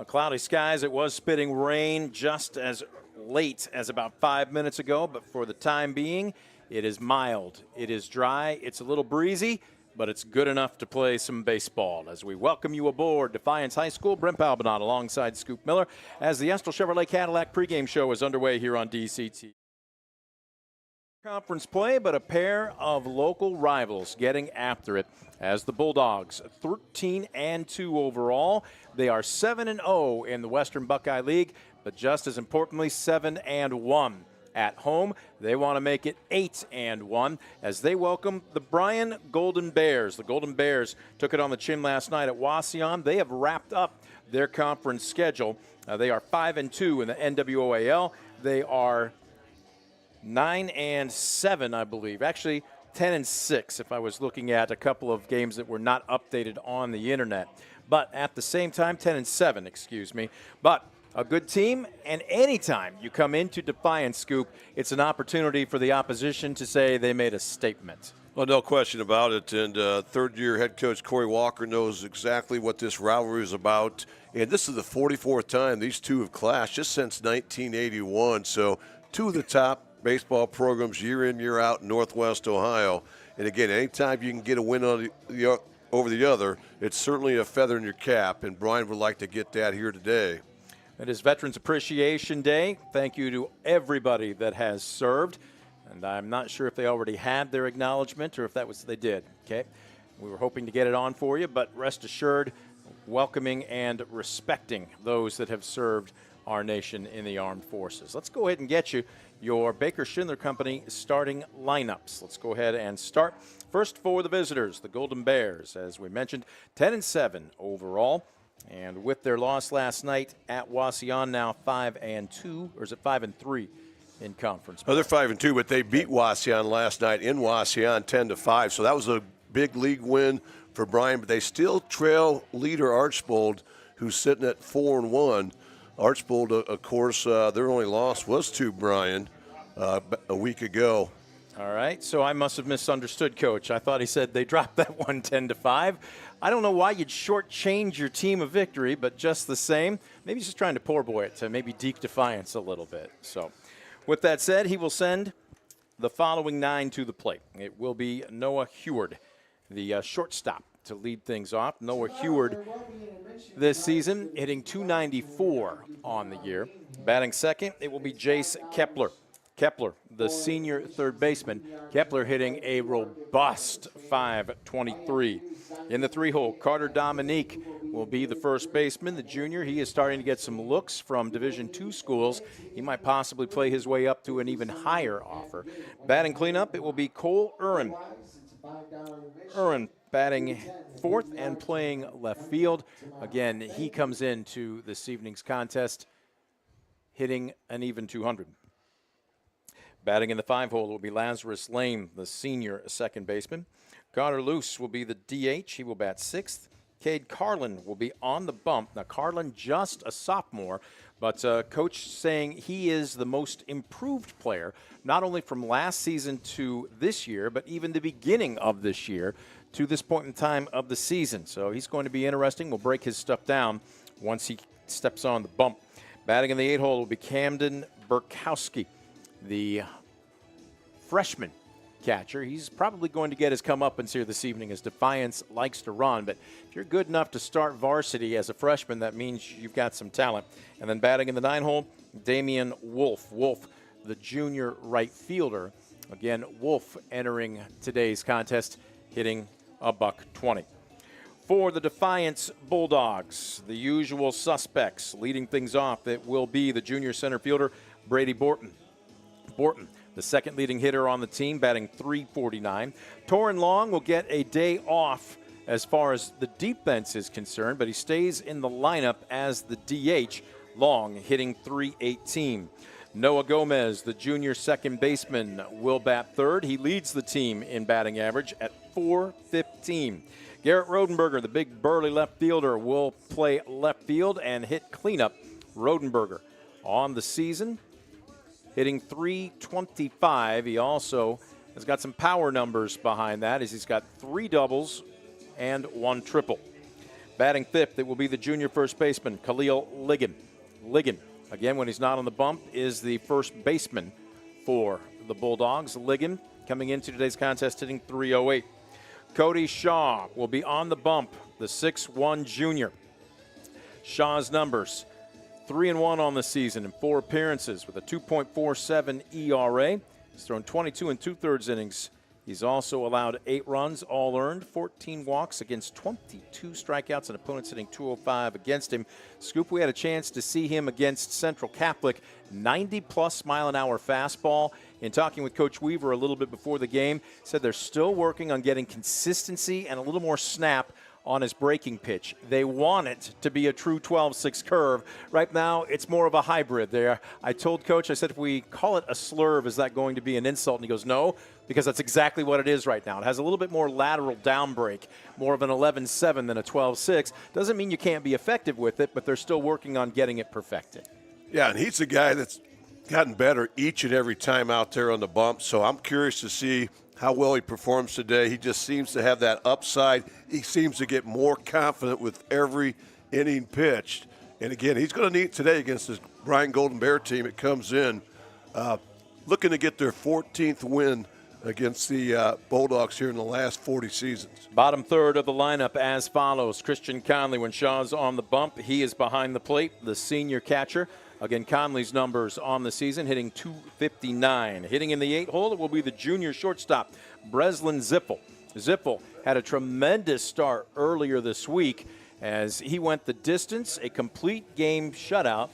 Cloudy skies. It was spitting rain just as late as about 5 minutes ago, but for the time being, it is mild. It is dry. It's a little breezy, but it's good enough to play some baseball. As we welcome you aboard Defiance High School, Brent Palbinot alongside Scoop Miller as the Estill Chevrolet Cadillac pregame show is underway here on DCTV. Conference play, but a pair of local rivals getting after it as the Bulldogs 13-2 overall. They are 7-0 in the Western Buckeye League, but just as importantly 7-1 at home. They want to make it 8-1 as they welcome the Bryan Golden Bears. The Golden Bears took it on the chin last night at Wauseon. They have wrapped up their conference schedule. They are 5-2 in the NWOAL. They are 9-7, I believe. Actually, 10-6 if I was looking at a couple of games that were not updated on the internet. But at the same time, 10-7, excuse me. But a good team, and anytime you come into Defiance, Scoop, it's an opportunity for the opposition to say they made a statement. Well, no question about it. And third-year head coach Corey Walker knows exactly what this rivalry is about. And this is the 44th time these two have clashed just since 1981. So two of the top baseball programs year in, year out in Northwest Ohio. And again, anytime you can get a win on over the other, it's certainly a feather in your cap. And Bryan would like to get that here today. It is Veterans Appreciation Day. Thank you to everybody that has served. And I'm not sure if they already had their acknowledgement or if that was they did. Okay, we were hoping to get it on for you, but rest assured, welcoming and respecting those that have served our nation in the armed forces. Let's go ahead and get you your Baker Schindler Company starting lineups. Let's go ahead and start. First for the visitors, the Golden Bears, as we mentioned, 10-7 overall. And with their loss last night at Wauseon, now 5-2, or is it 5-3 in conference? Oh, they're 5-2, but they beat Wauseon last night in Wauseon 10-5. So that was a big league win for Bryan, but they still trail leader Archbold, who's sitting at 4-1. Archbold, of course, their only loss was to Bryan a week ago. All right, so I must have misunderstood, Coach. I thought he said they dropped that one 10-5. I don't know why you'd shortchange your team of victory, but just the same, maybe he's just trying to poor boy it to maybe deke Defiance a little bit. So with that said, he will send the following 9 to the plate. It will be Noah Heward, the shortstop, to lead things off. Noah Heward this season hitting .294 on the year. Batting second, it will be Jace Kepler. Kepler, the senior third baseman. Kepler hitting a robust .523. In the 3-hole, Carter Dominique will be the first baseman. The junior, he is starting to get some looks from Division II schools. He might possibly play his way up to an even higher offer. Batting cleanup, it will be Cole Urin. Urin batting fourth and playing left field. Again, he comes into this evening's contest hitting an even .200. Batting in the 5-hole will be Lazarus Lane, the senior second baseman. Connor Luce will be the DH. He will bat sixth. Cade Carlin will be on the bump. Now, Carlin just a sophomore, but Coach saying he is the most improved player, not only from last season to this year, but even the beginning of this year to this point in time of the season. So he's going to be interesting. We'll break his stuff down once he steps on the bump. Batting in the 8-hole will be Camden Burkowski, the freshman catcher. He's probably going to get his comeuppance here this evening as Defiance likes to run. But if you're good enough to start varsity as a freshman, that means you've got some talent. And then batting in the 9-hole, Damian Wolf. Wolf, the junior right fielder. Again, Wolf entering today's contest, hitting a $120. For the Defiance Bulldogs, the usual suspects leading things off, it will be the junior center fielder, Brady Borton. Borton, the second leading hitter on the team, batting .349. Torin Long will get a day off as far as the defense is concerned, but he stays in the lineup as the DH. Long hitting .318. Noah Gomez, the junior second baseman, will bat third. He leads the team in batting average at .415. Garrett Rodenberger, the big burly left fielder, will play left field and hit cleanup. Rodenberger on the season, hitting .325. He also has got some power numbers behind that, as he's got 3 doubles and 1 triple. Batting fifth, it will be the junior first baseman, Khalil Ligon. Ligon, again, when he's not on the bump, is the first baseman for the Bulldogs. Ligon coming into today's contest hitting .308. Cody Shaw will be on the bump, the 6'1 junior. Shaw's numbers, 3-1 on the season in 4 appearances with a 2.47 ERA. He's thrown 22 2/3 innings. He's also allowed 8 runs, all earned, 14 walks against 22 strikeouts, and opponents hitting .205 against him. Scoop, we had a chance to see him against Central Catholic, 90-plus mile-an-hour fastball. In talking with Coach Weaver a little bit before the game, said they're still working on getting consistency and a little more snap on his breaking pitch. They want it to be a true 12-6 curve. Right now, it's more of a hybrid there. I told Coach, I said, if we call it a slurve, is that going to be an insult? And he goes, no, because that's exactly what it is right now. It has a little bit more lateral down break, more of an 11-7 than a 12-6. Doesn't mean you can't be effective with it, but they're still working on getting it perfected. Yeah, and he's a guy that's gotten better each and every time out there on the bump, so I'm curious to see how well he performs today. He just seems to have that upside. He seems to get more confident with every inning pitched. And again, he's going to need today against this Bryan Golden Bear team. It comes in looking to get their 14th win against the Bulldogs here in the last 40 seasons. Bottom third of the lineup as follows. Christian Conley, when Shaw's on the bump, he is behind the plate, the senior catcher. Again, Conley's numbers on the season, hitting .259. Hitting in the 8 hole, it will be the junior shortstop, Breslin Zippel. Zippel had a tremendous start earlier this week as he went the distance, a complete game shutout.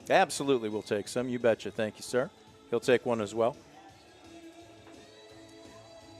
Absolutely, we'll take some. You betcha. Thank you, sir. He'll take one as well.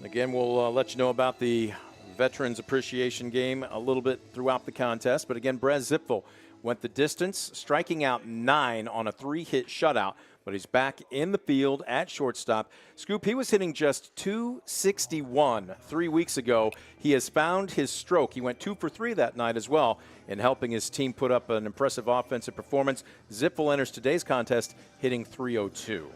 Again, we'll let you know about the Veterans Appreciation Game a little bit throughout the contest. But again, Brez Zippel went the distance, striking out 9 on a 3-hit shutout, but he's back in the field at shortstop. Scoop, he was hitting just .261 3 weeks ago. He has found his stroke. He went 2 for 3 that night as well in helping his team put up an impressive offensive performance. Zippel enters today's contest hitting .302.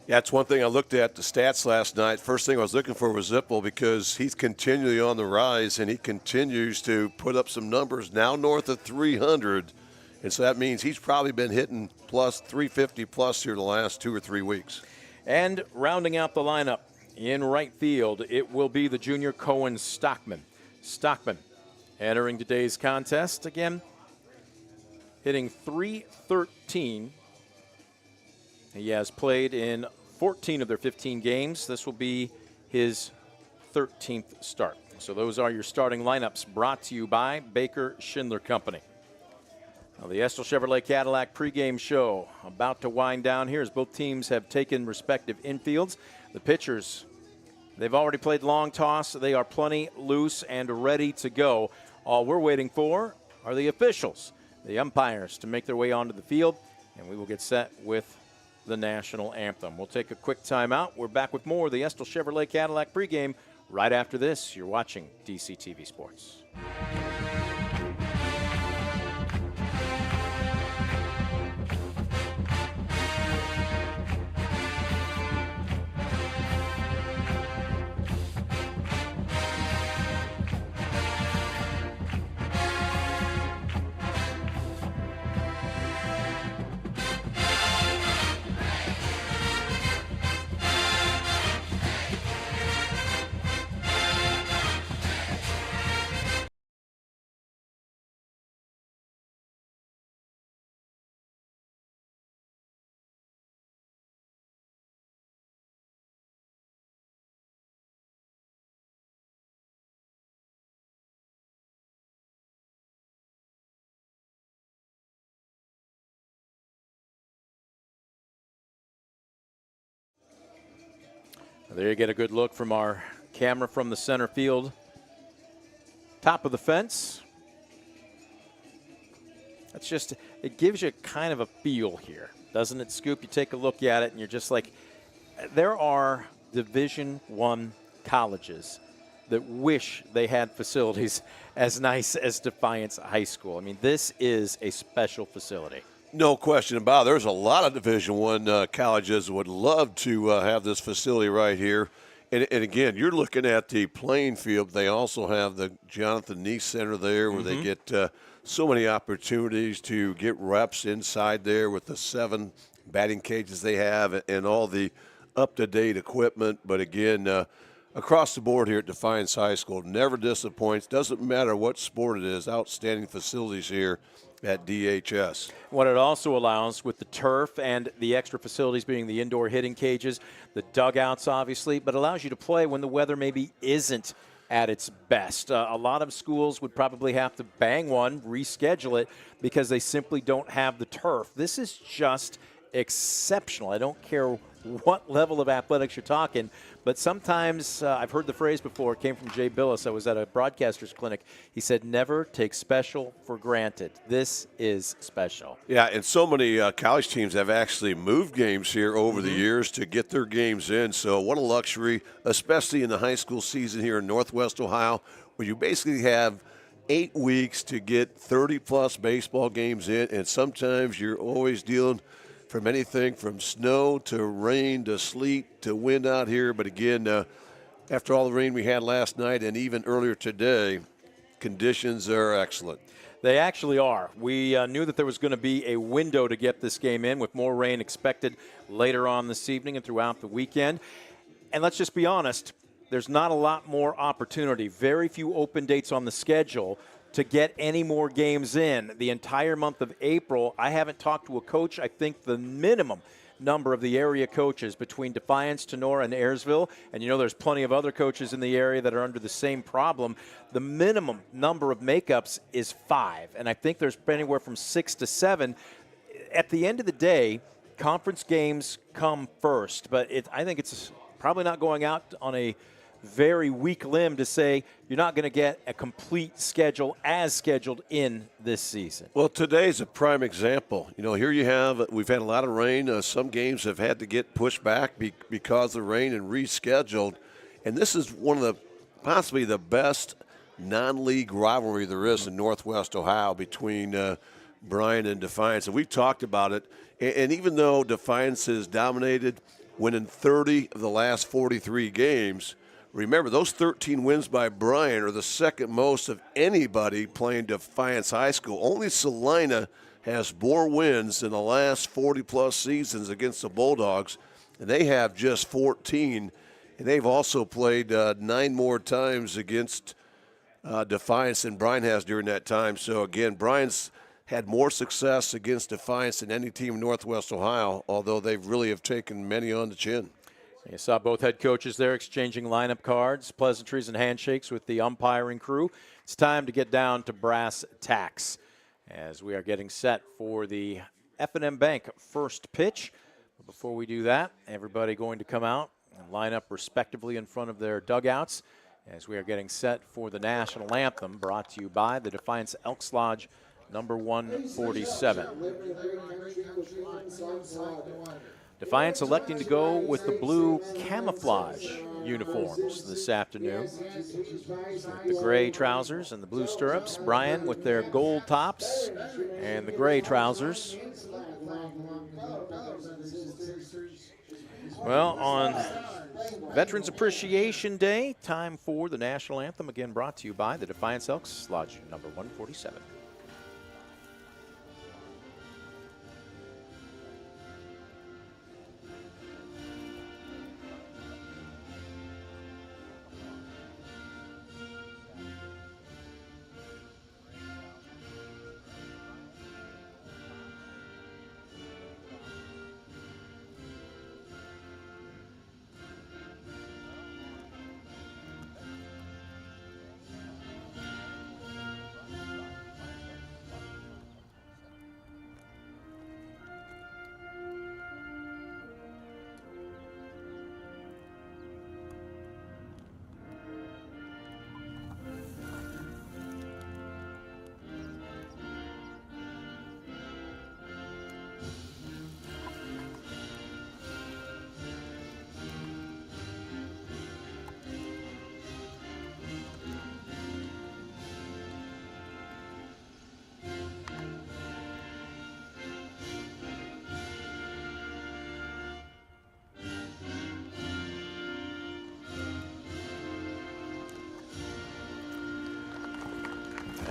Yeah, that's one thing I looked at the stats last night. First thing I was looking for was Zippel because he's continually on the rise and he continues to put up some numbers now north of 300. And so that means he's probably been hitting plus 350 plus here the last 2 or 3 weeks. And rounding out the lineup in right field, it will be the junior Cohen Stockman. Stockman entering today's contest again, hitting .313. He has played in 14 of their 15 games. This will be his 13th start. So those are your starting lineups brought to you by Baker Schindler Company. Now, the Estill Chevrolet Cadillac pregame show about to wind down here as both teams have taken respective infields. The pitchers, they've already played long toss. They are plenty loose and ready to go. All we're waiting for are the officials, the umpires, to make their way onto the field, and we will get set with the national anthem. We'll take a quick timeout. We're back with more of the Estill Chevrolet Cadillac pregame right after this. You're watching DCTV Sports. There you get a good look from our camera from the center field. Top of the fence. That's just, it gives you kind of a feel here, doesn't it, Scoop? You take a look at it and you're just like, there are Division I colleges that wish they had facilities as nice as Defiance High School. I mean, this is a special facility. No question about it. There's a lot of Division I colleges that would love to have this facility right here. And again, you're looking at the playing field. They also have the Jonathan Neese Center there where they get so many opportunities to get reps inside there with the 7 batting cages they have and all the up-to-date equipment. But again, across the board here at Defiance High School, never disappoints. Doesn't matter what sport it is, outstanding facilities here at DHS. What it also allows with the turf and the extra facilities being the indoor hitting cages, the dugouts obviously, but allows you to play when the weather maybe isn't at its best. A lot of schools would probably have to bang one, reschedule it, because they simply don't have the turf. This is just exceptional. I don't care what level of athletics you're talking, but sometimes I've heard the phrase before. It came from Jay Billis. I was at a broadcaster's clinic. He said, never take special for granted. This is special. Yeah, and so many college teams have actually moved games here over the years to get their games in. So what a luxury, especially in the high school season here in Northwest Ohio, where you basically have 8 weeks to get 30-plus baseball games in, and sometimes you're always dealing from anything from snow to rain to sleet to wind out here. But again, after all the rain we had last night and even earlier today, conditions are excellent. They actually are. We knew that there was going to be a window to get this game in with more rain expected later on this evening and throughout the weekend. And let's just be honest, there's not a lot more opportunity. Very few open dates on the schedule to get any more games in. The entire month of April, I haven't talked to a coach. I think the minimum number of the area coaches between Defiance, Tenora, and Ayersville, and you know there's plenty of other coaches in the area that are under the same problem, the minimum number of makeups is 5, and I think there's anywhere from 6 to 7. At the end of the day, conference games come first, but I think it's probably not going out on a very weak limb to say you're not going to get a complete schedule as scheduled in this season. Well, today's a prime example. You know, here we've had a lot of rain. Some games have had to get pushed back because of rain and rescheduled. And this is one of possibly the best non-league rivalry there is in Northwest Ohio between Bryan and Defiance. And we've talked about it. And even though Defiance has dominated, winning 30 of the last 43 games, remember, those 13 wins by Bryan are the second most of anybody playing Defiance High School. Only Salina has more wins in the last 40-plus seasons against the Bulldogs, and they have just 14. And they've also played 9 more times against Defiance than Bryan has during that time. So, again, Bryan's had more success against Defiance than any team in Northwest Ohio, although they really have taken many on the chin. You saw both head coaches there exchanging lineup cards, pleasantries, and handshakes with the umpiring crew. It's time to get down to brass tacks as we are getting set for the F&M Bank first pitch. But before we do that, everybody going to come out and line up respectively in front of their dugouts as we are getting set for the national anthem, brought to you by the Defiance Elks Lodge, number 147. Defiance electing to go with the blue camouflage uniforms this afternoon. With the gray trousers and the blue stirrups. Bryan with their gold tops and the gray trousers. Well, on Veterans Appreciation Day, time for the national anthem, again brought to you by the Defiance Elks Lodge, number 147.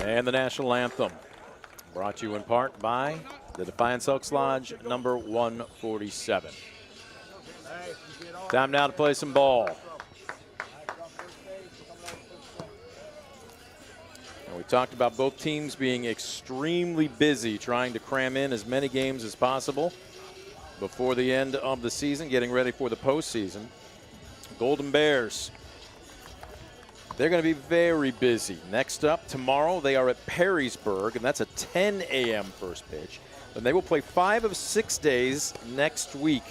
And the national anthem, brought to you in part by the Defiance Elks Lodge, number 147. Time now to play some ball. And we talked about both teams being extremely busy trying to cram in as many games as possible before the end of the season, getting ready for the postseason. Golden Bears, they're going to be very busy. Next up tomorrow, they are at Perrysburg, and that's a 10 a.m. first pitch. Then they will play 5 of 6 days next week.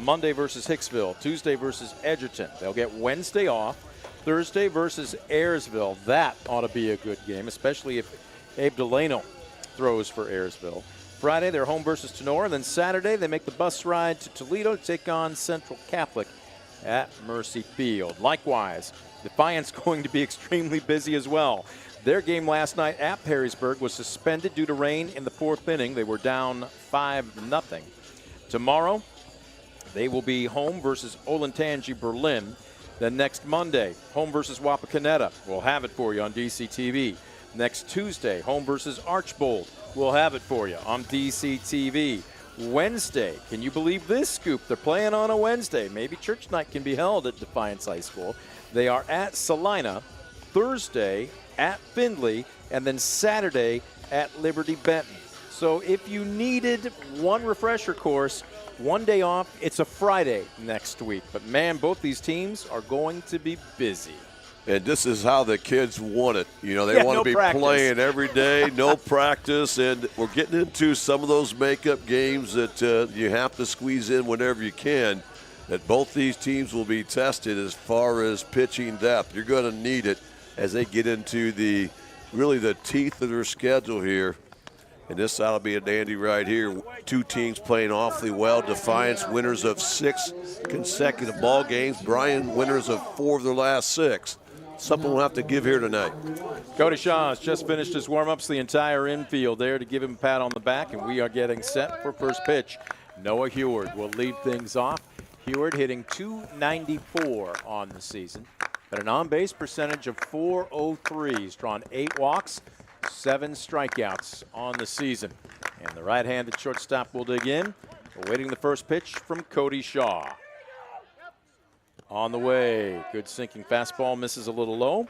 Monday versus Hicksville, Tuesday versus Edgerton. They'll get Wednesday off. Thursday versus Ayersville. That ought to be a good game, especially if Abe Delano throws for Ayersville. Friday, they're home versus Tenor. And then Saturday, they make the bus ride to Toledo to take on Central Catholic at Mercy Field. Likewise, Defiance going to be extremely busy as well. Their game last night at Perrysburg was suspended due to rain in the 4th inning. They were down 5-0. Tomorrow, they will be home versus Olentangy Berlin. Then next Monday, home versus Wapakoneta. We'll have it for you on DCTV. Next Tuesday, home versus Archbold. We'll have it for you on DCTV. Wednesday, can you believe this scoop? They're playing on a Wednesday. Maybe church night can be held at Defiance High School. They are at Salina. Thursday at Findlay. And then Saturday at Liberty Benton. So if you needed one refresher course, one day off, it's a Friday next week. But, man, both these teams are going to be busy. And this is how the kids want it. You know, they want to be playing every day, no practice. And we're getting into some of those makeup games that you have to squeeze in whenever you can, that both these teams will be tested as far as pitching depth. You're going to need it as they get into the teeth of their schedule here. And this ought to be a dandy right here. 2 teams playing awfully well. Defiance winners of 6 consecutive ball games. Bryan winners of 4 of their last 6. Something we'll have to give here tonight. Cody Shaw has just finished his warm-ups, the entire infield there to give him a pat on the back, and we are getting set for first pitch. Noah Heward will lead things off. Heward hitting .294 on the season, but an on-base percentage of .403. He's drawn 8 walks, 7 strikeouts on the season. And the right-handed shortstop will dig in, awaiting the first pitch from Cody Shaw. On the way, good sinking fastball, misses a little low.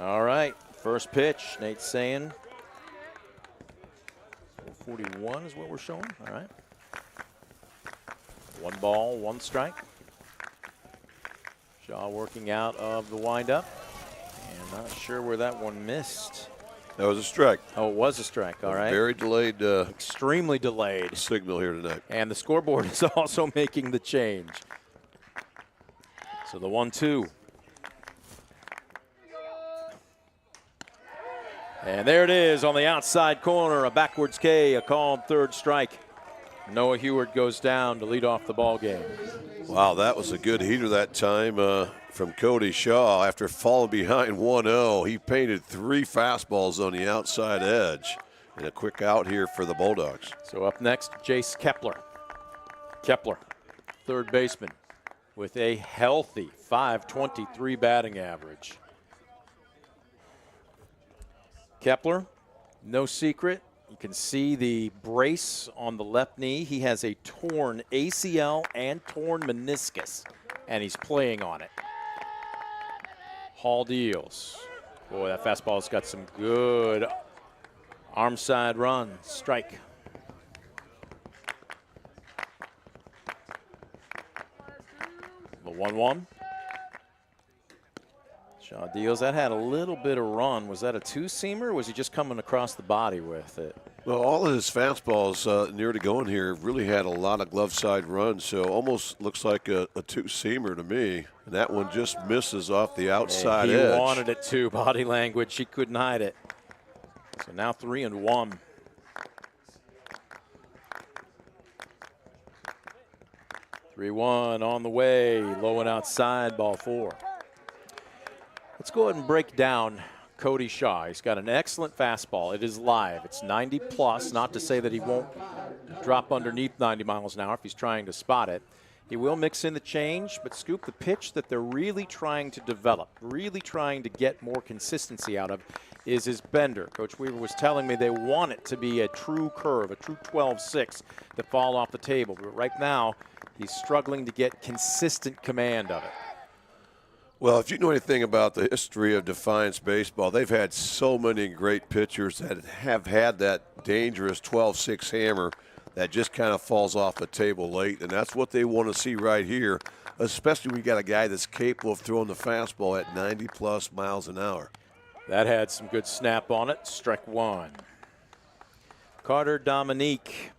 All right, first pitch, Nate's saying 41 is what we're showing. All right. 1 ball, 1 strike. Shaw working out of the windup. And not sure where that one missed. That was a strike. Oh, it was a strike. All right. Very delayed. Extremely delayed. Signal here tonight. And the scoreboard is also making the change. So the 1-2. And there it is on the outside corner. A backwards K, a called 3rd strike. Noah Heward goes down to lead off the ball game. Wow, that was a good heater that time from Cody Shaw. After falling behind 1-0, he painted 3 fastballs on the outside edge. And a quick out here for the Bulldogs. So up next, Jace Kepler. Kepler, 3rd baseman, with a healthy .523 batting average. Kepler, no secret. You can see the brace on the left knee. He has a torn ACL and torn meniscus, and he's playing on it. Hall deals. Boy, that fastball's got some good arm side run. Strike. The 1-1. Shaw deals. That had a little bit of run. Was that a 2-seamer, or was he just coming across the body with it? Well, all of his fastballs near to going here really had a lot of glove side runs, so almost looks like a 2-seamer to me. And that one just misses off the outside edge. He wanted it to. Body language. He couldn't hide it. So now 3-1. On the way. Low and outside, ball 4. Let's go ahead and break down Cody Shaw. He's got an excellent fastball. It is live. It's 90 plus, not to say that he won't drop underneath 90 miles an hour if he's trying to spot it. He will mix in the change, but Scoop, the pitch that they're really trying to develop, really trying to get more consistency out of, is his bender. Coach Weaver was telling me they want it to be a true curve, a true 12-6 to fall off the table. But right now, he's struggling to get consistent command of it. Well, if you know anything about the history of Defiance baseball, they've had so many great pitchers that have had that dangerous 12-6 hammer that just kind of falls off the table late, and that's what they want to see right here, especially when you got a guy that's capable of throwing the fastball at 90-plus miles an hour. That had some good snap on it. Strike one. Carter Dominique,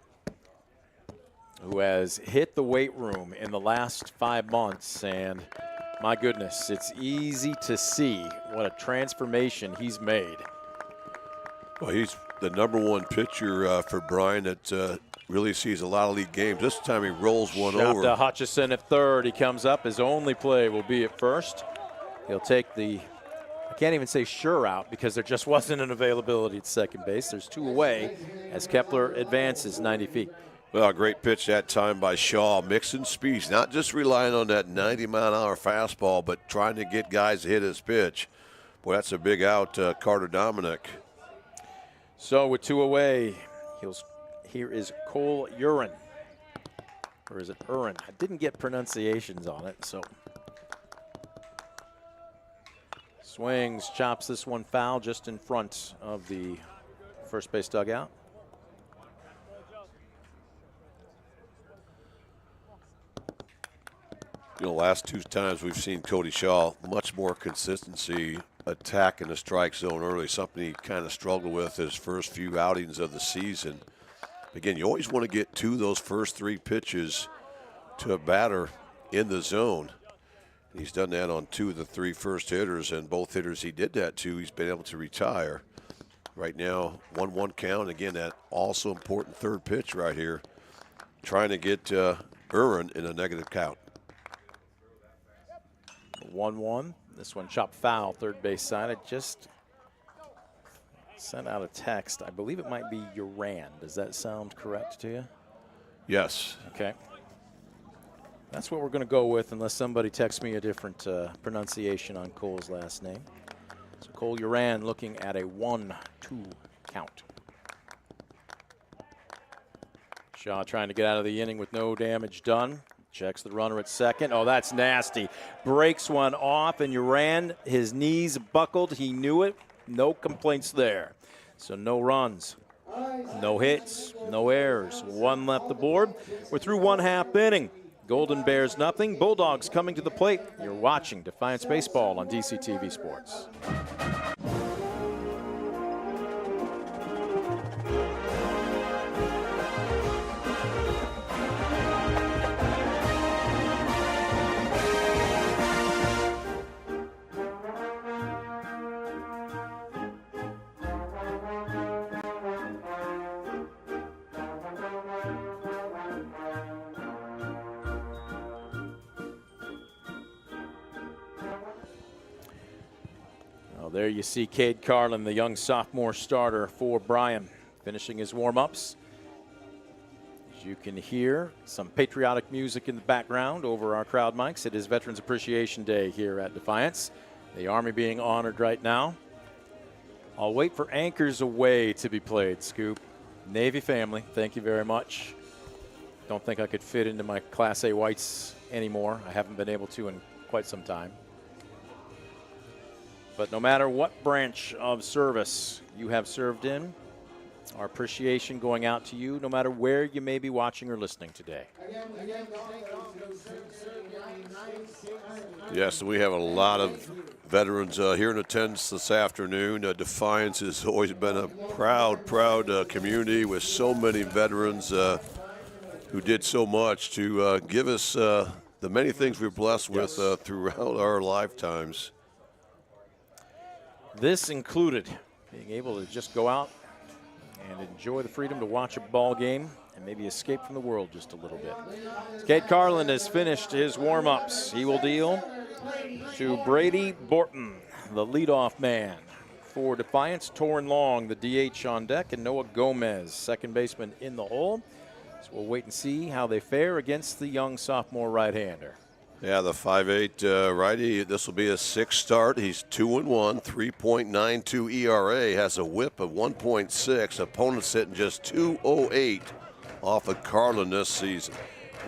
who has hit the weight room in the last 5 months, and my goodness, it's easy to see what a transformation he's made. Well, he's the #1 pitcher for Bryan that really sees a lot of league games. This time he rolls one Shot over. to Hutchison at third. He comes up. His only play will be at first. He'll take the, I can't even say sure out because there just wasn't an availability at second base. There's 2 away as Kepler advances 90 feet. Well, a great pitch that time by Shaw, mixing speeds, not just relying on that 90-mile-an-hour fastball, but trying to get guys to hit his pitch. Boy, that's a big out, Carter Dominic. So with 2 away, here is Cole Urin. Or is it Urin? I didn't get pronunciations on it, so. Swings, chops this one foul just in front of the first base dugout. You know, last 2 times we've seen Cody Shaw, much more consistency attacking the strike zone early, something he kind of struggled with his first few outings of the season. Again, you always want to get to those first 3 pitches to a batter in the zone. He's done that on 2 of the 3 first hitters, and both hitters he did that to, he's been able to retire. Right now, 1-1 count. Again, that also important third pitch right here, trying to get Urin in a negative count. 1-1. This one chopped foul, third base side. I just sent out a text. I believe it might be Uran. Does that sound correct to you? Yes. Okay. That's what we're going to go with unless somebody texts me a different pronunciation on Cole's last name. So Cole Uran looking at a 1-2 count. Shaw trying to get out of the inning with no damage done. Checks the runner at second. Oh, that's nasty. Breaks one off, and Uran, his knees buckled. He knew it. No complaints there. So no runs, no hits, no errors. 1 left the board. We're through 1/2 inning. Golden Bears nothing. Bulldogs coming to the plate. You're watching Defiance Baseball on DCTV Sports. There you see Cade Carlin, the young sophomore starter for Bryan, finishing his warm-ups. As you can hear, some patriotic music in the background over our crowd mics. It is Veterans Appreciation Day here at Defiance. The Army being honored right now. I'll wait for Anchors Away to be played, Scoop. Navy family, thank you very much. Don't think I could fit into my Class A whites anymore. I haven't been able to in quite some time. But no matter what branch of service you have served in, our appreciation going out to you no matter where you may be watching or listening today. Yes, we have a lot of veterans here in attendance this afternoon. Defiance has always been a proud community with so many veterans who did so much to give us the many things we're blessed with throughout our lifetimes. This included being able to just go out and enjoy the freedom to watch a ball game and maybe escape from the world just a little bit. Cade Carlin has finished his warm-ups. He will deal to Brady Borton, the leadoff man for Defiance. Torrin Long, the DH on deck, and Noah Gomez, second baseman in the hole. So we'll wait and see how they fare against the young sophomore right-hander. Yeah, the 5'8" righty, this will be a 6th start. He's 2-1, 3.92 ERA, has a whip of 1.6. Opponents hitting just 208 off of Carlin this season.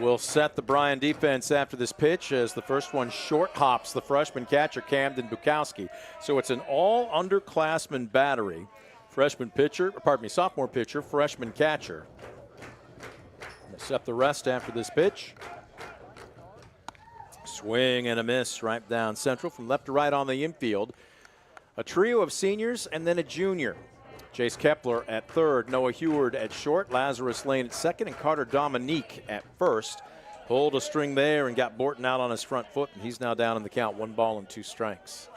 Will set the Bryan defense after this pitch as the first one short hops the freshman catcher Camden Bukowski. So it's an all underclassmen battery. Sophomore pitcher, freshman catcher. We'll set the rest after this pitch. Swing and a miss right down central from left to right on the infield. A trio of seniors and then a junior. Chase Kepler at third, Noah Heward at short, Lazarus Lane at second, and Carter Dominique at first. Pulled a string there and got Borton out on his front foot, and he's now down in the count, 1 ball and 2 strikes.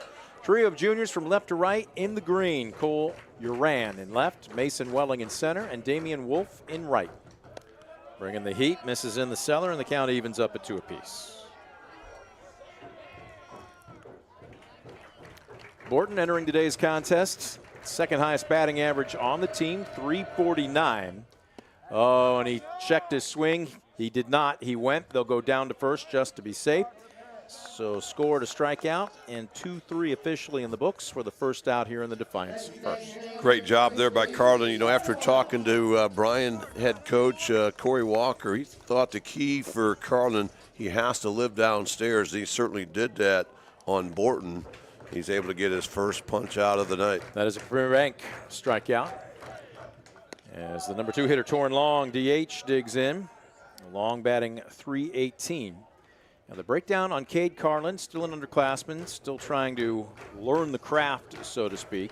Trio of juniors from left to right in the green. Cole Uran in left, Mason Welling in center, and Damian Wolf in right. Bringing the heat, misses in the cellar, and the count evens up at 2 apiece. Borton entering today's contest. Second highest batting average on the team, 349. Oh, and he checked his swing. He did not. He went. They'll go down to first just to be safe. So scored a strikeout and 2-3 officially in the books for the first out here in the Defiance first. Great job there by Carlin. You know, after talking to Bryan head coach Corey Walker, he thought the key for Carlin, he has to live downstairs. He certainly did that on Borton. He's able to get his first punch out of the night. That is a career rank strikeout. As the number 2 hitter, Torrin Long, DH, digs in. Long batting .318. Now the breakdown on Cade Carlin, still an underclassman, still trying to learn the craft, so to speak.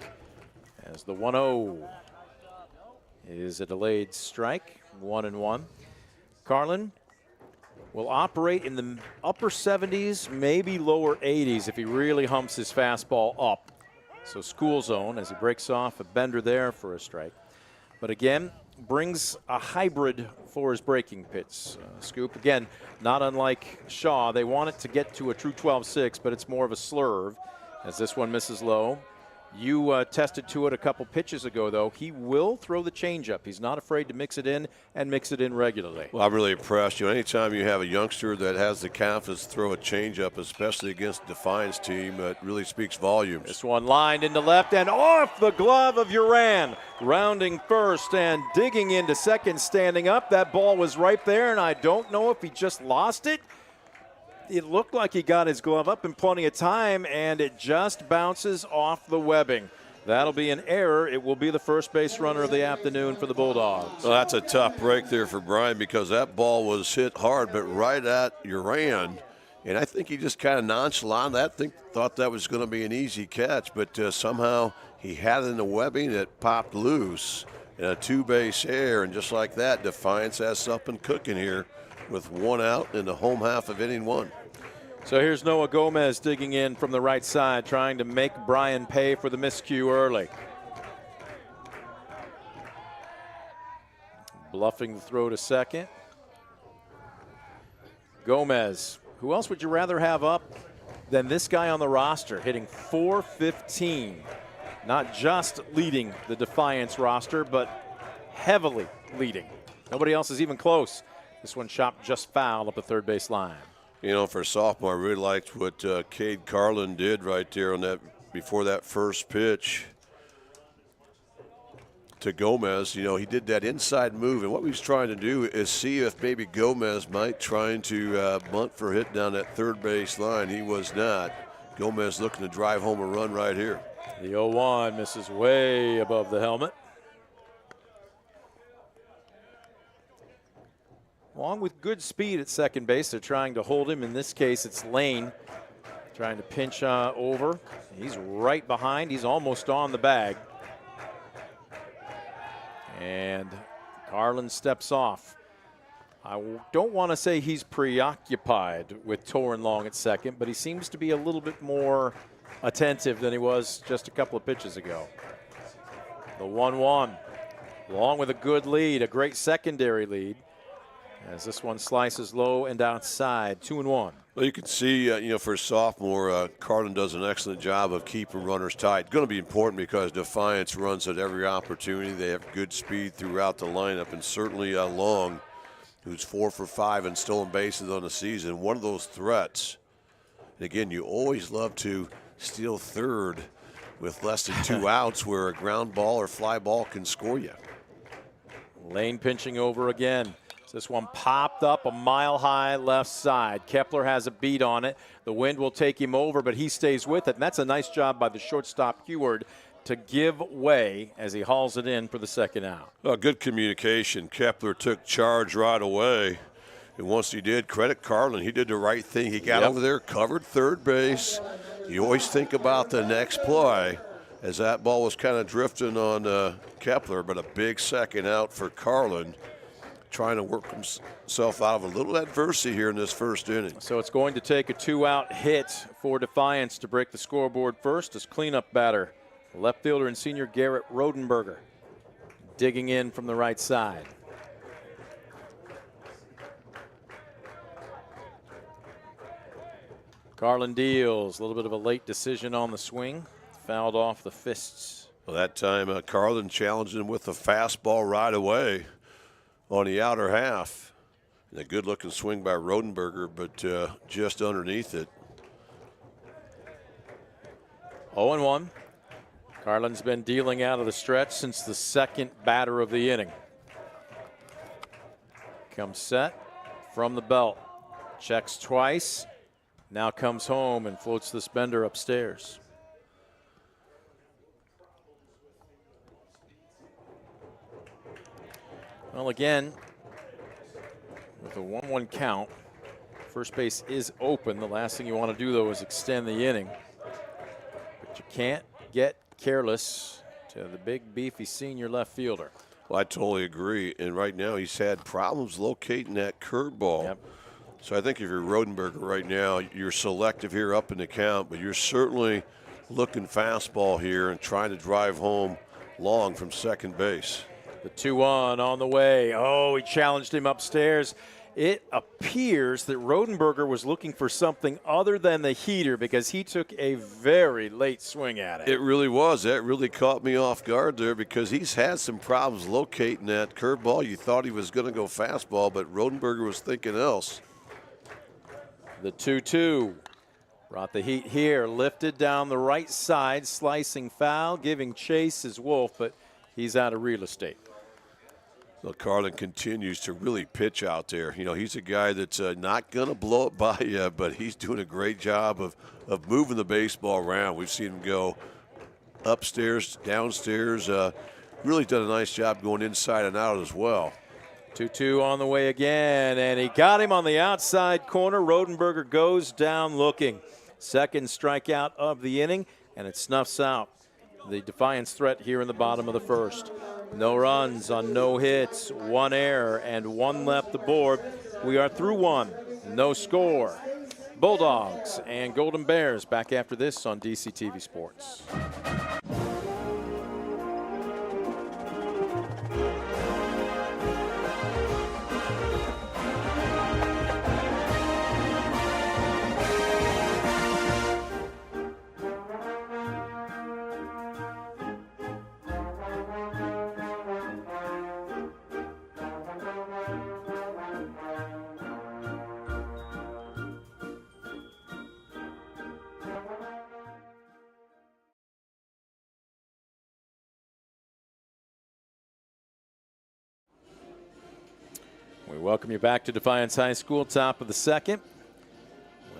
As the 1-0 is a delayed strike, 1-1. Carlin will operate in the upper 70s, maybe lower 80s if he really humps his fastball up. So school zone as he breaks off a bender there for a strike. But again, brings a hybrid for his breaking pitch. Scoop, again, not unlike Shaw. They want it to get to a true 12-6, but it's more of a slurve as this one misses low. You tested to it a couple pitches ago, though. He will throw the changeup. He's not afraid to mix it in and mix it in regularly. Well, I'm really impressed. You know, anytime you have a youngster that has the confidence to throw a changeup, especially against a Defiance team, it really speaks volumes. This one lined into left and off the glove of Uran. Rounding first and digging into second, standing up. That ball was right there, and I don't know if he just lost it. It looked like he got his glove up in plenty of time, and it just bounces off the webbing. That'll be an error. It will be the first base runner of the afternoon for the Bulldogs. Well, that's a tough break there for Bryan because that ball was hit hard, but right at Uran. And I think he just kind of nonchalant that. Thought that was going to be an easy catch, but somehow he had it in the webbing. It popped loose in a 2-base error, and just like that, Defiance has something cooking here with 1 out in the home half of inning 1. So here's Noah Gomez digging in from the right side, trying to make Bryan pay for the miscue early. Bluffing the throw to second. Gomez, who else would you rather have up than this guy on the roster, hitting .415? Not just leading the Defiance roster, but heavily leading. Nobody else is even close. This one chopped just foul up the third base line. You know, for a sophomore, I really liked what Cade Carlin did right there on that before that first pitch to Gomez. You know, he did that inside move, and what he was trying to do is see if maybe Gomez might trying to bunt for a hit down that third base line. He was not. Gomez looking to drive home a run right here. The 0-1 misses way above the helmet. Long with good speed at second base. They're trying to hold him. In this case, it's Lane trying to pinch over. He's right behind. He's almost on the bag. And Carlin steps off. I don't want to say he's preoccupied with Torrin Long at second, but he seems to be a little bit more attentive than he was just a couple of pitches ago. The 1-1. Long with a good lead, a great secondary lead. As this one slices low and outside, 2-1. Well, you can see, you know, for a sophomore, Carlin does an excellent job of keeping runners tight. Going to be important because Defiance runs at every opportunity. They have good speed throughout the lineup, and certainly Long who's 4 for 5 in stolen bases on the season. One of those threats. And again, you always love to steal third with less than 2 outs where a ground ball or fly ball can score you. Lane pinching over again. This one popped up a mile high left side. Kepler has a beat on it. The wind will take him over, but he stays with it. And that's a nice job by the shortstop, Heward, to give way as he hauls it in for the second out. Well, good communication. Kepler took charge right away. And once he did, credit Carlin. He did the right thing. He got over there, covered third base. You always think about the next play as that ball was kind of drifting on Kepler, but a big second out for Carlin, trying to work himself out of a little adversity here in this first inning. So it's going to take a 2-out hit for Defiance to break the scoreboard first as cleanup batter. Left fielder and senior Garrett Rodenberger digging in from the right side. Carlin deals. A little bit of a late decision on the swing. Fouled off the fists. Well, that time Carlin challenged him with a fastball right away on the outer half. And a good-looking swing by Rodenberger, but just underneath it. 0-1. Carlin's been dealing out of the stretch since the second batter of the inning. Comes set from the belt. Checks twice. Now comes home and floats this bender upstairs. Well, again, with a 1-1 count, first base is open. The last thing you want to do, though, is extend the inning. But you can't get careless to the big, beefy senior left fielder. Well, I totally agree. And right now he's had problems locating that curveball. Yep. So I think if you're Rodenberger right now, you're selective here up in the count, but you're certainly looking fastball here and trying to drive home long from second base. The 2-1 on the way. Oh, he challenged him upstairs. It appears that Rodenberger was looking for something other than the heater because he took a very late swing at it. It really was. That really caught me off guard there because he's had some problems locating that curveball. You thought he was going to go fastball, but Rodenberger was thinking else. The 2-2 brought the heat here, lifted down the right side, slicing foul, giving chase as Wolf, but he's out of real estate. So Carlin continues to really pitch out there. You know, he's a guy that's not going to blow it by you, but he's doing a great job of moving the baseball around. We've seen him go upstairs, downstairs. Really done a nice job going inside and out as well. 2-2 on the way again, and he got him on the outside corner. Rodenberger goes down looking. Second strikeout of the inning, and it snuffs out the Defiance threat here in the bottom of the first. No runs on no hits, 1 error, and 1 left aboard. We are through 1, no score. Bulldogs and Golden Bears back after this on DCTV Sports. We welcome you back to Defiance High School, top of the second.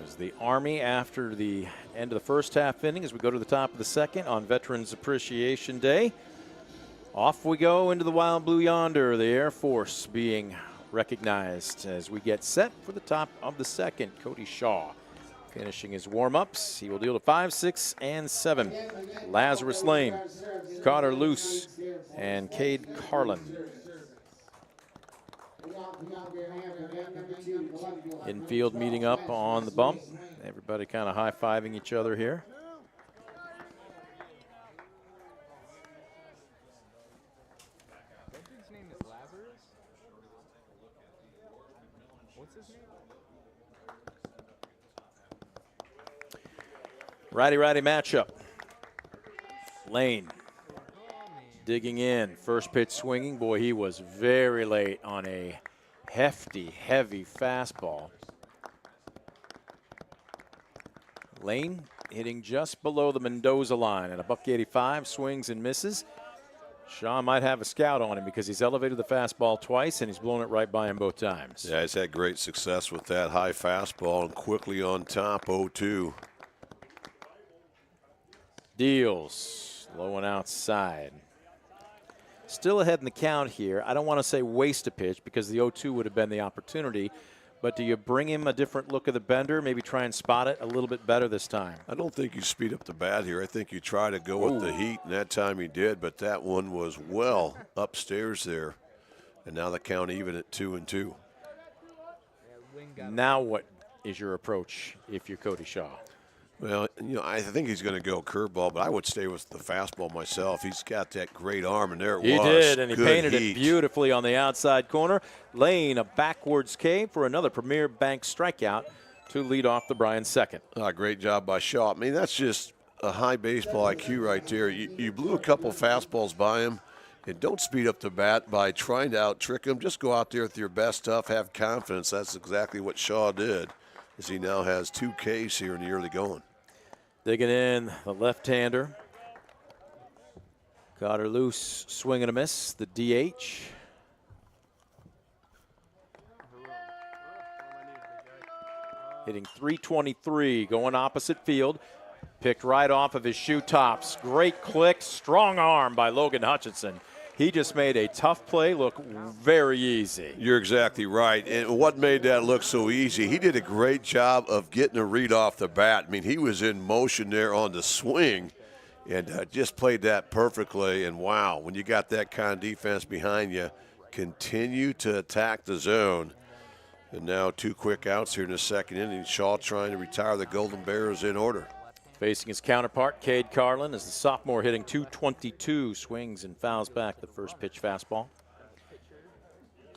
Was the Army after the end of the first half inning as we go to the top of the second on Veterans Appreciation Day. Off we go into the wild blue yonder, the Air Force being recognized as we get set for the top of the second. Cody Shaw finishing his warm-ups. He will deal to 5, 6, and 7. Lazarus Lane, Carter Luce, and Cade Carlin. Infield meeting up on the bump. Everybody kind of high-fiving each other here. His name is Lazarus? What's his name? Righty-righty matchup. Lane digging in. First pitch swinging. Boy, he was very late on a hefty, heavy fastball. Lane hitting just below the Mendoza line at a $185, swings and misses. Shaw might have a scout on him because he's elevated the fastball twice and he's blown it right by him both times. Yeah, he's had great success with that high fastball and quickly on top 0-2. Deals, low and outside. Still ahead in the count here. I don't want to say waste a pitch because the 0-2 would have been the opportunity. But do you bring him a different look of the bender, maybe try and spot it a little bit better this time? I don't think you speed up the bat here. I think you try to go with the heat, and that time he did, but that one was well upstairs there. And now the count even at 2-2. Now what is your approach if you're Cody Shaw? Well, you know, I think he's going to go curveball, but I would stay with the fastball myself. He's got that great arm, and there it was. He did, and he Good painted heat. it beautifully on the outside corner. Lane, a backwards K for another Premier Bank strikeout to lead off the Bryan second. Great job by Shaw. I mean, that's just a high baseball IQ right there. You blew a couple fastballs by him, and don't speed up the bat by trying to out-trick him. Just go out there with your best stuff, have confidence. That's exactly what Shaw did, as he now has 2 Ks here in the early going. Digging in, the left-hander. Got her loose, swing and a miss, the DH. Hitting .323, going opposite field. Picked right off of his shoe tops. Great click, strong arm by Logan Hutchinson. He just made a tough play look very easy. You're exactly right. And what made that look so easy, he did a great job of getting a read off the bat. I mean, he was in motion there on the swing and just played that perfectly. And, wow, when you got that kind of defense behind you, continue to attack the zone. And now 2 quick outs here in the second inning. Shaw trying to retire the Golden Bears in order. Facing his counterpart, Cade Carlin, as the sophomore hitting .222, swings and fouls back the first pitch fastball.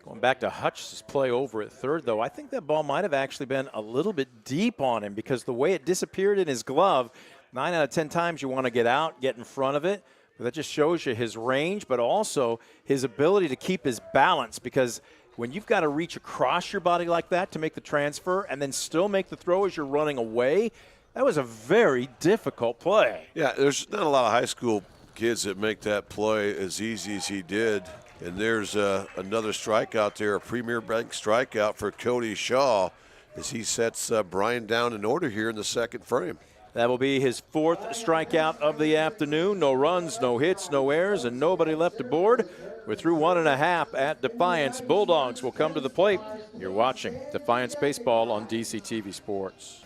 Going back to Hutch's play over at third, though, I think that ball might have actually been a little bit deep on him because the way it disappeared in his glove, 9 out of 10 times you want to get out, get in front of it. But that just shows you his range, but also his ability to keep his balance because when you've got to reach across your body like that to make the transfer and then still make the throw as you're running away, that was a very difficult play. Yeah, there's not a lot of high school kids that make that play as easy as he did. And there's another strikeout there, a Premier Bank strikeout for Cody Shaw as he sets Bryan down in order here in the second frame. That will be his 4th strikeout of the afternoon. No runs, no hits, no errors, and nobody left aboard. We're through 1.5 at Defiance. Bulldogs will come to the plate. You're watching Defiance Baseball on DCTV Sports.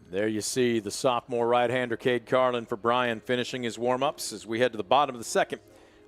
There you see the sophomore right-hander Cade Carlin for Bryan finishing his warm-ups as we head to the bottom of the second.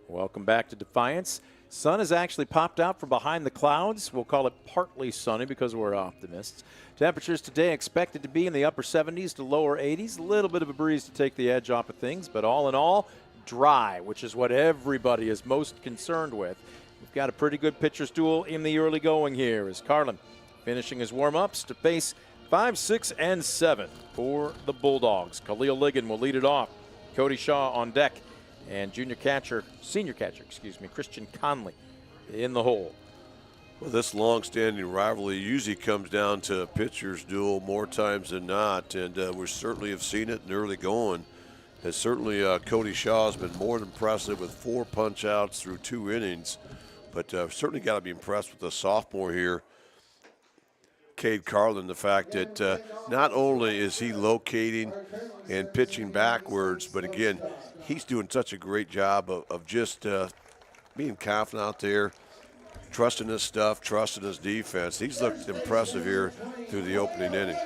Welcome back to Defiance. Sun has actually popped out from behind the clouds. We'll call it partly sunny because we're optimists. Temperatures today expected to be in the upper 70s to lower 80s. A little bit of a breeze to take the edge off of things, but all in all, dry, which is what everybody is most concerned with. We've got a pretty good pitcher's duel in the early going here as Carlin finishing his warm-ups to face 5, 6, and 7 for the Bulldogs. Khalil Ligon will lead it off. Cody Shaw on deck. And senior catcher, Christian Conley in the hole. Well, this long-standing rivalry usually comes down to a pitcher's duel more times than not, and we certainly have seen it in early going. As certainly Cody Shaw has been more than impressive with 4 punch-outs through 2 innings, but certainly got to be impressed with the sophomore here, Cade Carlin, the fact that not only is he locating and pitching backwards, but again, he's doing such a great job of just being confident out there, trusting his stuff, trusting his defense. He's looked impressive here through the opening inning.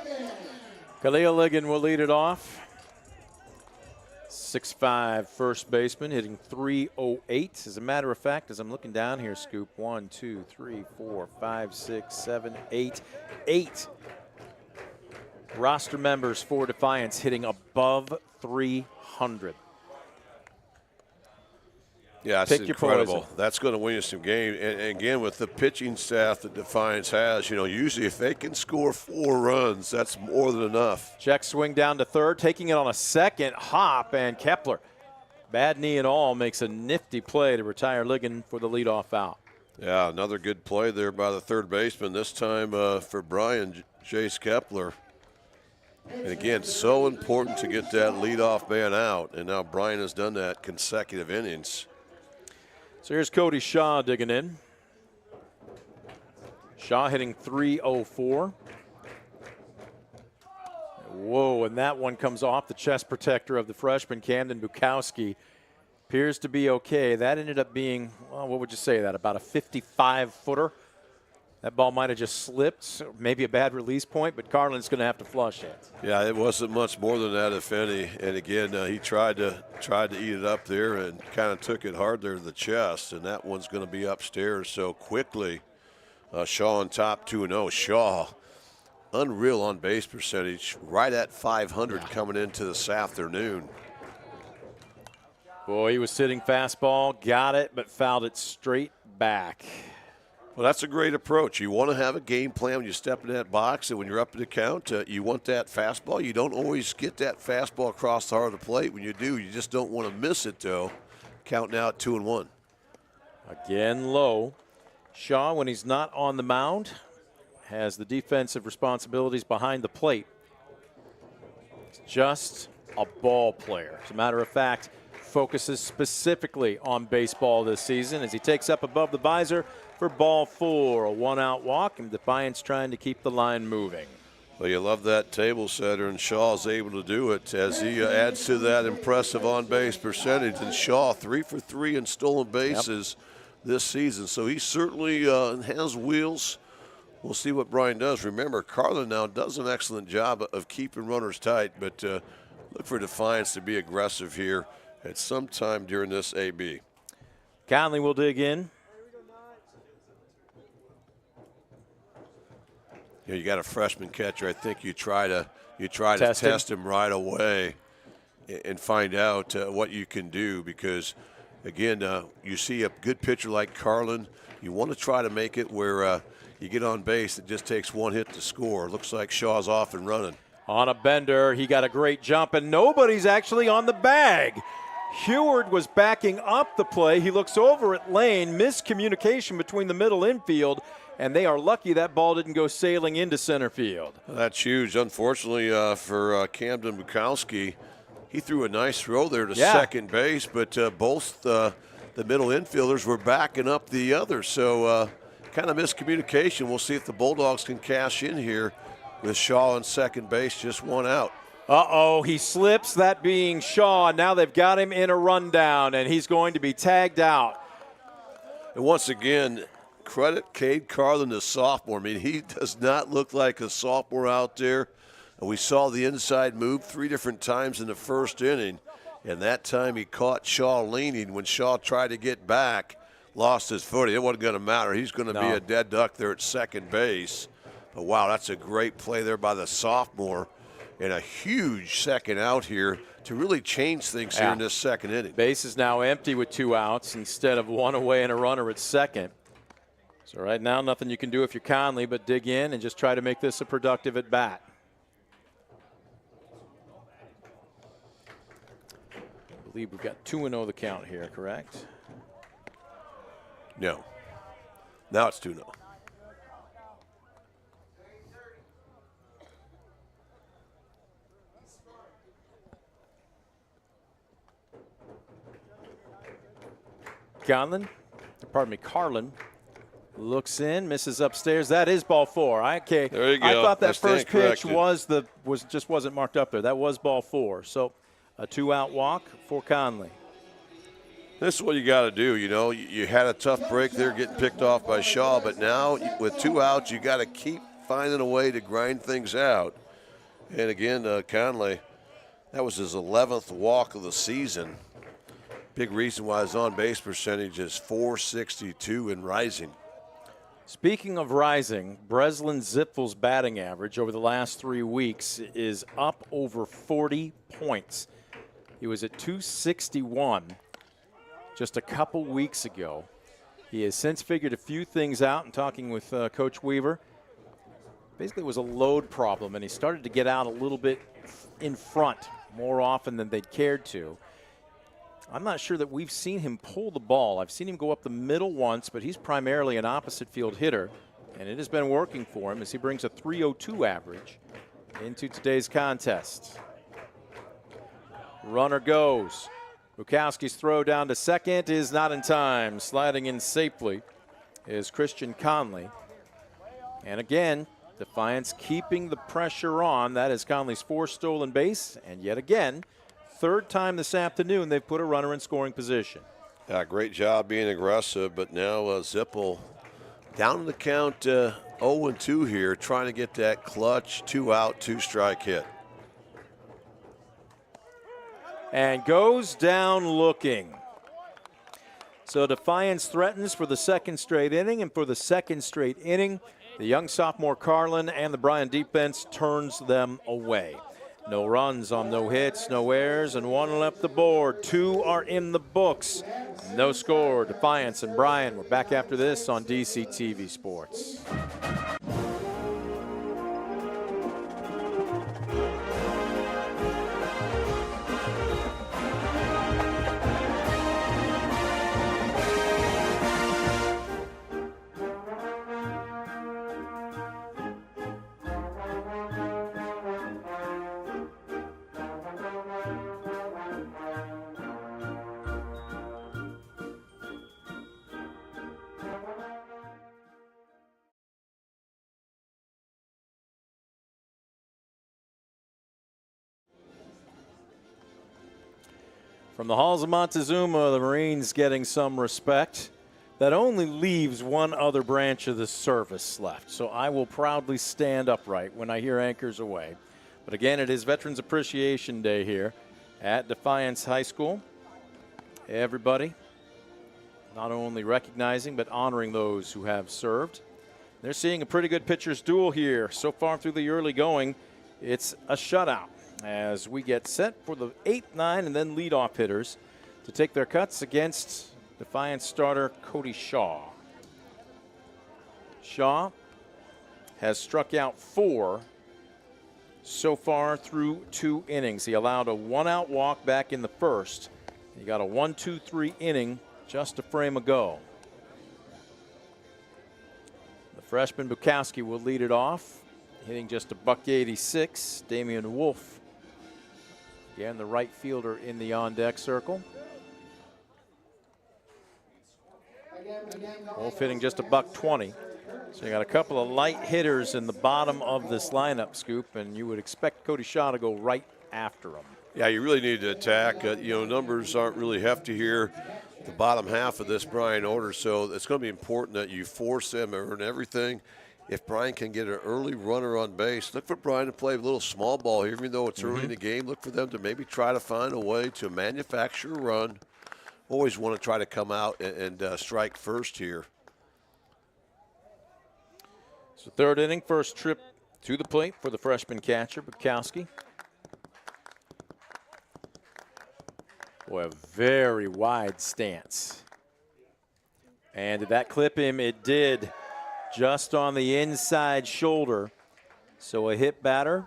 Khalil Ligon will lead it off. 6'5" first baseman hitting .308. As a matter of fact, as I'm looking down here, Scoop, 1, 2, 3, 4, 5, 6, 7, 8. 8 roster members for Defiance hitting above 300. Yeah, it's Pick your incredible. poison. That's going to win you some game. And again, with the pitching staff that Defiance has, usually if they can score 4 runs, that's more than enough. Check swing down to third, taking it on a second hop, and Kepler, bad knee and all, makes a nifty play to retire Ligon for the leadoff out. Yeah, another good play there by the third baseman, this time for Bryan, Jace Kepler. And again, so important to get that leadoff man out, and now Bryan has done that consecutive innings. So here's Cody Shaw digging in. Shaw hitting .304. Whoa, and that one comes off the chest protector of the freshman, Camden Bukowski. Appears to be okay. That ended up being, well, what would you say that, about a 55-footer? That ball might have just slipped, maybe a bad release point, but Carlin's going to have to flush it. Yeah, it wasn't much more than that, if any. And again, he tried to eat it up there and kind of took it hard there to the chest, and that one's going to be upstairs. So quickly, Shaw on top, 2-0. Shaw, unreal on base percentage, right at 500 coming into this afternoon. Boy, he was sitting fastball, got it, but fouled it straight back. Well, that's a great approach. You want to have a game plan when you step in that box, and when you're up in the count, you want that fastball. You don't always get that fastball across the heart of the plate. When you do, you just don't want to miss it, though. Counting out 2-1. Again low. Shaw, when he's not on the mound, has the defensive responsibilities behind the plate. He's just a ball player. As a matter of fact, focuses specifically on baseball this season as he takes up above the visor for ball 4, a 1-out walk, and Defiance trying to keep the line moving. Well, you love that table setter, and Shaw's able to do it as he adds to that impressive on-base percentage. And Shaw, 3 for 3 in stolen bases this season, so he certainly has wheels. We'll see what Bryan does. Remember, Carlin now does an excellent job of keeping runners tight, but look for Defiance to be aggressive here at some time during this AB. Conley will dig in. You got a freshman catcher. I think you try to test him right away and find out what you can do, because again, you see a good pitcher like Carlin, you want to try to make it where you get on base. It just takes one hit to score. Looks like Shaw's off and running. On a bender, he got a great jump, and nobody's actually on the bag. Heward was backing up the play. He looks over at Lane, miscommunication between the middle infield, and they are lucky that ball didn't go sailing into center field. That's huge. Unfortunately for Camden Bukowski, he threw a nice throw there to second base, but both the middle infielders were backing up the other. So kind of miscommunication. We'll see if the Bulldogs can cash in here with Shaw on second base, just 1 out. Uh-oh, he slips, that being Shaw. Now they've got him in a rundown, and he's going to be tagged out. And once again, credit Cade Carlin, the sophomore. I mean, he does not look like a sophomore out there. We saw the inside move 3 different times in the first inning, and that time he caught Shaw leaning. When Shaw tried to get back, lost his footing. It wasn't going to matter. He's going to be a dead duck there at second base. But, wow, that's a great play there by the sophomore, and a huge second out here to really change things here in this second inning. Base is now empty with 2 outs instead of 1 away and a runner at second. So right now, nothing you can do if you're Conley but dig in and just try to make this a productive at bat. I believe we've got 2-0 the count here, correct? No. Now it's 2-0. Carlin looks in, misses upstairs. That is ball 4. Okay. There you go. I thought that first pitch corrected. just wasn't marked up there. That was ball 4. So a 2-out walk for Conley. This is what you got to do. You had a tough break there getting picked off by Shaw, but now with 2 outs, you got to keep finding a way to grind things out. And again, Conley That was his 11th walk of the season. Big reason why his on-base percentage is .462 and rising. Speaking of rising, Breslin Zipfel's batting average over the last 3 weeks is up over 40 points. He was at .261 just a couple weeks ago. He has since figured a few things out, and talking with Coach Weaver, basically it was a load problem, and he started to get out a little bit in front more often than they'd cared to. I'm not sure that we've seen him pull the ball. I've seen him go up the middle once, but he's primarily an opposite field hitter, and it has been working for him as he brings a .302 average into today's contest. Runner goes. Bukowski's throw down to second is not in time. Sliding in safely is Christian Conley. And again, Defiance keeping the pressure on. That is Conley's 4th stolen base, and yet again, 3rd time this afternoon they've put a runner in scoring position. Yeah, great job being aggressive, but now Zippel down in the count 0-2 here, trying to get that clutch 2-out, 2-strike hit. And goes down looking. So Defiance threatens for the 2nd straight inning, and for the 2nd straight inning, the young sophomore Carlin and the Bryan defense turns them away. No runs on no hits, no errors, and 1 left the board. 2 are in the books. No score. Defiance and Bryan. We're back after this on DCTV Sports. From the halls of Montezuma, the Marines getting some respect. That only leaves one other branch of the service left. So I will proudly stand upright when I hear anchors away. But again, it is Veterans Appreciation Day here at Defiance High School. Everybody not only recognizing but honoring those who have served. They're seeing a pretty good pitcher's duel here. So far through the early going, it's a shutout as we get set for the 8th, 9, and then leadoff hitters to take their cuts against Defiance starter Cody Shaw. Shaw has struck out 4 so far through 2 innings. He allowed a 1-out walk back in the 1st. He got a 1-2-3 inning just a frame ago. The freshman Bukowski will lead it off, hitting just a $186. Damian Wolf, again the right fielder in the on-deck circle. Wolf hitting just a $120. So you got a couple of light hitters in the bottom of this lineup, Scoop, and you would expect Cody Shaw to go right after him. Yeah, you really need to attack. Numbers aren't really hefty here, the bottom half of this Bryan order, so it's going to be important that you force them to earn everything. If Bryan can get an early runner on base, look for Bryan to play a little small ball here, even though it's early in the game. Look for them to maybe try to find a way to manufacture a run. Always want to try to come out and strike first here. So 3rd inning, first trip to the plate for the freshman catcher, Bukowski. Boy, a very wide stance. And did that clip him? It did, just on the inside shoulder. So a hit batter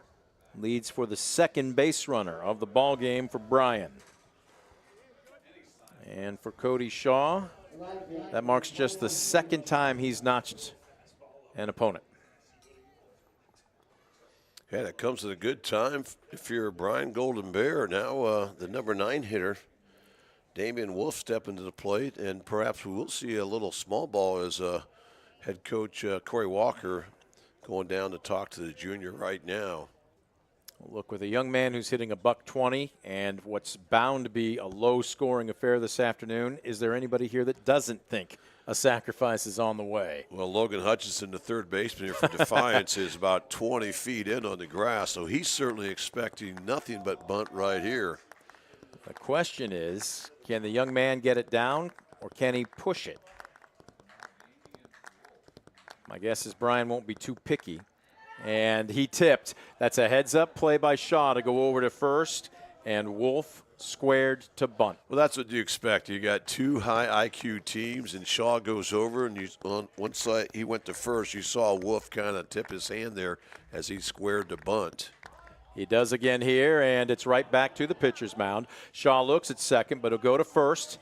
leads for the 2nd base runner of the ball game for Bryan. And for Cody Shaw, that marks just the 2nd time he's notched an opponent. Yeah, that comes at a good time if you're a Bryan Golden Bear. Now the number 9 hitter, Damian Wolf, step into the plate, and perhaps we will see a little small ball as head coach Corey Walker going down to talk to the junior right now. Look, with a young man who's hitting a $120 and what's bound to be a low-scoring affair this afternoon, is there anybody here that doesn't think a sacrifice is on the way. Well, Logan Hutchinson, the third baseman here for Defiance, is about 20 feet in on the grass, so he's certainly expecting nothing but bunt right here. The question is, can the young man get it down or can he push it? My guess is Bryan won't be too picky. And he tipped. That's a heads-up play by Shaw to go over to first, and Wolf squared to bunt. Well, that's what you expect. You got two high IQ teams, and Shaw goes over, and on one side he went to first. You saw Wolf kind of tip his hand there as he squared to bunt. He does again here, and it's right back to the pitcher's mound. Shaw looks at second, but he'll go to first.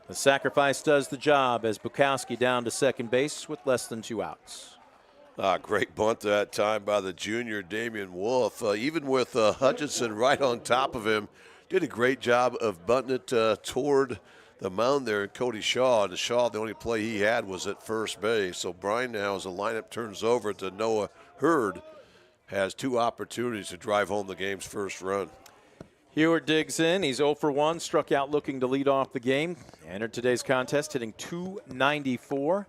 The sacrifice does the job as Bukowski down to second base with less than 2 outs. Great bunt that time by the junior Damian Wolf. Even with Hutchinson right on top of him, did a great job of bunting it toward the mound there. And Cody Shaw, and Shaw, the only play he had was at first base. So Bryan now, as the lineup turns over to Noah Hurd, has 2 opportunities to drive home the game's first run. Heward digs in. He's 0 for 1, struck out looking to lead off the game. Entered today's contest hitting .294.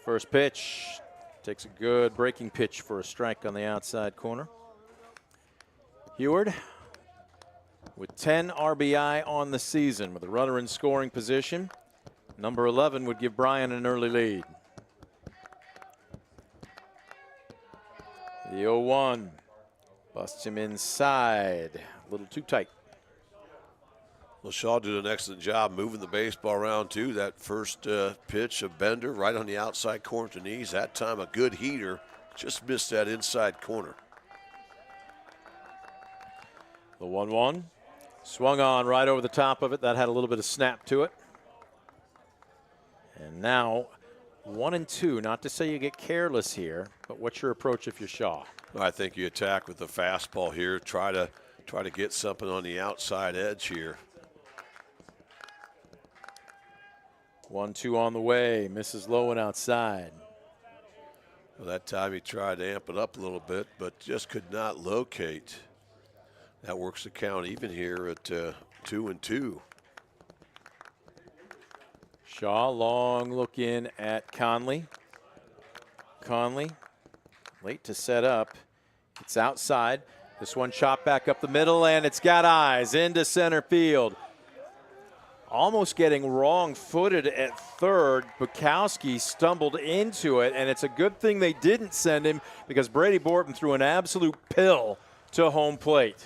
First pitch, takes a good breaking pitch for a strike on the outside corner. Heward with 10 RBI on the season with a runner in scoring position. Number 11 would give Bryan an early lead. The 0-1 busts him inside, a little too tight. Well, Shaw did an excellent job moving the baseball around, too. That first pitch, a bender right on the outside corner to knees. That time, a good heater. Just missed that inside corner. The 1-1 swung on right over the top of it. That had a little bit of snap to it. And now 1-2. Not to say you get careless here, but what's your approach if you're Shaw? I think you attack with the fastball here. Try to get something on the outside edge here. 1-2 on the way. Misses low and outside. Well, that time he tried to amp it up a little bit, but just could not locate. That works the count even here at 2-2. Shaw, long look in at Conley. Conley, late to set up. It's outside. This one chopped back up the middle, and it's got eyes into center field. Almost getting wrong-footed at third. Bukowski stumbled into it, and it's a good thing they didn't send him because Brady Borton threw an absolute pill to home plate.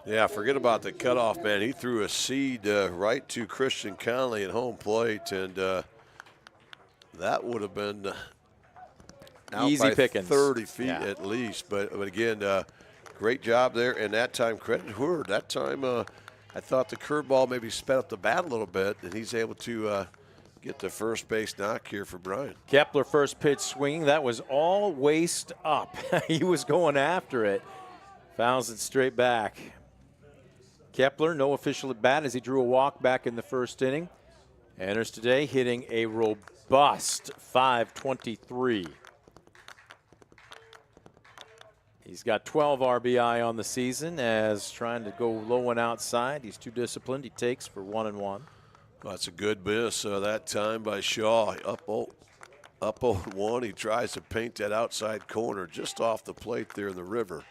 Yeah, forget about the cutoff, man. He threw a seed right to Christian Conley at home plate, and that would have been out easy by pickings. 30 feet at least. But again, great job there, and that time, credit Hurd. That time, I thought the curveball maybe sped up the bat a little bit, and he's able to get the first base knock here for Bryan. Kepler first pitch swinging. That was all waist up. He was going after it. Fouls it straight back. Kepler, no official at bat as he drew a walk back in the first inning. Enters today hitting a robust .523. He's got 12 RBI on the season as trying to go low and outside. He's too disciplined. He takes for 1-1. Well, that's a good miss that time by Shaw. Up 0-1. He tries to paint that outside corner just off the plate there in the river.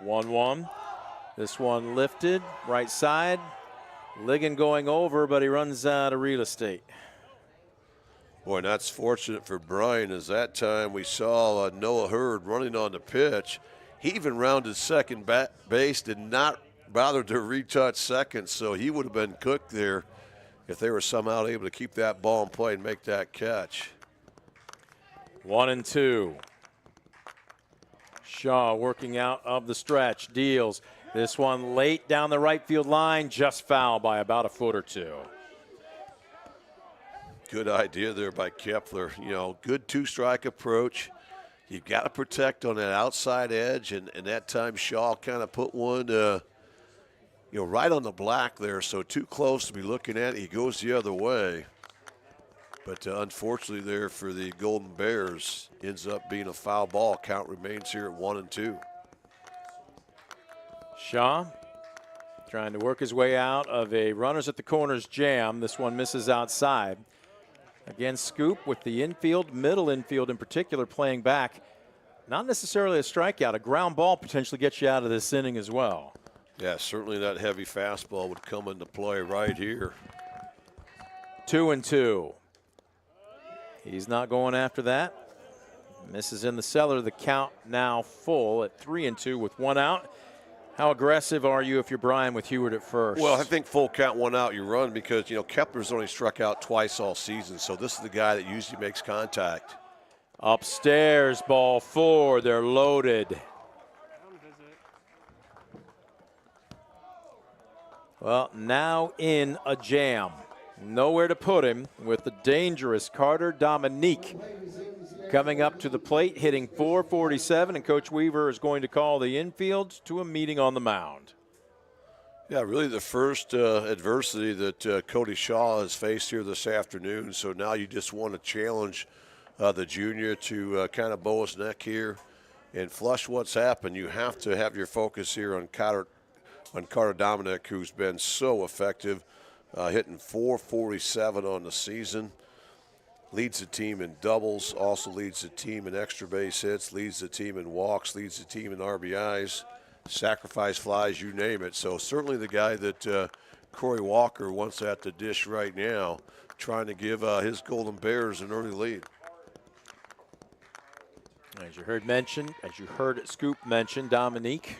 1-1. This one lifted, right side. Ligon going over, but he runs out of real estate. Boy, and that's fortunate for Bryan, as that time we saw Noah Hurd running on the pitch. He even rounded second base, did not bother to retouch second, so he would have been cooked there if they were somehow able to keep that ball in play and make that catch. 1-2. Shaw working out of the stretch, deals. This one late down the right field line, just foul by about a foot or two. Good idea there by Kepler. You know, good two-strike approach. You've got to protect on that outside edge, and that time Shaw kind of put one, right on the black there, so too close to be looking at it. He goes the other way. But unfortunately there for the Golden Bears, ends up being a foul ball. Count remains here at 1-2. Shaw trying to work his way out of a runners at the corners jam. This one misses outside. Again, Scoop with the infield, middle infield in particular, playing back. Not necessarily a strikeout. A ground ball potentially gets you out of this inning as well. Yeah, certainly that heavy fastball would come into play right here. 2-2. He's not going after that. Misses in the cellar. The count now full at 3-2 with one out. How aggressive are you if you're Bryan with Heward at first? Well, I think full count, one out, you run because, Kepler's only struck out twice all season, so this is the guy that usually makes contact. Upstairs, ball 4. They're loaded. Well, now in a jam. Nowhere to put him with the dangerous Carter Dominique coming up to the plate, hitting .447, and Coach Weaver is going to call the infield to a meeting on the mound. Yeah, really the first adversity that Cody Shaw has faced here this afternoon, so now you just want to challenge the junior to kind of bow his neck here and flush what's happened. You have to have your focus here on Carter Dominic, who's been so effective, hitting .447 on the season. Leads the team in doubles, also leads the team in extra base hits, leads the team in walks, leads the team in RBIs, sacrifice flies, you name it. So certainly the guy that Corey Walker wants at the dish right now, trying to give his Golden Bears an early lead. As you heard Scoop mention, Dominique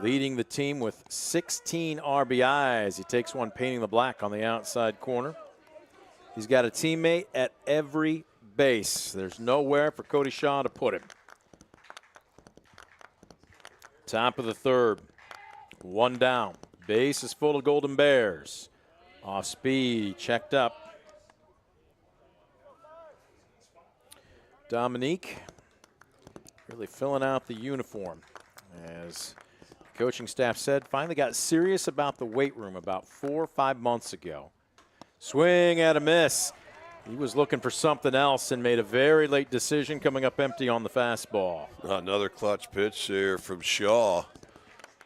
leading the team with 16 RBIs. He takes one painting the black on the outside corner. He's got a teammate at every base. There's nowhere for Cody Shaw to put him. Top of the third. One down. Base is full of Golden Bears. Off speed, checked up. Dominique really filling out the uniform. As the coaching staff said, finally got serious about the weight room about 4 or 5 months ago. Swing and a miss. He was looking for something else and made a very late decision, coming up empty on the fastball. Another clutch pitch there from Shaw.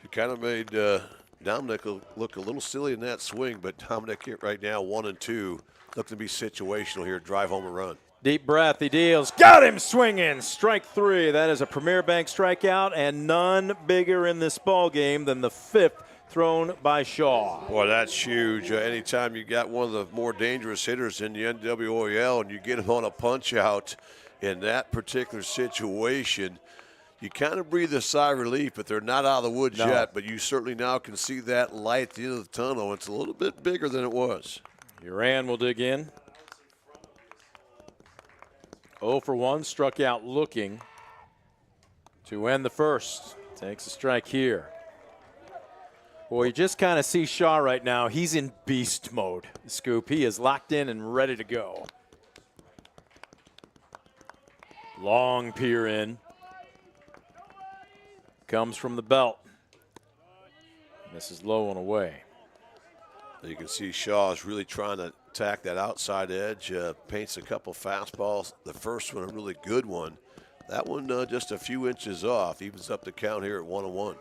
He kind of made Dominic look a little silly in that swing, but Dominic here right now 1-2, looking to be situational here, drive home a run. Deep breath, he deals. Got him swinging. Strike 3. That is a Premier Bank strikeout, and none bigger in this ball game than the 5th thrown by Shaw. Boy, that's huge. Anytime you got one of the more dangerous hitters in the NWOL and you get him on a punch out in that particular situation, you kind of breathe a sigh of relief, but they're not out of the woods yet. But you certainly now can see that light at the end of the tunnel. It's a little bit bigger than it was. Uran will dig in. 0 for 1, struck out looking to end the first. Takes a strike here. Boy, you just kind of see Shaw right now. He's in beast mode, Scoop. He is locked in and ready to go. Long peer in. Comes from the belt. Misses low and away. You can see Shaw is really trying to attack that outside edge. Paints a couple fastballs. The first one, a really good one. That one just a few inches off. Evens up the count here at 1-1.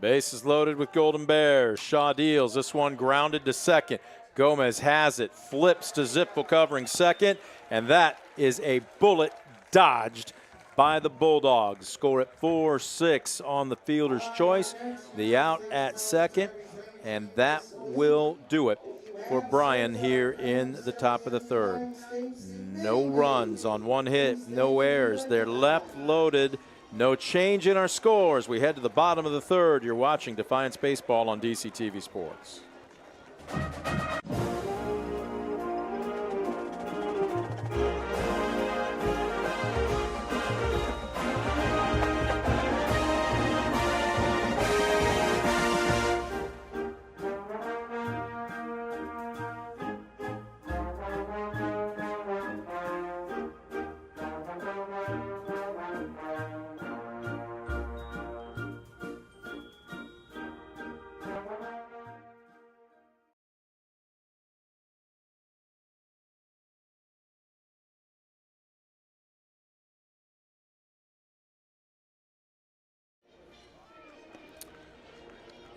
Base is loaded with Golden Bears. Shaw deals. This one grounded to second. Gomez has it. Flips to Zipfel covering second. And that is a bullet dodged by the Bulldogs. Score at 4-6 on the fielder's choice. The out at second. And that will do it for Bryan here in the top of the third. No runs on one hit. No errors. They're left loaded. No change in our scores. We head to the bottom of the third. You're watching Defiance Baseball on DCTV Sports.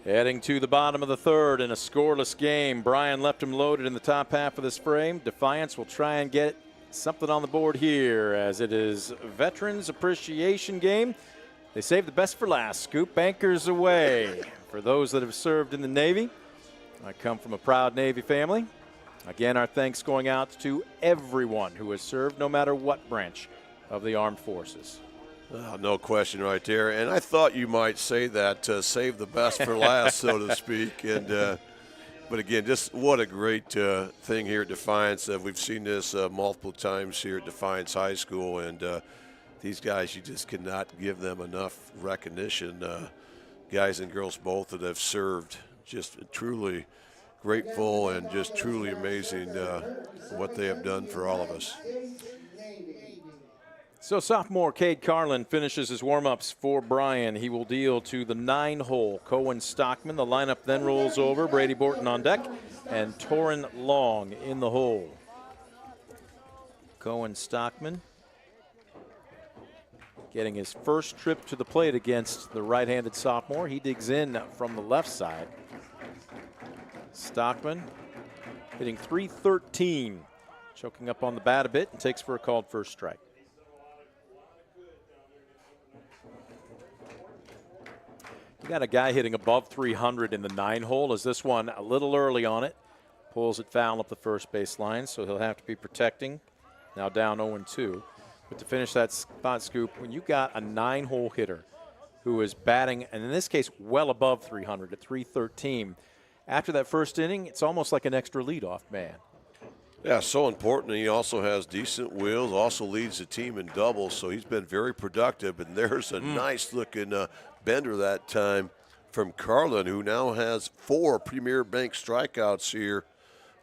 Heading to the bottom of the third in a scoreless game. Bryan left him loaded in the top half of this frame. Defiance will try and get something on the board here as it is Veterans Appreciation Game. They save the best for last. Scoop anchors away. For those that have served in the Navy, I come from a proud Navy family. Again, our thanks going out to everyone who has served, no matter what branch of the armed forces. No question right there. And I thought you might say that, save the best for last, so to speak. And but again, just what a great thing here at Defiance. We've seen this multiple times here at Defiance High School. And these guys, you just cannot give them enough recognition. Guys and girls both that have served, just truly grateful and just truly amazing what they have done for all of us. So sophomore Cade Carlin finishes his warm-ups for Bryan. He will deal to the 9-hole Cohen Stockman. The lineup then rolls over. Brady Borton on deck and Torin Long in the hole. Cohen Stockman getting his first trip to the plate against the right-handed sophomore. He digs in from the left side. Stockman hitting .313, choking up on the bat a bit and takes for a called first strike. You got a guy hitting above 300 in the 9-hole. As this one a little early on it, pulls it foul up the first base line, so he'll have to be protecting. Now down 0-2. But to finish that spot, Scoop, when you got a 9-hole hitter who is batting, and in this case, well above 300 at .313, after that first inning, it's almost like an extra leadoff man. Yeah, so important. And he also has decent wheels, also leads the team in doubles, so he's been very productive. And there's a nice-looking bender that time from Carlin, who now has 4 Premier Bank strikeouts here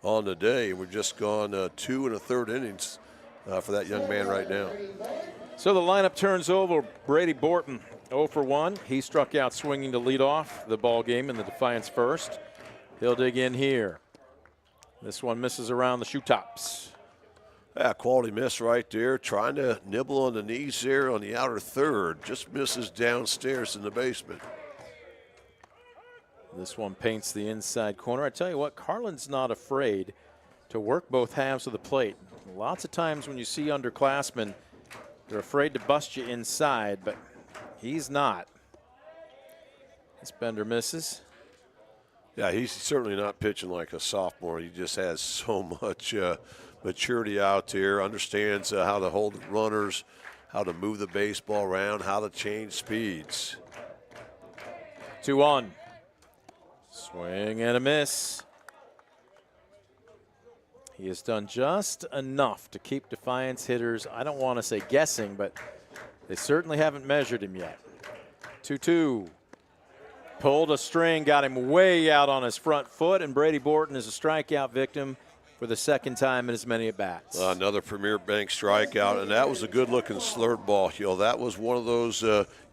on the day. We've just gone 2 1/3 innings for that young man right now. So the lineup turns over. Brady Borton 0 for 1. He struck out swinging to lead off the ball game in the Defiance first. He'll dig in here. This one misses around the shoe tops. Yeah, quality miss right there. Trying to nibble on the knees there on the outer third. Just misses downstairs in the basement. This one paints the inside corner. I tell you what, Carlin's not afraid to work both halves of the plate. Lots of times when you see underclassmen, they're afraid to bust you inside, but he's not. This bender misses. Yeah, he's certainly not pitching like a sophomore. He just has so much maturity out there, understands how to hold runners, how to move the baseball around, how to change speeds. 2-1. Swing and a miss. He has done just enough to keep Defiance hitters, I don't want to say guessing, but they certainly haven't measured him yet. 2-2. Pulled a string, got him way out on his front foot, and Brady Borton is a strikeout victim for the second time in as many at-bats. Another Premier Bank strikeout, and that was a good-looking slurred ball. You know, that was one of those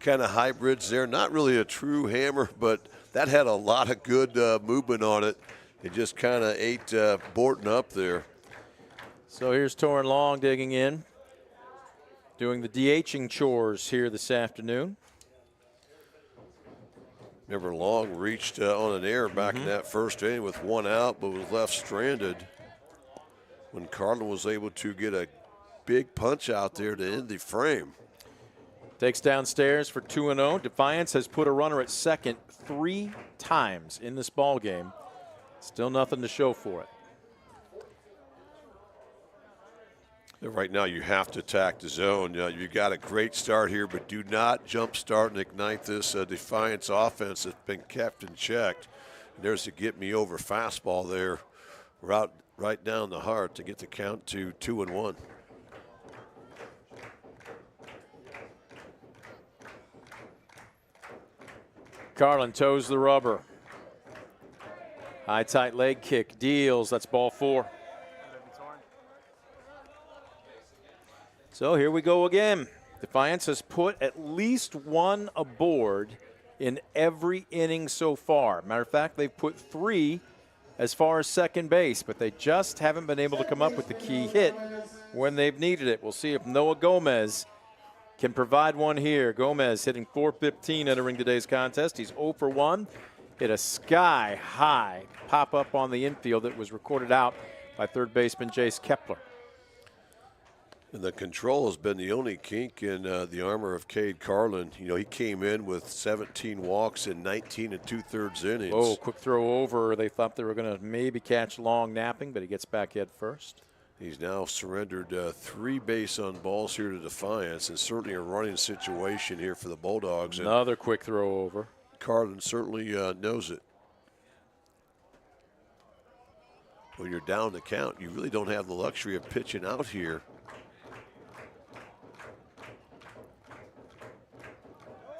kind of hybrids there. Not really a true hammer, but that had a lot of good movement on it. It just kind of ate Borton up there. So here's Torin Long digging in, doing the DHing chores here this afternoon. Remember, Long reached on an error back in that first inning with 1 out, but was left stranded when Carlin was able to get a big punch out there to end the frame. Takes downstairs for 2-0. Defiance has put a runner at second 3 times in this ball game. Still nothing to show for it. Right now you have to attack the zone. You got a great start here, but do not jump start and ignite this Defiance offense that's been kept in check. And there's a get-me-over fastball there, right down the heart to get the count to 2-1. Carlin toes the rubber. High, tight leg kick, deals. That's ball 4. So here we go again. Defiance has put at least 1 aboard in every inning so far. Matter of fact, they've put 3 as far as second base, but they just haven't been able to come up with the key hit when they've needed it. We'll see if Noah Gomez can provide one here. Gomez hitting .415 entering today's contest. He's 0 for 1. hit a sky-high pop-up on the infield that was recorded out by third baseman Jace Kepler. And the control has been the only kink in the armor of Cade Carlin. You know, he came in with 17 walks in 19 2/3 innings. Oh, quick throw over. They thought they were going to maybe catch Long napping, but he gets back head first. He's now surrendered 3 base on balls here to Defiance, and certainly a running situation here for the Bulldogs. Another quick throw over. Carlin certainly knows it. When you're down the count, you really don't have the luxury of pitching out here.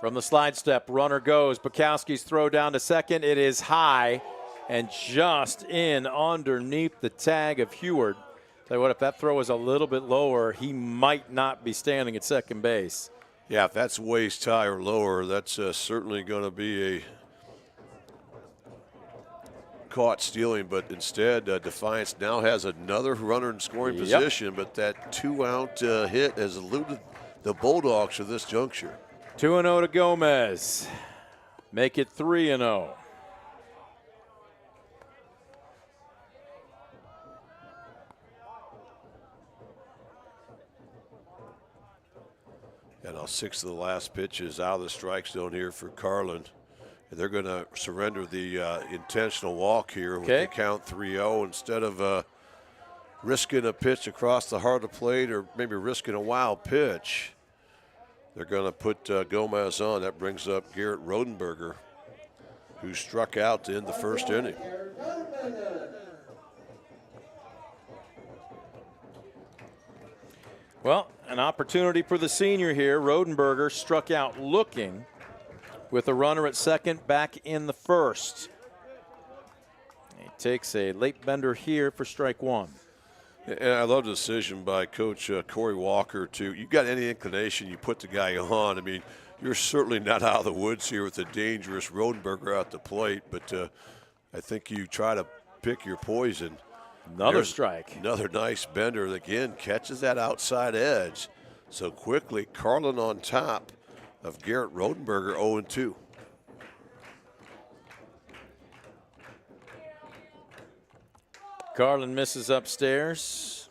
From the slide step, runner goes. Bukowski's throw down to second. It is high and just in underneath the tag of Heward. Tell you what, if that throw is a little bit lower, he might not be standing at second base. Yeah, if that's waist high or lower, that's certainly going to be a caught stealing. But instead, Defiance now has another runner in scoring position. But that 2-out hit has eluded the Bulldogs to this juncture. 2-0 to Gomez. Make it 3-0. And now 6 of the last pitches out of the strike zone here for Carlin. And they're going to surrender the intentional walk here with the count 3-0 instead of risking a pitch across the heart of the plate or maybe risking a wild pitch. They're going to put Gomez on. That brings up Garrett Rodenberger, who struck out to end the first inning. Well, an opportunity for the senior here. Rodenberger struck out looking with a runner at second back in the first. He takes a late bender here for strike one. And I love the decision by Coach Corey Walker to, you got any inclination, you put the guy on. I mean, you're certainly not out of the woods here with a dangerous Rodenberger at the plate, but I think you try to pick your poison. Another strike. Another nice bender that, again, catches that outside edge. So quickly, Carlin on top of Garrett Rodenberger, 0-2. Carlin misses upstairs.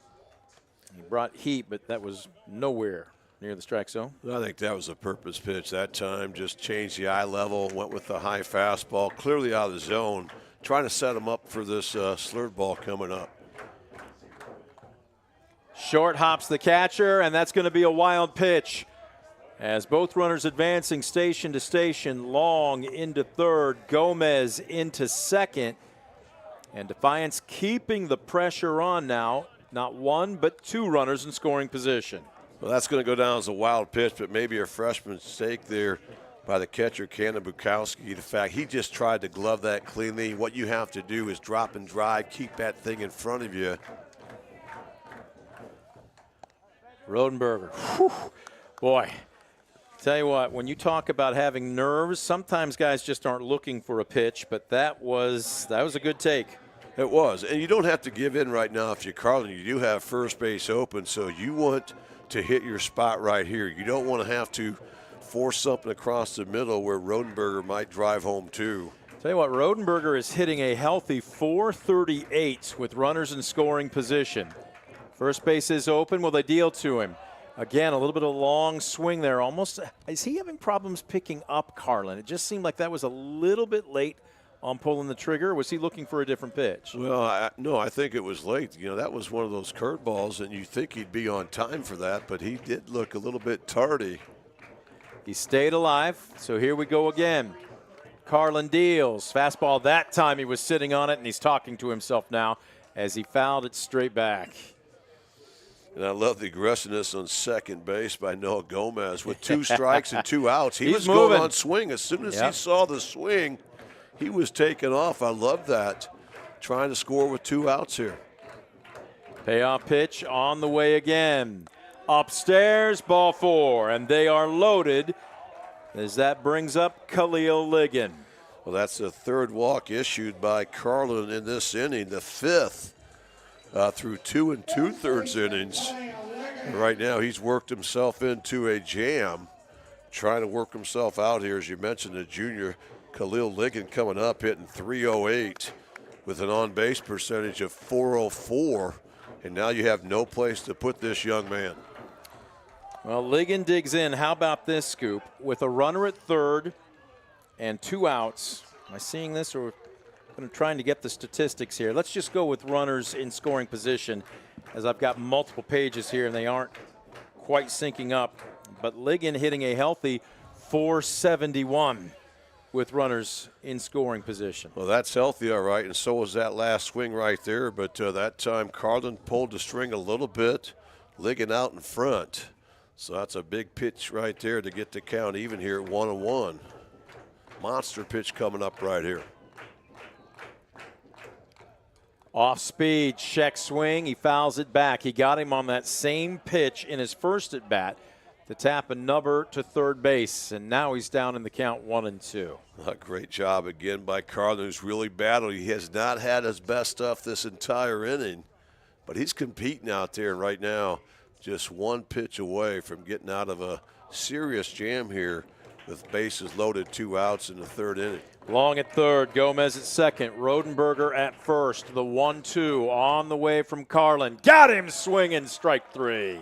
He brought heat, but that was nowhere near the strike zone. I think that was a purpose pitch that time. Just changed the eye level, went with the high fastball, clearly out of the zone, trying to set him up for this slurred ball coming up. Short hops the catcher, and that's going to be a wild pitch. As both runners advancing station to station, Long into third, Gomez into second. And Defiance keeping the pressure on now. Not one, but 2 runners in scoring position. Well, that's going to go down as a wild pitch, but maybe a freshman mistake there by the catcher, Cannon Bukowski. The fact he just tried to glove that cleanly. What you have to do is drop and drive, keep that thing in front of you. Rodenberger. Whew. Boy, tell you what, when you talk about having nerves, sometimes guys just aren't looking for a pitch, but that was a good take. It was, and you don't have to give in right now if you're Carlin. You do have first base open, so you want to hit your spot right here. You don't want to have to force something across the middle where Rodenberger might drive home too. Tell you what, Rodenberger is hitting a healthy .438 with runners in scoring position. First base is open. Will they deal to him? Again, a little bit of a long swing there. Almost, is he having problems picking up Carlin? It just seemed like that was a little bit late on pulling the trigger. Was he looking for a different pitch? Well, no, I think it was late. You know, that was one of those curveballs, and you think he'd be on time for that, but he did look a little bit tardy. He stayed alive, so here we go again. Carlin deals. Fastball that time he was sitting on it, and he's talking to himself now as he fouled it straight back. And I love the aggressiveness on second base by Noah Gomez. With 2 strikes and 2 outs, he was moving. going on swing. As soon as he saw the swing, he was taking off. I love that. Trying to score with 2 outs here. Payoff pitch on the way again. Upstairs, ball 4, and they are loaded as that brings up Khalil Ligon. Well, that's the 3rd walk issued by Carlin in this inning, the 5th through 2 2/3 innings. Right now, he's worked himself into a jam, trying to work himself out here. As you mentioned, the junior Khalil Ligon coming up, hitting .308 with an on-base percentage of .404. And now you have no place to put this young man. Well, Ligon digs in. How about this, Scoop? With a runner at third and 2 outs. Am I seeing this, or I'm trying to get the statistics here? Let's just go with runners in scoring position, as I've got multiple pages here and they aren't quite syncing up. But Ligon hitting a healthy .471 with runners in scoring position. Well, that's healthy, all right, and so was that last swing right there. But that time, Carlin pulled the string a little bit, Ligon out in front. So that's a big pitch right there to get the count even here at 1-1. Monster pitch coming up right here. Off speed, check swing, he fouls it back. He got him on that same pitch in his first at bat to tap a number to third base, and now he's down in the count 1-2. A great job again by Carlin, who's really battled. He has not had his best stuff this entire inning, but he's competing out there right now, just one pitch away from getting out of a serious jam here with bases loaded, 2 outs in the third inning. Long at third, Gomez at second, Rodenberger at first. The 1-2 on the way from Carlin. Got him swinging, strike 3.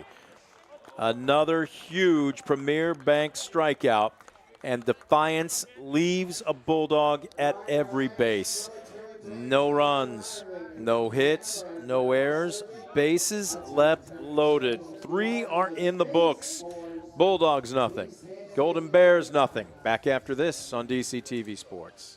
Another huge Premier Bank strikeout, and Defiance leaves a Bulldog at every base. No runs, no hits, no errors, bases left loaded. 3 are in the books. Bulldogs nothing. Golden Bears nothing. Back after this on DCTV Sports.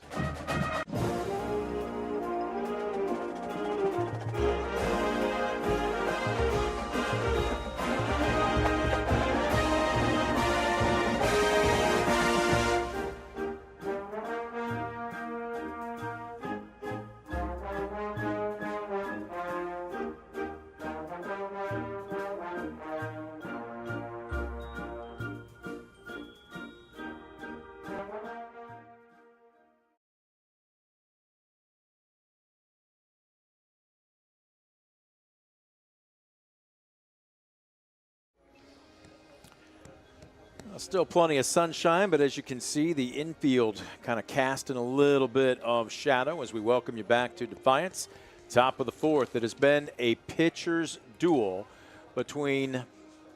Still plenty of sunshine, but as you can see, the infield kind of casting a little bit of shadow as we welcome you back to Defiance. Top of the fourth. It has been a pitcher's duel between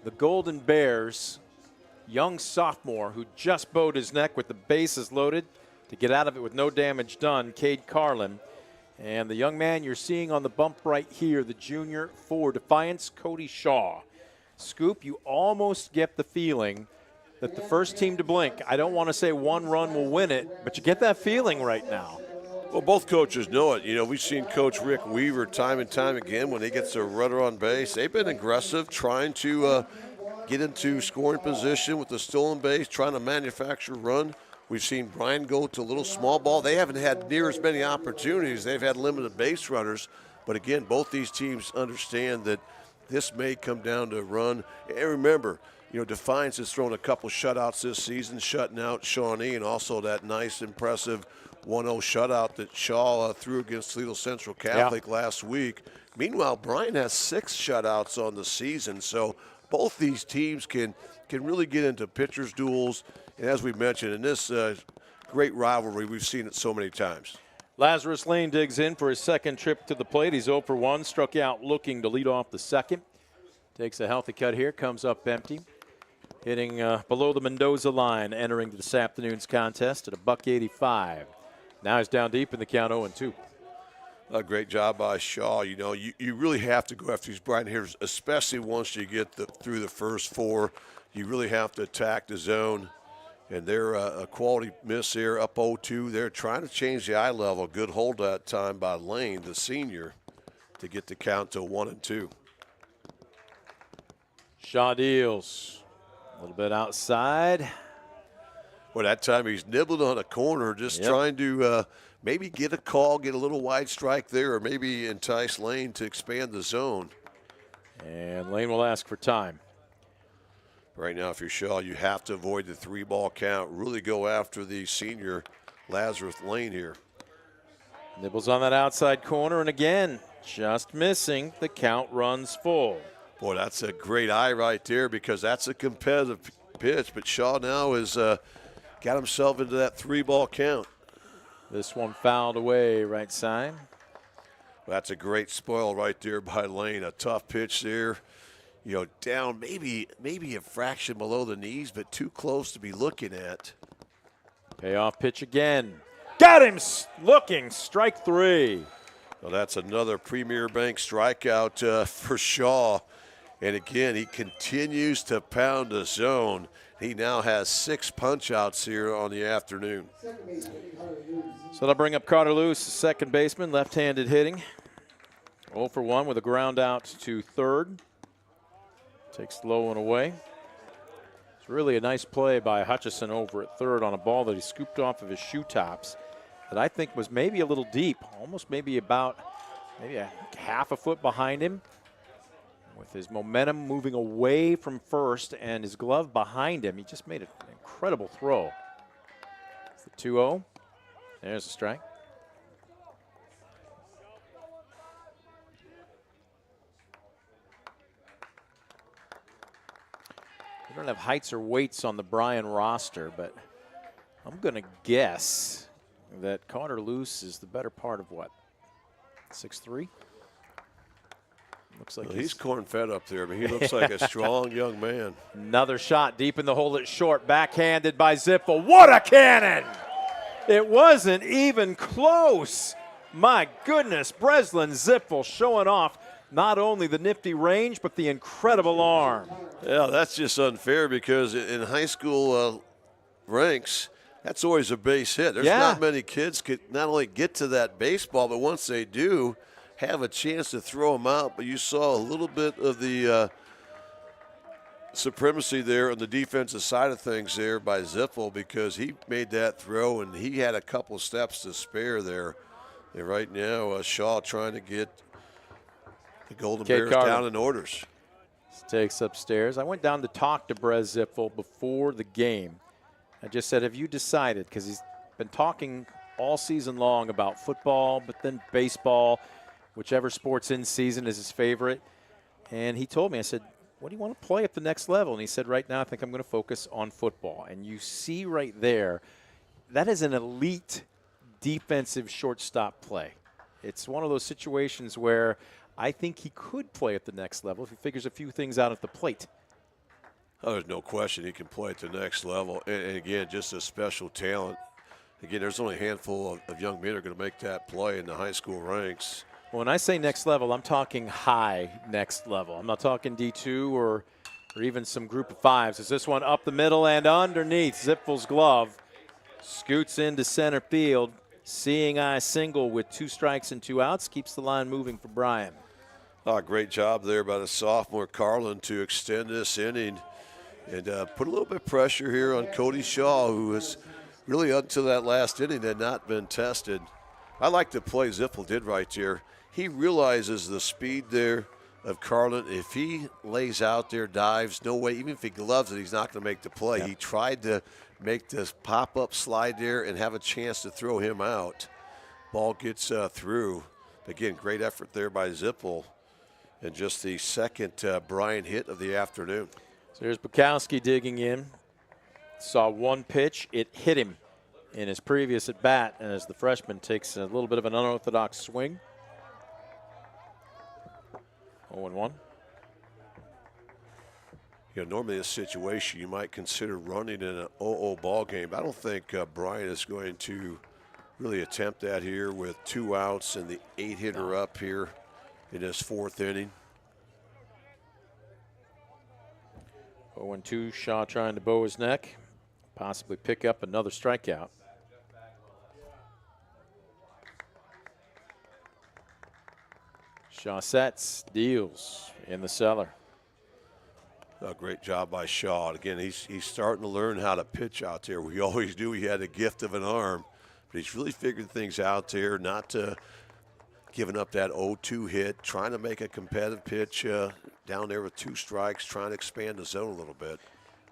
the Golden Bears, young sophomore who just bowed his neck with the bases loaded to get out of it with no damage done, Cade Carlin, and the young man you're seeing on the bump right here, the junior for Defiance, Cody Shaw. Scoop, you almost get the feeling that the first team to blink, I don't want to say one run will win it, but you get that feeling right now. Well, both coaches know it. You know, we've seen Coach Rick Weaver time and time again when he gets a runner on base. They've been aggressive, trying to get into scoring position with the stolen base, trying to manufacture a run. We've seen Bryan go to a little small ball. They haven't had near as many opportunities. They've had limited base runners. But again, both these teams understand that this may come down to a run. And remember, you know, Defiance has thrown a couple shutouts this season, shutting out Shawnee, and also that nice, impressive 1-0 shutout that Shaw threw against Toledo Central Catholic last week. Meanwhile, Bryan has 6 shutouts on the season, so both these teams can really get into pitchers' duels. And as we mentioned, in this great rivalry, we've seen it so many times. Lazarus Lane digs in for his second trip to the plate. He's 0 for 1, struck out looking to lead off the second. Takes a healthy cut here, comes up empty. Hitting below the Mendoza line, entering this afternoon's contest at a $185. Now he's down deep in the count 0-2. A great job by Shaw. You know, you really have to go after these Bryan hitters, especially once you get through the first 4. You really have to attack the zone. And they're a quality miss here, up 0-2. They're trying to change the eye level. Good hold that time by Lane, the senior, to get the count to 1-2. Shaw deals. A little bit outside. Well, that time he's nibbled on a corner, just trying to maybe get a call, get a little wide strike there, or maybe entice Lane to expand the zone. And Lane will ask for time. Right now, if you're Shaw, you have to avoid the 3-ball count. Really go after the senior Lazarus Lane here. Nibbles on that outside corner, and again, just missing. The count runs full. Boy, that's a great eye right there, because that's a competitive pitch. But Shaw now has got himself into that 3-ball count. This one fouled away right side. That's a great spoil right there by Lane. A tough pitch there. You know, down maybe a fraction below the knees, but too close to be looking at. Payoff pitch again. Got him looking. Strike 3. Well, that's another Premier Bank strikeout for Shaw. And again, he continues to pound the zone. He now has 6 punch-outs here on the afternoon. So that'll bring up Carter Lewis, second baseman, left-handed hitting. 0 for 1 with a ground out to third. Takes the low one away. It's really a nice play by Hutchison over at third on a ball that he scooped off of his shoe tops that I think was maybe a little deep, almost maybe a half a foot behind him. With his momentum moving away from first and his glove behind him, he just made an incredible throw. It's the 2-0. There's a strike. We don't have heights or weights on the Bryan roster, but I'm going to guess that Carter Luce is the better part of what? 6'3"? Looks like well, he's corn-fed up there, but he looks like a strong young man. Another shot deep in the hole at short, backhanded by Zippel. What a cannon! It wasn't even close. My goodness, Breslin Zippel showing off not only the nifty range, but the incredible arm. Yeah, that's just unfair because in high school ranks, that's always a base hit. There's not many kids could not only get to that baseball, but once they do, have a chance to throw them out. But you saw a little bit of the supremacy there on the defensive side of things there by Zippel because he made that throw and he had a couple steps to spare there. And right now, Shaw trying to get the Golden Bears down in orders. Takes upstairs. I went down to talk to Brez Zippel before the game. I just said, have you decided? Because he's been talking all season long about football, but then baseball, whichever sport's in season is his favorite. And he told me, I said, what do you want to play at the next level? And he said, right now I think I'm going to focus on football. And you see right there, that is an elite defensive shortstop play. It's one of those situations where I think he could play at the next level if he figures a few things out at the plate. Oh, there's no question he can play at the next level. And again, just a special talent. Again, there's only a handful of young men that are going to make that play in the high school ranks. When I say next level, I'm talking high next level. I'm not talking D2 or even some group of fives. Is this one up the middle and underneath? Zippel's glove scoots into center field. Seeing eye single with 2 strikes and 2 outs keeps the line moving for Bryan. Oh, great job there by the sophomore Carlin to extend this inning and put a little bit of pressure here on Cody Shaw, who has really up until that last inning had not been tested. I like the play Zippel did right there. He realizes the speed there of Carlin. If he lays out there, dives, no way, even if he gloves it, he's not going to make the play. Yep. He tried to make this pop-up slide there and have a chance to throw him out. Ball gets through. Again, great effort there by Zippel. And just the second Bryan hit of the afternoon. So here's Bukowski digging in. Saw one pitch. It hit him in his previous at-bat, and as the freshman takes a little bit of an unorthodox swing. 0-1. You know, normally in this situation you might consider running in an 0-0 ball game. I don't think Bryan is going to really attempt that here with 2 outs and the 8-hitter up here in his 4th inning. 0-2, Shaw trying to bow his neck, possibly pick up another strikeout. Shaw sets, deals in the cellar. A great job by Shaw. Again, he's starting to learn how to pitch out there. We always knew he had a gift of an arm, but he's really figured things out there, not giving up that 0-2 hit, trying to make a competitive pitch down there with 2 strikes, trying to expand the zone a little bit.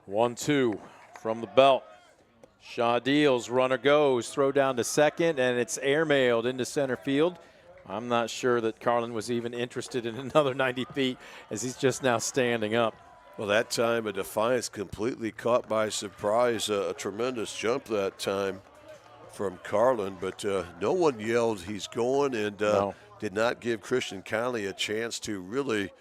1-2 from the belt. Shaw deals, runner goes, throw down to second, and it's airmailed into center field. I'm not sure that Carlin was even interested in another 90 feet as he's just now standing up. Well, that time a Defiance completely caught by surprise, a tremendous jump that time from Carlin, but no one yelled he's going, and No. did not give Christian Conley a chance to really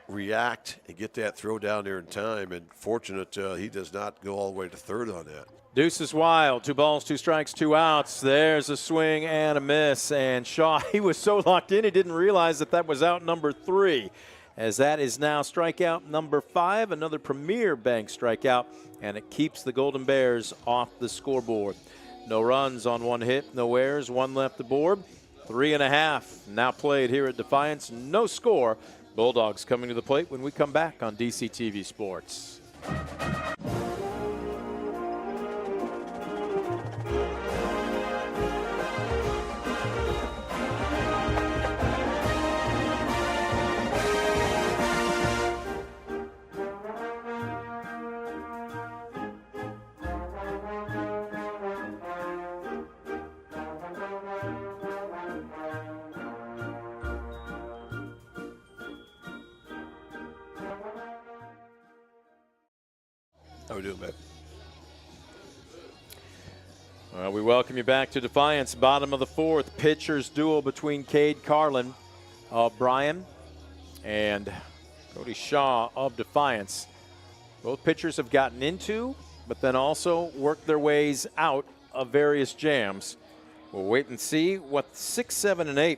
react and get that throw down there in time. And fortunate he does not go all the way to third on that. Deuce is wild. 2 balls, 2 strikes, 2 outs. There's a swing and a miss. And Shaw, he was so locked in, he didn't realize that was out number 3. As that is now strikeout number 5, another Premier Bank strikeout, and it keeps the Golden Bears off the scoreboard. No runs on 1 hit, no errors, 1 left aboard. 3.5 now played here at Defiance. No score. Bulldogs coming to the plate when we come back on DCTV Sports. How we doing, babe? We welcome you back to Defiance. Bottom of the 4th, pitchers duel between Cade Carlin of Bryan and Cody Shaw of Defiance. Both pitchers have gotten into, but then also worked their ways out of various jams. We'll wait and see what 6, 7, and 8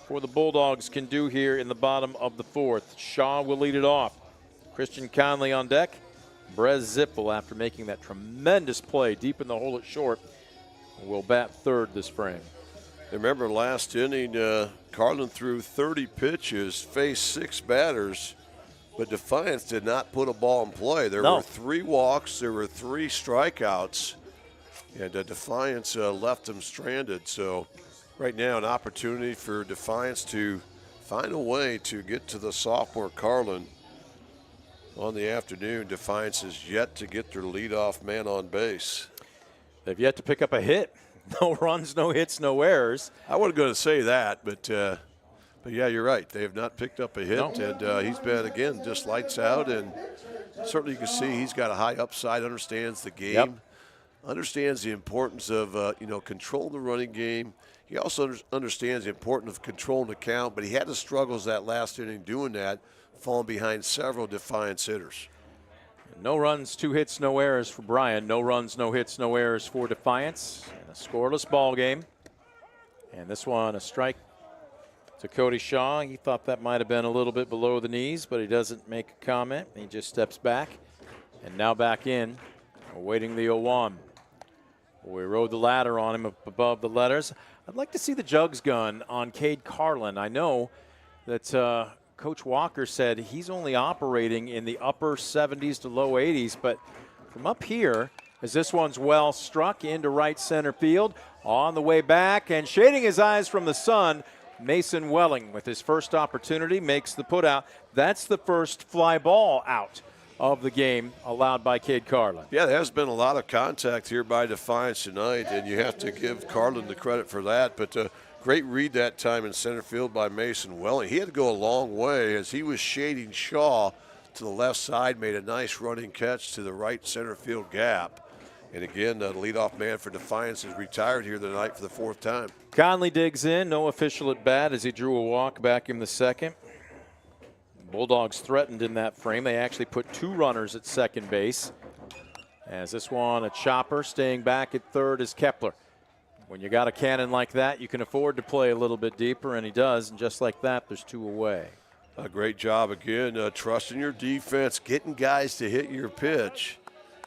for the Bulldogs can do here in the bottom of the 4th. Shaw will lead it off. Christian Conley on deck. Brez Zippel, after making that tremendous play deep in the hole at short, will bat third this frame. Remember last inning, Carlin threw 30 pitches, faced 6 batters, but Defiance did not put a ball in play. There were 3 walks, there were 3 strikeouts, and Defiance left them stranded. So right now, an opportunity for Defiance to find a way to get to the sophomore Carlin. On the afternoon, Defiance has yet to get their leadoff man on base. They've yet to pick up a hit. No runs, no hits, no errors. I wasn't going to say that, but yeah, you're right. They have not picked up a hit, and he's been, again, just lights out. And certainly you can see he's got a high upside, understands the game, understands the importance of, controlling the running game. He also understands the importance of controlling the count, but he had his struggles that last inning doing that, falling behind several Defiance hitters. No runs, 2 hits, no errors for Bryan. No runs, no hits, no errors for Defiance. And a scoreless ball game. And this one, a strike to Cody Shaw. He thought that might have been a little bit below the knees, but he doesn't make a comment. He just steps back. And now back in, awaiting the 0-1. We rode the ladder on him above the letters. I'd like to see the jugs gun on Cade Carlin. I know that Coach Walker said he's only operating in the upper 70s to low 80s, but from up here, as this one's well struck into right center field, on the way back and shading his eyes from the sun, Mason Welling with his first opportunity makes the putout. That's the first fly ball out of the game allowed by Cade Carlin. Yeah, there has been a lot of contact here by Defiance tonight, and you have to give Carlin the credit for that, but great read that time in center field by Mason Welling. He had to go a long way as he was shading Shaw to the left side, made a nice running catch to the right center field gap. And again, the leadoff man for Defiance is retired here tonight for the 4th time. Conley digs in, no official at bat as he drew a walk back in the 2nd. Bulldogs threatened in that frame. They actually put 2 runners at second base. As this one, a chopper, staying back at third is Kepler. When you got a cannon like that, you can afford to play a little bit deeper, and he does. And just like that, there's 2 away. A great job again, trusting your defense, getting guys to hit your pitch.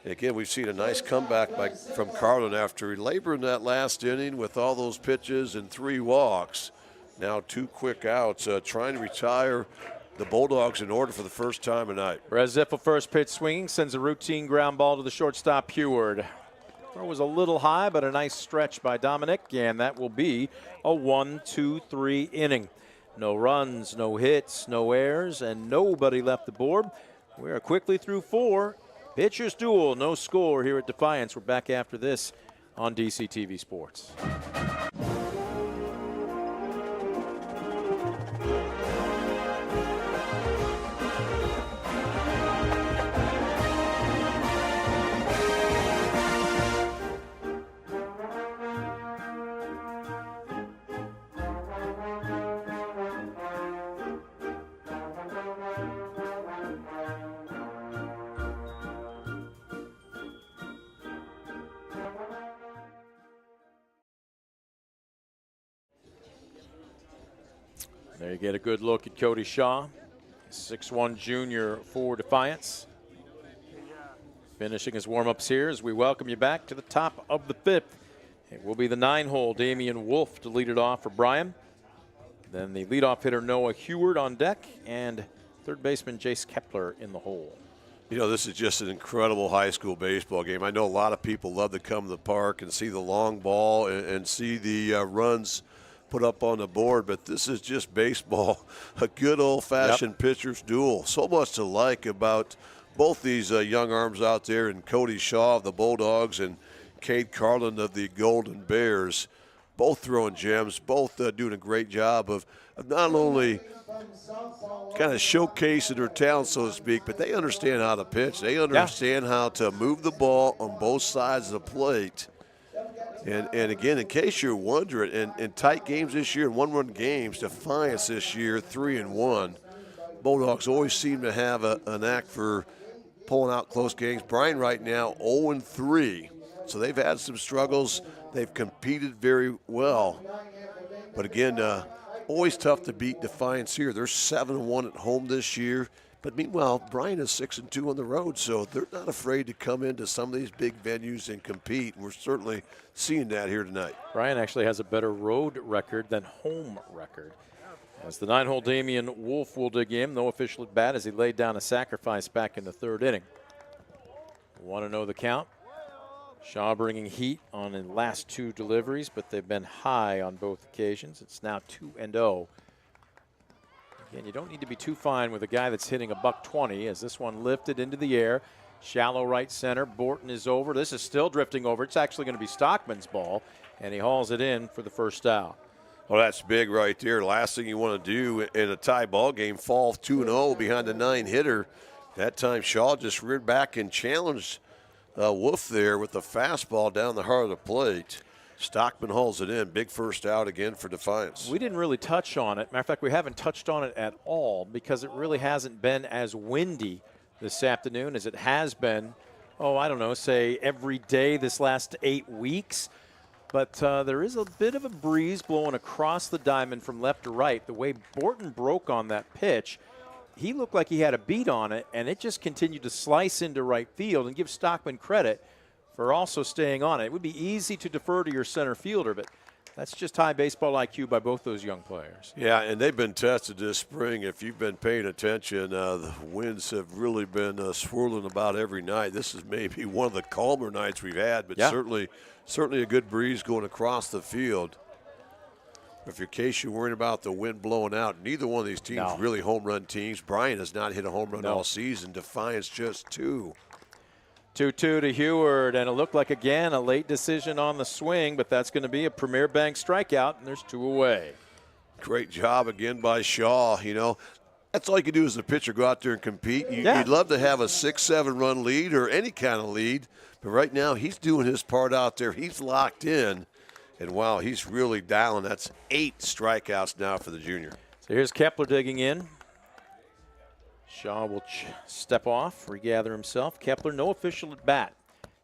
And again, we've seen a nice comeback from Carlin after laboring that last inning with all those pitches and 3 walks. Now 2 quick outs, trying to retire the Bulldogs in order for the first time tonight. Brez Zippel, first pitch swinging, sends a routine ground ball to the shortstop, Heward. Throw was a little high, but a nice stretch by Dominic, and that will be a 1-2-3 inning. No runs, no hits, no errors, and nobody left the board. We are quickly through 4. Pitchers duel, no score here at Defiance. We're back after this on DCTV Sports. There you get a good look at Cody Shaw, 6'1" junior for Defiance. Finishing his warm-ups here as we welcome you back to the top of the 5th. It will be the 9-hole Damian Wolf to lead it off for Bryan. Then the leadoff hitter Noah Heward on deck, and third baseman Jace Kepler in the hole. You know, this is just an incredible high school baseball game. I know a lot of people love to come to the park and see the long ball and see the runs put up on the board, but this is just baseball, a good old-fashioned pitcher's duel. So much to like about both these young arms out there, and Cody Shaw of the Bulldogs and Cade Carlin of the Golden Bears, both throwing gems, both doing a great job of not only kind of showcasing their talent, so to speak, but they understand how to pitch. They understand how to move the ball on both sides of the plate. And again, in case you're wondering, in tight games this year, in one-run games, Defiance this year, 3-1. Bulldogs always seem to have an knack for pulling out close games. Bryan right now 0-3, so they've had some struggles. They've competed very well. But again, always tough to beat Defiance here. They're 7-1 at home this year. But meanwhile, Bryan is 6-2 on the road, so they're not afraid to come into some of these big venues and compete. And we're certainly seeing that here tonight. Bryan actually has a better road record than home record. As the 9-hole Damian Wolf will dig in, no official at bat as he laid down a sacrifice back in the 3rd inning. Want to know the count? Shaw bringing heat on the last 2 deliveries, but they've been high on both occasions. It's now 2-0. Again, you don't need to be too fine with a guy that's hitting $120 as this one lifted into the air. Shallow right center. Borton is over. This is still drifting over. It's actually going to be Stockman's ball, and he hauls it in for the first out. Well, that's big right there. Last thing you want to do in a tie ball game, fall 2-0 behind the 9-hitter. That time Shaw just reared back and challenged Wolf there with the fastball down the heart of the plate. Stockman hauls it in. Big first out again for Defiance. We didn't really touch on it. Matter of fact, we haven't touched on it at all because it really hasn't been as windy this afternoon as it has been, I don't know, say every day this last 8 weeks. But there is a bit of a breeze blowing across the diamond from left to right. The way Borton broke on that pitch, he looked like he had a beat on it, and it just continued to slice into right field, and give Stockman credit for also staying on it. It would be easy to defer to your center fielder, but that's just high baseball IQ by both those young players. Yeah, and they've been tested this spring. If you've been paying attention, the winds have really been swirling about every night. This is maybe one of the calmer nights we've had, but certainly a good breeze going across the field. If in case you're worried about the wind blowing out, neither one of these teams really home run teams. Bryan has not hit a home run all season. Defiance just 2. 2-2 to Heward, and it looked like, again, a late decision on the swing, but that's going to be a Premier Bank strikeout, and there's 2 away. Great job again by Shaw. You know, that's all you can do as a pitcher, go out there and compete. You'd love to have a 6-7 run lead or any kind of lead, but right now he's doing his part out there. He's locked in, and wow, he's really dialing. That's 8 strikeouts now for the junior. So here's Kepler digging in. Shaw will step off, regather himself. Kepler, no official at bat.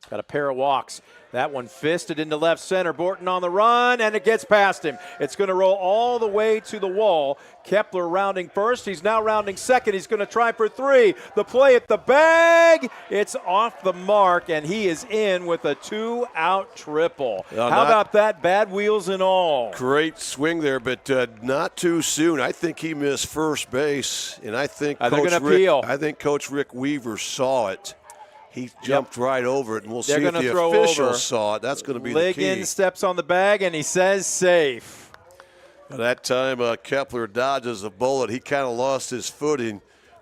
Got a pair of walks. That one fisted into left center. Borton on the run, and it gets past him. It's going to roll all the way to the wall. Kepler rounding first. He's now rounding second. He's going to try for 3. The play at the bag. It's off the mark, and he is in with a 2-out triple. How about that? Bad wheels and all. Great swing there, but not too soon. I think he missed first base, and I think Coach Rick Weaver saw it. He jumped right over it, and we'll see if the officials saw it. That's going to be the key. Ligon steps on the bag, and he says safe. That time, Kepler dodges a bullet. He kind of lost his footing,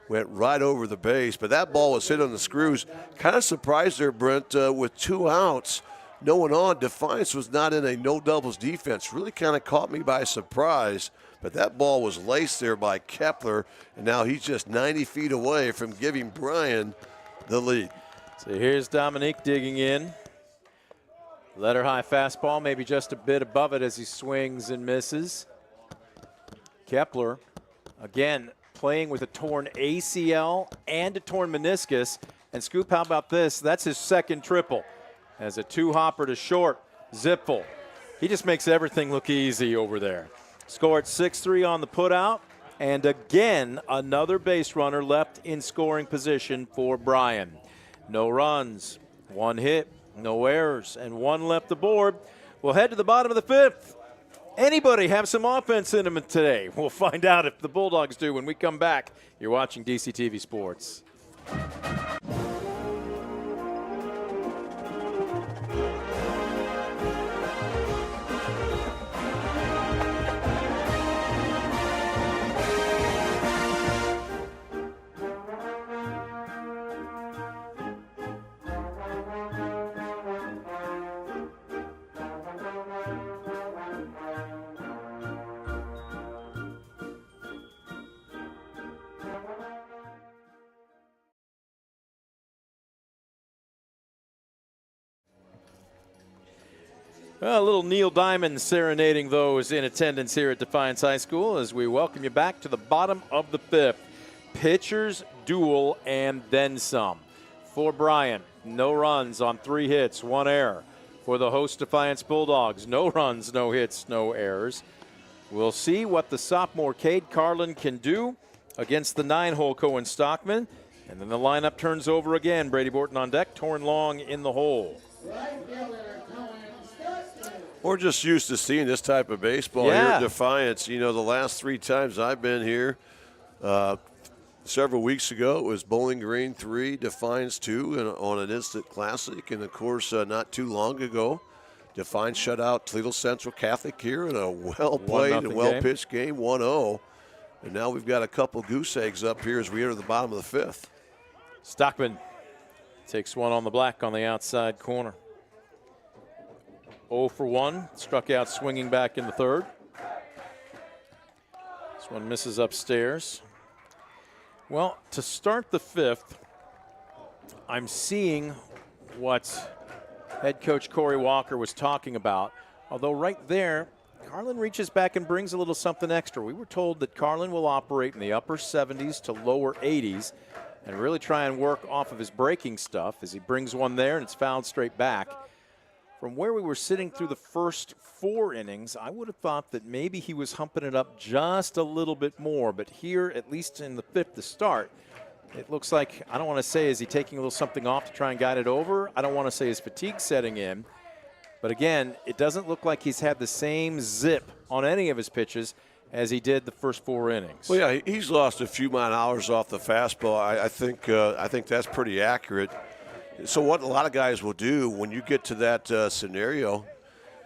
went right over the base. But that ball was hit on the screws. Kind of surprised there, Brent, with 2 outs. No one on. Defiance was not in a no-doubles defense. Really kind of caught me by surprise. But that ball was laced there by Kepler, and now he's just 90 feet away from giving Bryan the lead. So here's Dominique digging in. Letter high fastball, maybe just a bit above it as he swings and misses. Kepler, again, playing with a torn ACL and a torn meniscus. And Scoop, how about this? That's his 2nd triple. As a 2-hopper to short, Zipfel. He just makes everything look easy over there. Score at 6-3 on the putout. And again, another base runner left in scoring position for Bryan. No runs, 1 hit, no errors, and 1 left aboard. We'll head to the bottom of the 5th. Anybody have some offense in them today? We'll find out if the Bulldogs do when we come back. You're watching DCTV Sports. Well, a little Neil Diamond serenading those in attendance here at Defiance High School as we welcome you back to the bottom of the 5th. Pitchers, duel, and then some. For Bryan, no runs on 3 hits, 1 error. For the host Defiance Bulldogs, no runs, no hits, no errors. We'll see what the sophomore Cade Carlin can do against the 9-hole Cohen Stockman. And then the lineup turns over again. Brady Borton on deck, Torn Long in the hole. We're just used to seeing this type of baseball here at Defiance. You know, the last 3 times I've been here, several weeks ago, it was Bowling Green 3, Defiance 2 on an instant classic. And, of course, not too long ago, Defiance shut out Toledo Central Catholic here in a well-played and well-pitched game, 1-0. And now we've got a couple goose eggs up here as we enter the bottom of the 5th. Stockman takes one on the black on the outside corner. 0 for 1, struck out swinging back in the 3rd. This one misses upstairs. Well, to start the 5th, I'm seeing what head coach Corey Walker was talking about. Although right there, Carlin reaches back and brings a little something extra. We were told that Carlin will operate in the upper 70s to lower 80s and really try and work off of his breaking stuff as he brings one there and it's fouled straight back. From where we were sitting through the first 4 innings, I would have thought that maybe he was humping it up just a little bit more. But here, at least in the 5th to start, it looks like, I don't want to say, is he taking a little something off to try and guide it over? I don't want to say is fatigue setting in. But again, it doesn't look like he's had the same zip on any of his pitches as he did the first 4 innings. Well, yeah, he's lost a few mile-an-hours off the fastball. I think that's pretty accurate. So what a lot of guys will do when you get to that scenario,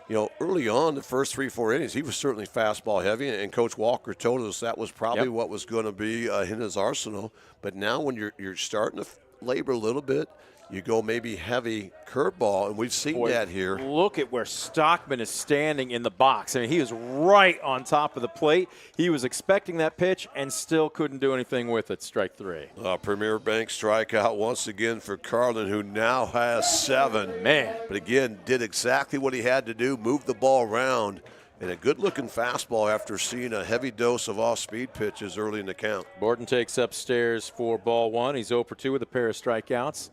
you know, early on, the first 3-4 innings, he was certainly fastball heavy, and Coach Walker told us that was probably what was going to be in his arsenal. But now when you're starting to labor a little bit, you go maybe heavy curveball, and we've seen that here. Look at where Stockman is standing in the box. I mean, he is right on top of the plate. He was expecting that pitch and still couldn't do anything with it. Strike 3. Premier Bank strikeout once again for Carlin, who now has 7. Man. But again, did exactly what he had to do, move the ball around, and a good-looking fastball after seeing a heavy dose of off-speed pitches early in the count. Borton takes upstairs for ball 1. He's 0 for 2 with a pair of strikeouts.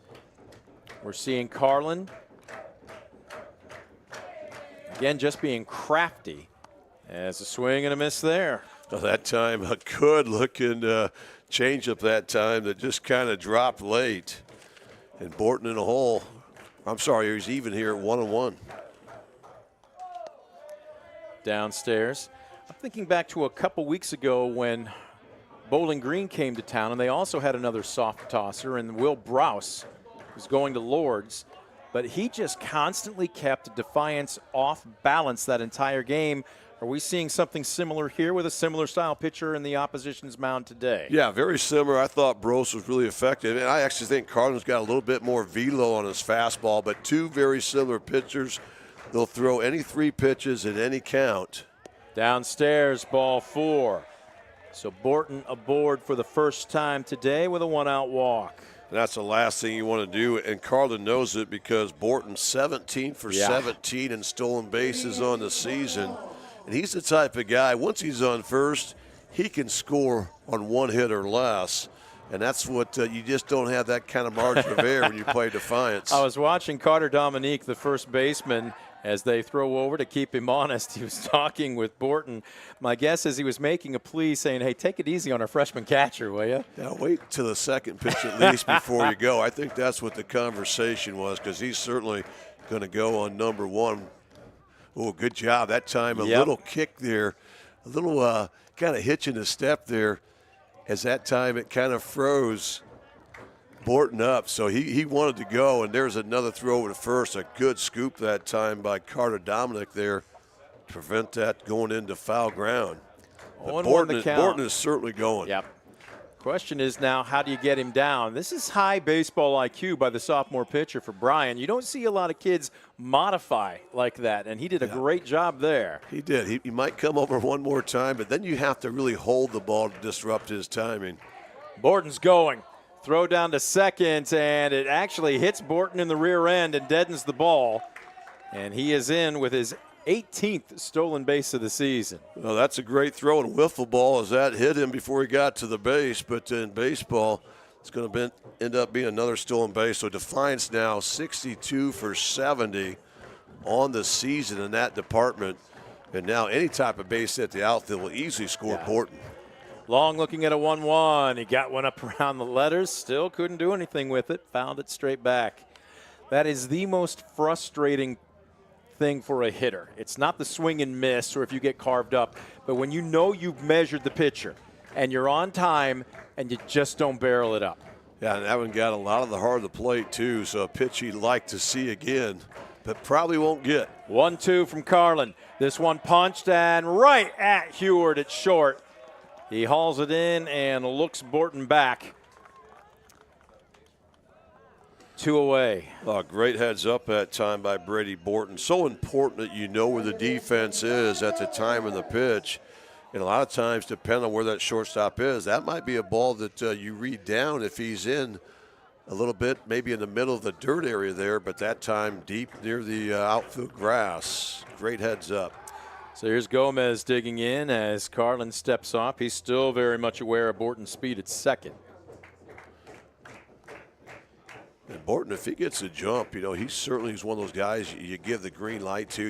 We're seeing Carlin, again, just being crafty as a swing and a miss there. Well, that time, a good-looking changeup that time that just kind of dropped late. And Borton in a hole. I'm sorry, he's even here at 1-1. Downstairs. I'm thinking back to a couple weeks ago when Bowling Green came to town, and they also had another soft tosser, and Will Browse was going to Lords, but he just constantly kept Defiance off balance that entire game. Are we seeing something similar here with a similar style pitcher in the opposition's mound today? Yeah, very similar. I thought Brose was really effective, and I actually think Carlin's got a little bit more velo on his fastball, but 2 very similar pitchers. They'll throw any 3 pitches at any count. Downstairs, ball 4. So Borton aboard for the first time today with a 1-out walk. That's the last thing you want to do, and Carlin knows it because Borton's 17 for 17 in stolen bases on the season. And he's the type of guy, once he's on first, he can score on 1 hit or less. And that's what you just don't have that kind of margin of error when you play Defiance. I was watching Carter Dominique, the first baseman, as they throw over to keep him honest. He was talking with Borton. My guess is he was making a plea saying, hey, take it easy on our freshman catcher, will you? Now wait till the second pitch at least before you go. I think that's what the conversation was, because he's certainly going to go on number one. Oh, good job that time. A little kick there, a little kind of hitch in the step there. As that time it kind of froze Borton up, so he wanted to go, and there's another throw over to first. A good scoop that time by Carter Dominic there to prevent that going into foul ground. Borton is certainly going. Yep. Question is now, how do you get him down? This is high baseball IQ by the sophomore pitcher for Bryan. You don't see a lot of kids modify like that, and he did a great job there. He did. He might come over one more time, but then you have to really hold the ball to disrupt his timing. Borton's going. Throw down to second, and it actually hits Borton in the rear end and deadens the ball. And he is in with his 18th stolen base of the season. Well, that's a great throw and wiffle ball as that hit him before he got to the base. But in baseball, it's going to end up being another stolen base. So Defiance now 62 for 70 on the season in that department. And now any type of base hit at the outfield will easily score Borton. Long looking at a 1-1. He got one up around the letters. Still couldn't do anything with it. Found it straight back. That is the most frustrating thing for a hitter. It's not the swing and miss or if you get carved up, but when you know you've measured the pitcher and you're on time and you just don't barrel it up. Yeah, and that one got a lot of the heart of the plate too, so a pitch he'd like to see again, but probably won't get. 1-2 from Carlin. This one punched and right at Heward at short. He hauls it in and looks Borton back. 2 away. Oh, great heads up that time by Brady Borton. So important that you know where the defense is at the time of the pitch. And a lot of times, depending on where that shortstop is, that might be a ball that you read down if he's in a little bit, maybe in the middle of the dirt area there, but that time deep near the outfield grass. Great heads up. So here's Gomez digging in as Carlin steps off. He's still very much aware of Borton's speed at second. And Borton, if he gets a jump, you know, he certainly is one of those guys you give the green light to.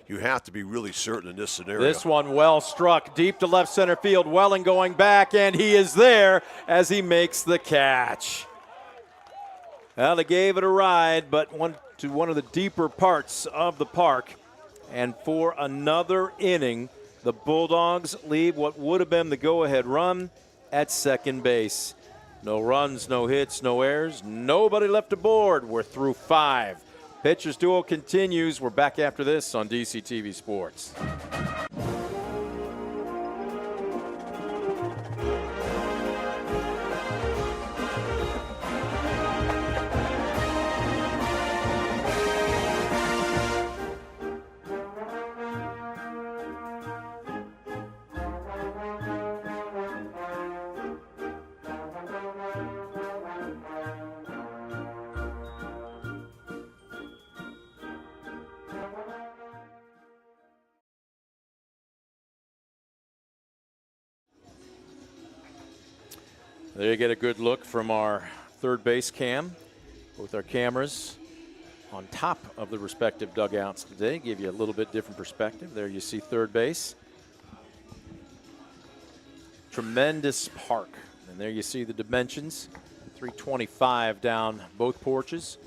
You have to be really certain in this scenario. This one well struck deep to left center field. Welling going back, and he is there as he makes the catch. Well, they gave it a ride, but to one of the deeper parts of the park. And for another inning, the Bulldogs leave what would have been the go-ahead run at second base. No runs, no hits, no errors, nobody left aboard. We're through 5. Pitchers duel continues. We're back after this on DCTV Sports. There you get a good look from our third base cam. Both our cameras on top of the respective dugouts today. Give you a little bit different perspective. There you see third base. Tremendous park. And there you see the dimensions. 325 down both porches.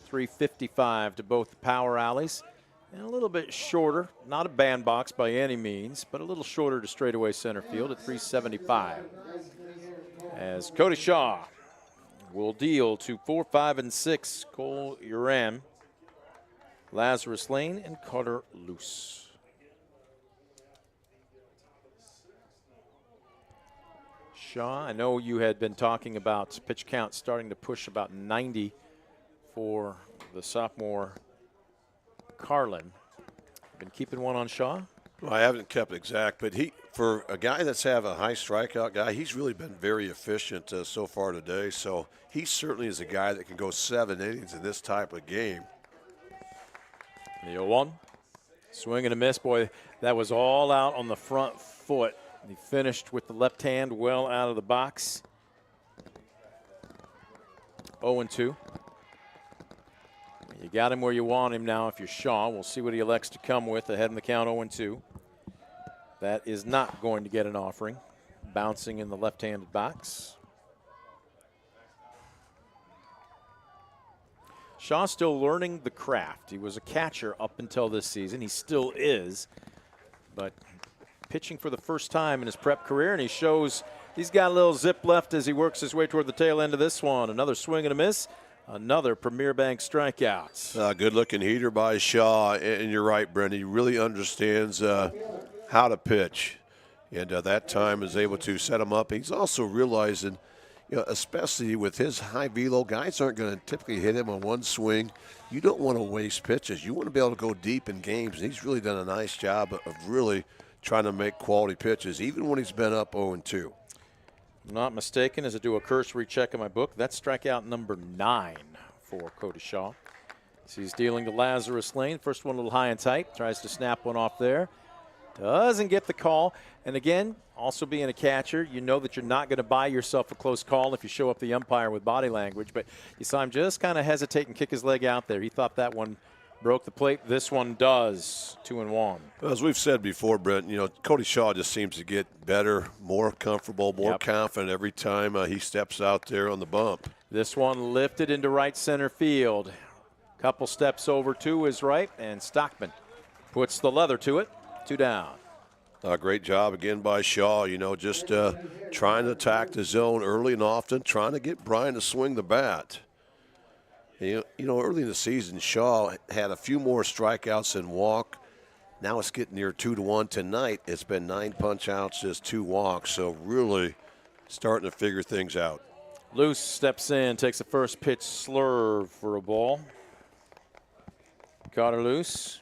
355 to both the power alleys. And a little bit shorter, not a bandbox by any means, but a little shorter to straightaway center field at 375. As Cody Shaw will deal to 4, 5, and 6. Cole Uram, Lazarus Lane, and Carter Luce. Shaw, I know you had been talking about pitch count starting to push about 90 for the sophomore Carlin. Been keeping one on Shaw? Well, I haven't kept exact, but for a guy that's have a high strikeout guy, he's really been very efficient so far today. So he certainly is a guy that can go 7 innings in this type of game. The 0-1. Swing and a miss. Boy, that was all out on the front foot. He finished with the left hand well out of the box. 0-2. You got him where you want him now if you're Shaw. We'll see what he elects to come with ahead in the count 0-2. That is not going to get an offering. Bouncing in the left-handed box. Shaw still learning the craft. He was a catcher up until this season. He still is, but pitching for the first time in his prep career, and he shows he's got a little zip left as he works his way toward the tail end of this one. Another swing and a miss. Another Premier Bank strikeout. Good-looking heater by Shaw, and you're right, Brent. He really understands how to pitch, and that time is able to set him up. He's also realizing, especially with his high velo, guys aren't going to typically hit him on one swing. You don't want to waste pitches. You want to be able to go deep in games, and he's really done a nice job of really trying to make quality pitches, even when he's been up 0-2. I'm not mistaken, as I do a cursory check in my book, that's strikeout number 9 for Cody Shaw. So he's dealing to Lazarus Lane. First one a little high and tight. Tries to snap one off there. Doesn't get the call. And again, also being a catcher, you know that you're not going to buy yourself a close call if you show up the umpire with body language. But you saw him just kind of hesitate and kick his leg out there. He thought that one broke the plate. This one does. 2-1. Well, as we've said before, Brent, Cody Shaw just seems to get better, more comfortable, more confident every time he steps out there on the bump. This one lifted into right center field. Couple steps over to his right, and Stockman puts the leather to it. 2 down. Great job again by Shaw, just trying to attack the zone early and often, trying to get Bryan to swing the bat. Early in the season, Shaw had a few more strikeouts than walk. Now it's getting near 2-1. Tonight, it's been 9 punch-outs, just 2 walks. So really starting to figure things out. Luce steps in, takes the first pitch slurve for a ball. Carter Luce,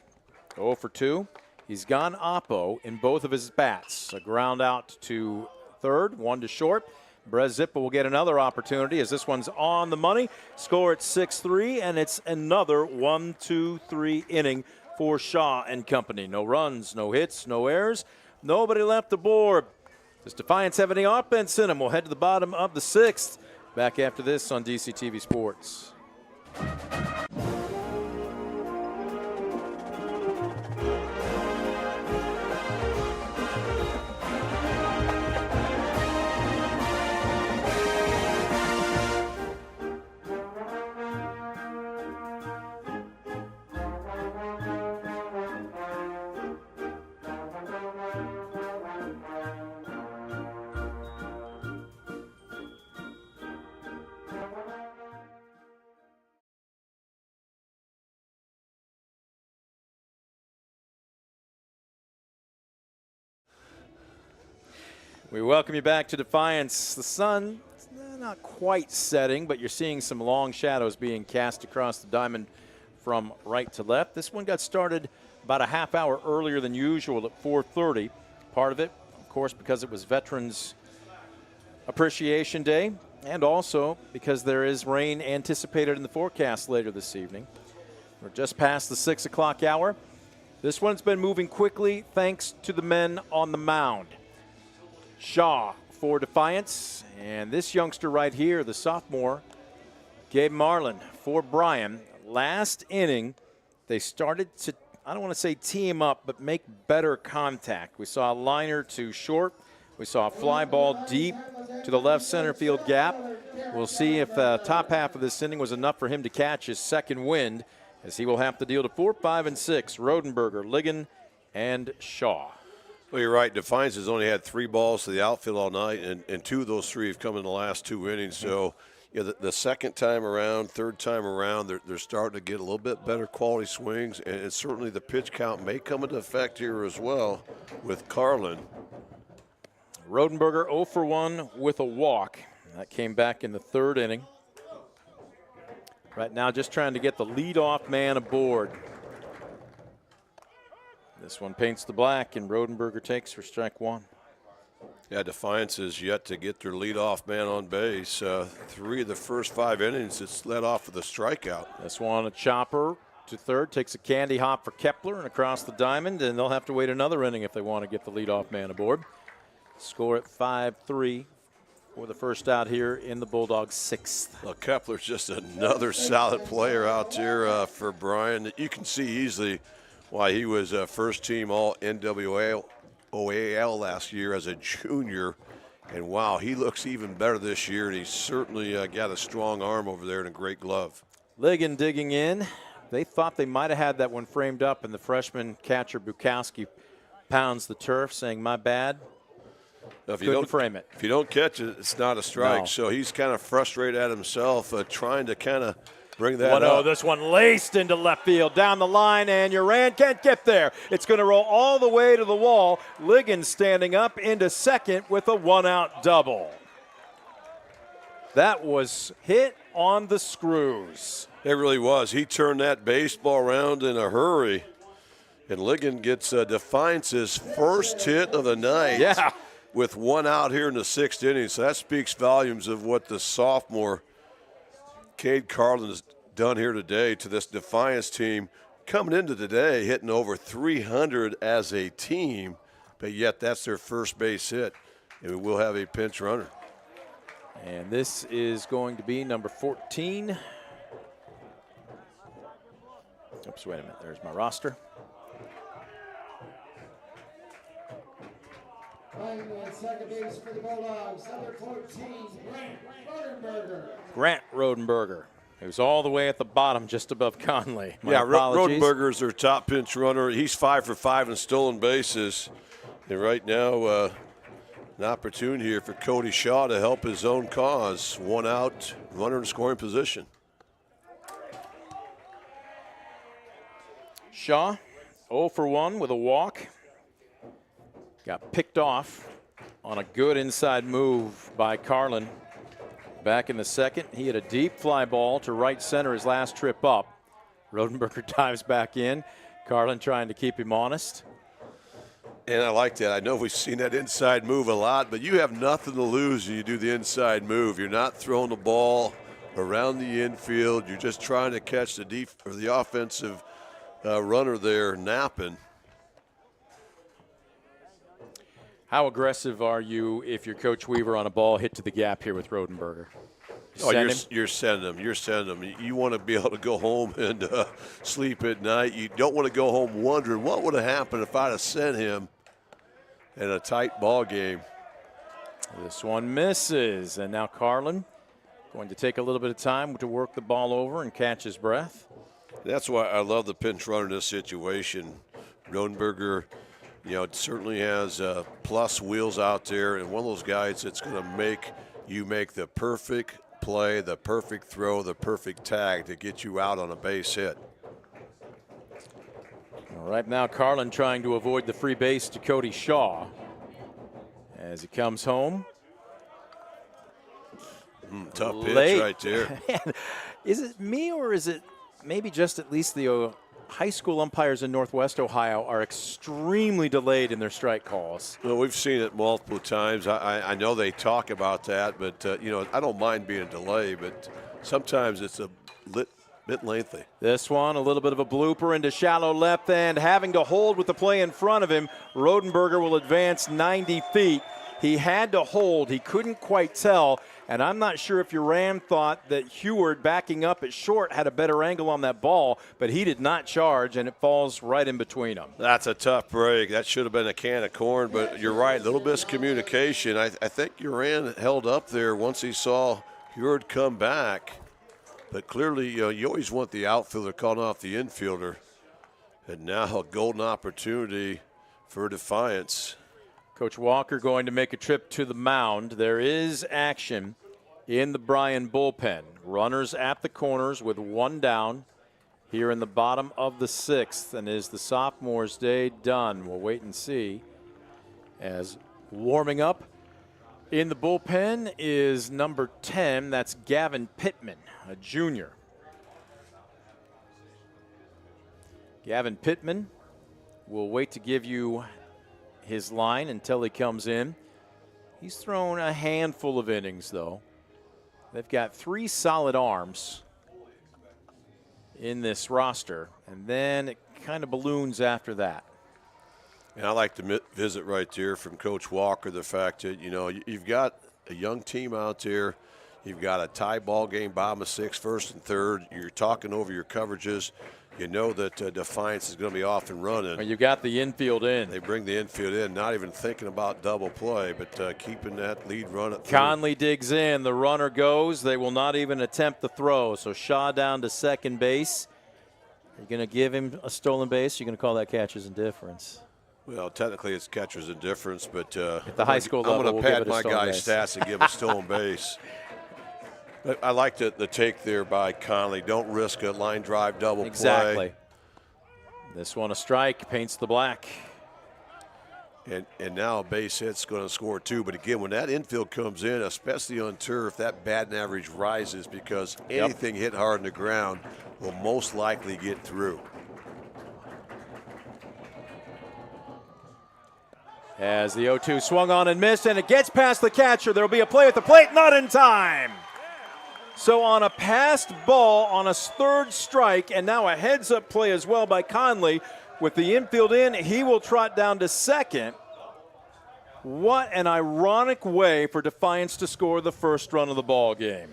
0 for 2. He's gone oppo in both of his bats. A ground out to third, 1 to short. Brez Zippa will get another opportunity as this one's on the money. Score at 6-3, and it's another 1-2-3 inning for Shaw and company. No runs, no hits, no errors. Nobody left aboard. Does Defiance have any offense in them? We'll head to the bottom of the 6th. Back after this on DCTV Sports. We welcome you back to Defiance. The sun is not quite setting, but you're seeing some long shadows being cast across the diamond from right to left. This one got started about a half hour earlier than usual at 4:30. Part of it, of course, because it was Veterans Appreciation Day, and also because there is rain anticipated in the forecast later this evening. We're just past the 6 o'clock hour. This one's been moving quickly thanks to the men on the mound. Shaw for Defiance, and this youngster right here, the sophomore, Gabe Marlin for Bryan. Last inning, they started to, I don't want to say team up, but make better contact. We saw a liner to short. We saw a fly ball deep to the left center field gap. We'll see if the top half of this inning was enough for him to catch his second wind, as he will have to deal to 4, 5, and 6. Rodenberger, Ligon, and Shaw. Well, you're right. Defiance has only had 3 balls to the outfield all night, and 2 of those 3 have come in the last 2 innings. So, the second time around, third time around, they're starting to get a little bit better quality swings, and certainly the pitch count may come into effect here as well with Carlin. Rodenberger 0 for 1 with a walk. That came back in the 3rd inning. Right now, just trying to get the leadoff man aboard. This one paints the black, and Rodenberger takes for strike 1. Yeah, Defiance is yet to get their leadoff man on base. 3 of the first 5 innings, it's led off with a strikeout. This one, a chopper to third, takes a candy hop for Kepler and across the diamond, and they'll have to wait another inning if they want to get the leadoff man aboard. Score at 5-3 for the first out here in the Bulldogs' 6th. Well, Kepler's just another solid player out there for Bryan. You can see easily why he was first team all NWA OAL last year as a junior. And wow, he looks even better this year, and he's certainly got a strong arm over there and a great glove. Ligon digging in. They thought they might have had that one framed up, and the freshman catcher Bukowski pounds the turf, saying, "My bad." If you Couldn't don't frame it. If you don't catch it, it's not a strike. No. So he's kind of frustrated at himself, trying to kind of bring that Oh, no, up. this one laced into left field, down the line, and Uran can't get there. It's going to roll all the way to the wall. Ligon standing up into second with a one-out double. That was hit on the screws. It really was. He turned that baseball around in a hurry. And Ligon gets Defiance's first hit of the night. Yeah. With one out here in the 6th inning. So that speaks volumes of what the sophomore Cade Carlin has done here today to this Defiance team. Coming into today, hitting over 300 as a team, but yet that's their first base hit. And we will have a pinch runner. And this is going to be number 14. Oops, wait a minute. There's my roster. Playing at second base for the Bulldogs, number 14, Grant Rodenberger. Grant Rodenberger. He was all the way at the bottom, just above Conley. My Yeah, apologies. Rodenberger's their top pinch runner. He's 5 for 5 in stolen bases. And right now, an opportunity here for Cody Shaw to help his own cause. One out, runner in scoring position. Shaw, 0 for 1 with a walk. Got picked off on a good inside move by Carlin. Back in the second, he hit a deep fly ball to right center his last trip up. Rodenberger dives back in. Carlin trying to keep him honest. And I like that. I know we've seen that inside move a lot, but you have nothing to lose when you do the inside move. You're not throwing the ball around the infield. You're just trying to catch the offensive runner there napping. How aggressive are you if you're Coach Weaver on a ball hit to the gap here with Rodenberger? You're sending him. You're sending him. You want to be able to go home and sleep at night. You don't want to go home wondering what would have happened if I'd have sent him in a tight ball game. This one misses, and now Carlin going to take a little bit of time to work the ball over and catch his breath. That's why I love the pinch runner in this situation. Rodenberger, certainly has plus wheels out there, and one of those guys that's going to make you make the perfect play, the perfect throw, the perfect tag to get you out on a base hit. All right, now Carlin trying to avoid the free base to Cody Shaw as he comes home. Tough pitch Late. right there. Is it me, or is it maybe just at least the high school umpires in Northwest Ohio are extremely delayed in their strike calls? Well, we've seen it multiple times. I know they talk about that, but, I don't mind being a delay, but sometimes it's a bit lengthy. This one, a little bit of a blooper into shallow left end, having to hold with the play in front of him. Rodenberger will advance 90 feet. He had to hold. He couldn't quite tell. And I'm not sure if Uran thought that Heward backing up at short had a better angle on that ball, but he did not charge, and it falls right in between them. That's a tough break. That should have been a can of corn, but you're right, a little miscommunication. I think Uran held up there once he saw Heward come back. But clearly, you always want the outfielder calling off the infielder. And now a golden opportunity for Defiance. Coach Walker going to make a trip to the mound. There is action in the Bryan bullpen. Runners at the corners with one down here in the bottom of the 6th. And is the sophomore's day done? We'll wait and see. As warming up in the bullpen is number 10. That's Gavin Pittman, a junior. Gavin Pittman will wait to give you his line until he comes in. He's thrown a handful of innings, though. They've got 3 solid arms in this roster, and then it kind of balloons after that. And I like the visit right there from Coach Walker, the fact that, you've got a young team out there. You've got a tie ball game, bottom of 6, first and third. You're talking over your coverages. You know that Defiance is going to be off and running. Well, you got the infield in. They bring the infield in, not even thinking about double play, but keeping that lead run at third. Conley digs in. The runner goes. They will not even attempt the throw. So Shaw down to second base. You're going to give him a stolen base. You're going to call that catcher's indifference. Well, technically it's catcher's indifference, but at the high school level, I'm going we'll to give pad it a my stolen guy's base. stats and give a stolen base. But I like the take there by Conley. Don't risk a line drive double Exactly. play. This one a strike, paints the black. And now a base hit's going to score 2. But again, when that infield comes in, especially on turf, that batting average rises because anything hit hard on the ground will most likely get through. As the 0-2 swung on and missed, and it gets past the catcher. There will be a play at the plate, not in time. So on a passed ball on a third strike, and now a heads-up play as well by Conley. With the infield in, he will trot down to second. What an ironic way for Defiance to score the first run of the ball game.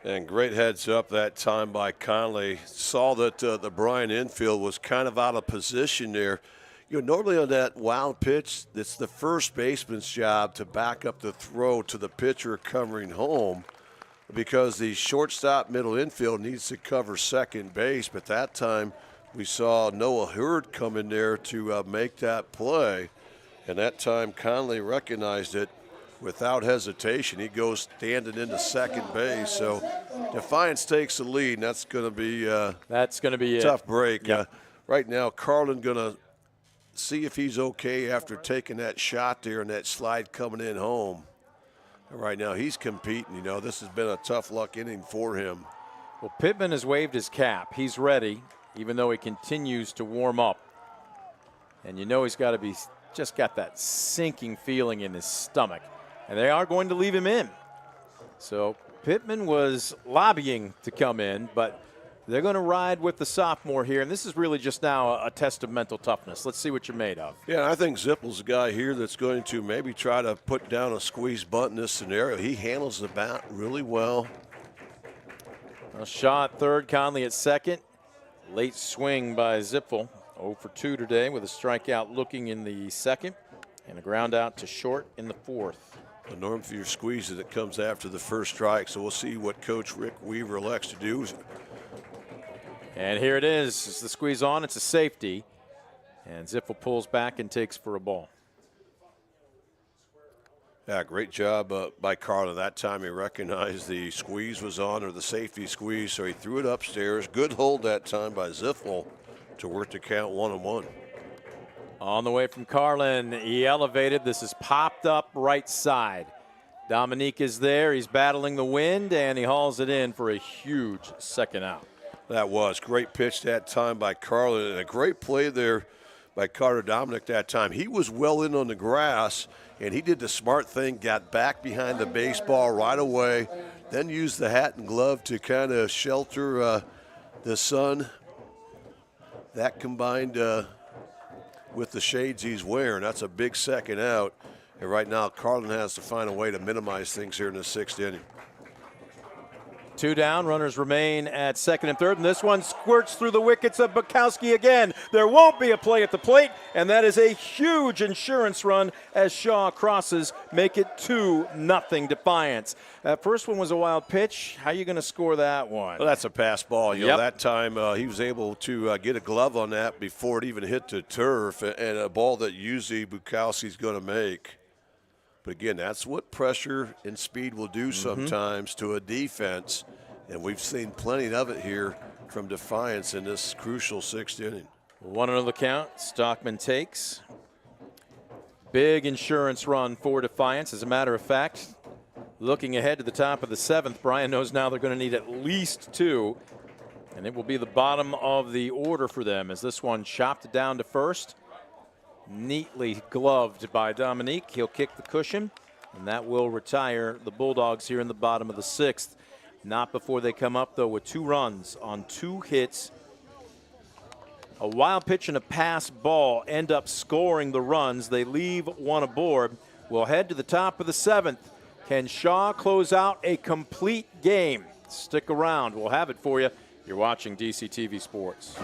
And great heads up that time by Conley. Saw that the Bryan infield was kind of out of position there. You know, normally on that wild pitch, it's the first baseman's job to back up the throw to the pitcher covering home because the shortstop middle infield needs to cover second base. But that time we saw Noah Hurd come in there to make that play. And that time Conley recognized it without hesitation. He goes standing into second base. So Defiance takes the lead, and that's going to be a tough break. Yep. Right now, Carlin going to see if he's okay after taking that shot there and that slide coming in home. And right now he's competing. You know, this has been a tough luck inning for him. Well, Pittman has waved his cap. He's ready, even though he continues to warm up. And you know he's got to be just got that sinking feeling in his stomach. And they are going to leave him in. So Pittman was lobbying to come in, but they're going to ride with the sophomore here, and this is really just now a test of mental toughness. Let's see what you're made of. Yeah, I think Zippel's a guy here that's going to maybe try to put down a squeeze bunt in this scenario. He handles the bat really well. A shot third, Conley at second. Late swing by Zippel. 0 for 2 today with a strikeout looking in the second and a ground out to short in the fourth. The norm for your squeeze is it comes after the first strike, so we'll see what Coach Rick Weaver elects to do. And here it is. It's the squeeze on. It's a safety. And Zippel pulls back and takes for a ball. Yeah, great job by Carlin. That time he recognized the squeeze was on, or the safety squeeze, so he threw it upstairs. Good hold that time by Zippel to work the count 1-1. On the way from Carlin, he elevated. This is popped up right side. Dominique is there. He's battling the wind, and he hauls it in for a huge second out. That was great pitch that time by Carlin, and a great play there by Carter Dominic that time. He was well in on the grass, and he did the smart thing, got back behind the baseball right away, then used the hat and glove to kind of shelter the sun. That combined with the shades he's wearing, that's a big second out. And right now, Carlin has to find a way to minimize things here in the sixth inning. 2 down, runners remain at second and third, and this one squirts through the wickets of Bukowski again. There won't be a play at the plate, and that is a huge insurance run as Shaw crosses, make it 2-0 Defiance. That first one was a wild pitch. How are you going to score that one? Well, that's a pass ball. You know, that time he was able to get a glove on that before it even hit the turf, and a ball that usually Bukowski's going to make. But again, that's what pressure and speed will do sometimes to a defense, and we've seen plenty of it here from Defiance in this crucial sixth inning. 1-0 the count. Stockman takes. Big insurance run for Defiance. As a matter of fact, looking ahead to the top of the seventh, Bryan knows now they're going to need at least 2, and it will be the bottom of the order for them as this one chopped down to first. Neatly gloved by Dominique. He'll kick the cushion, and that will retire the Bulldogs here in the bottom of the sixth. Not before they come up, though, with 2 runs on 2 hits. A wild pitch and a pass ball end up scoring the runs. They leave 1 aboard. We'll head to the top of the seventh. Can Shaw close out a complete game? Stick around. We'll have it for you. You're watching DCTV Sports.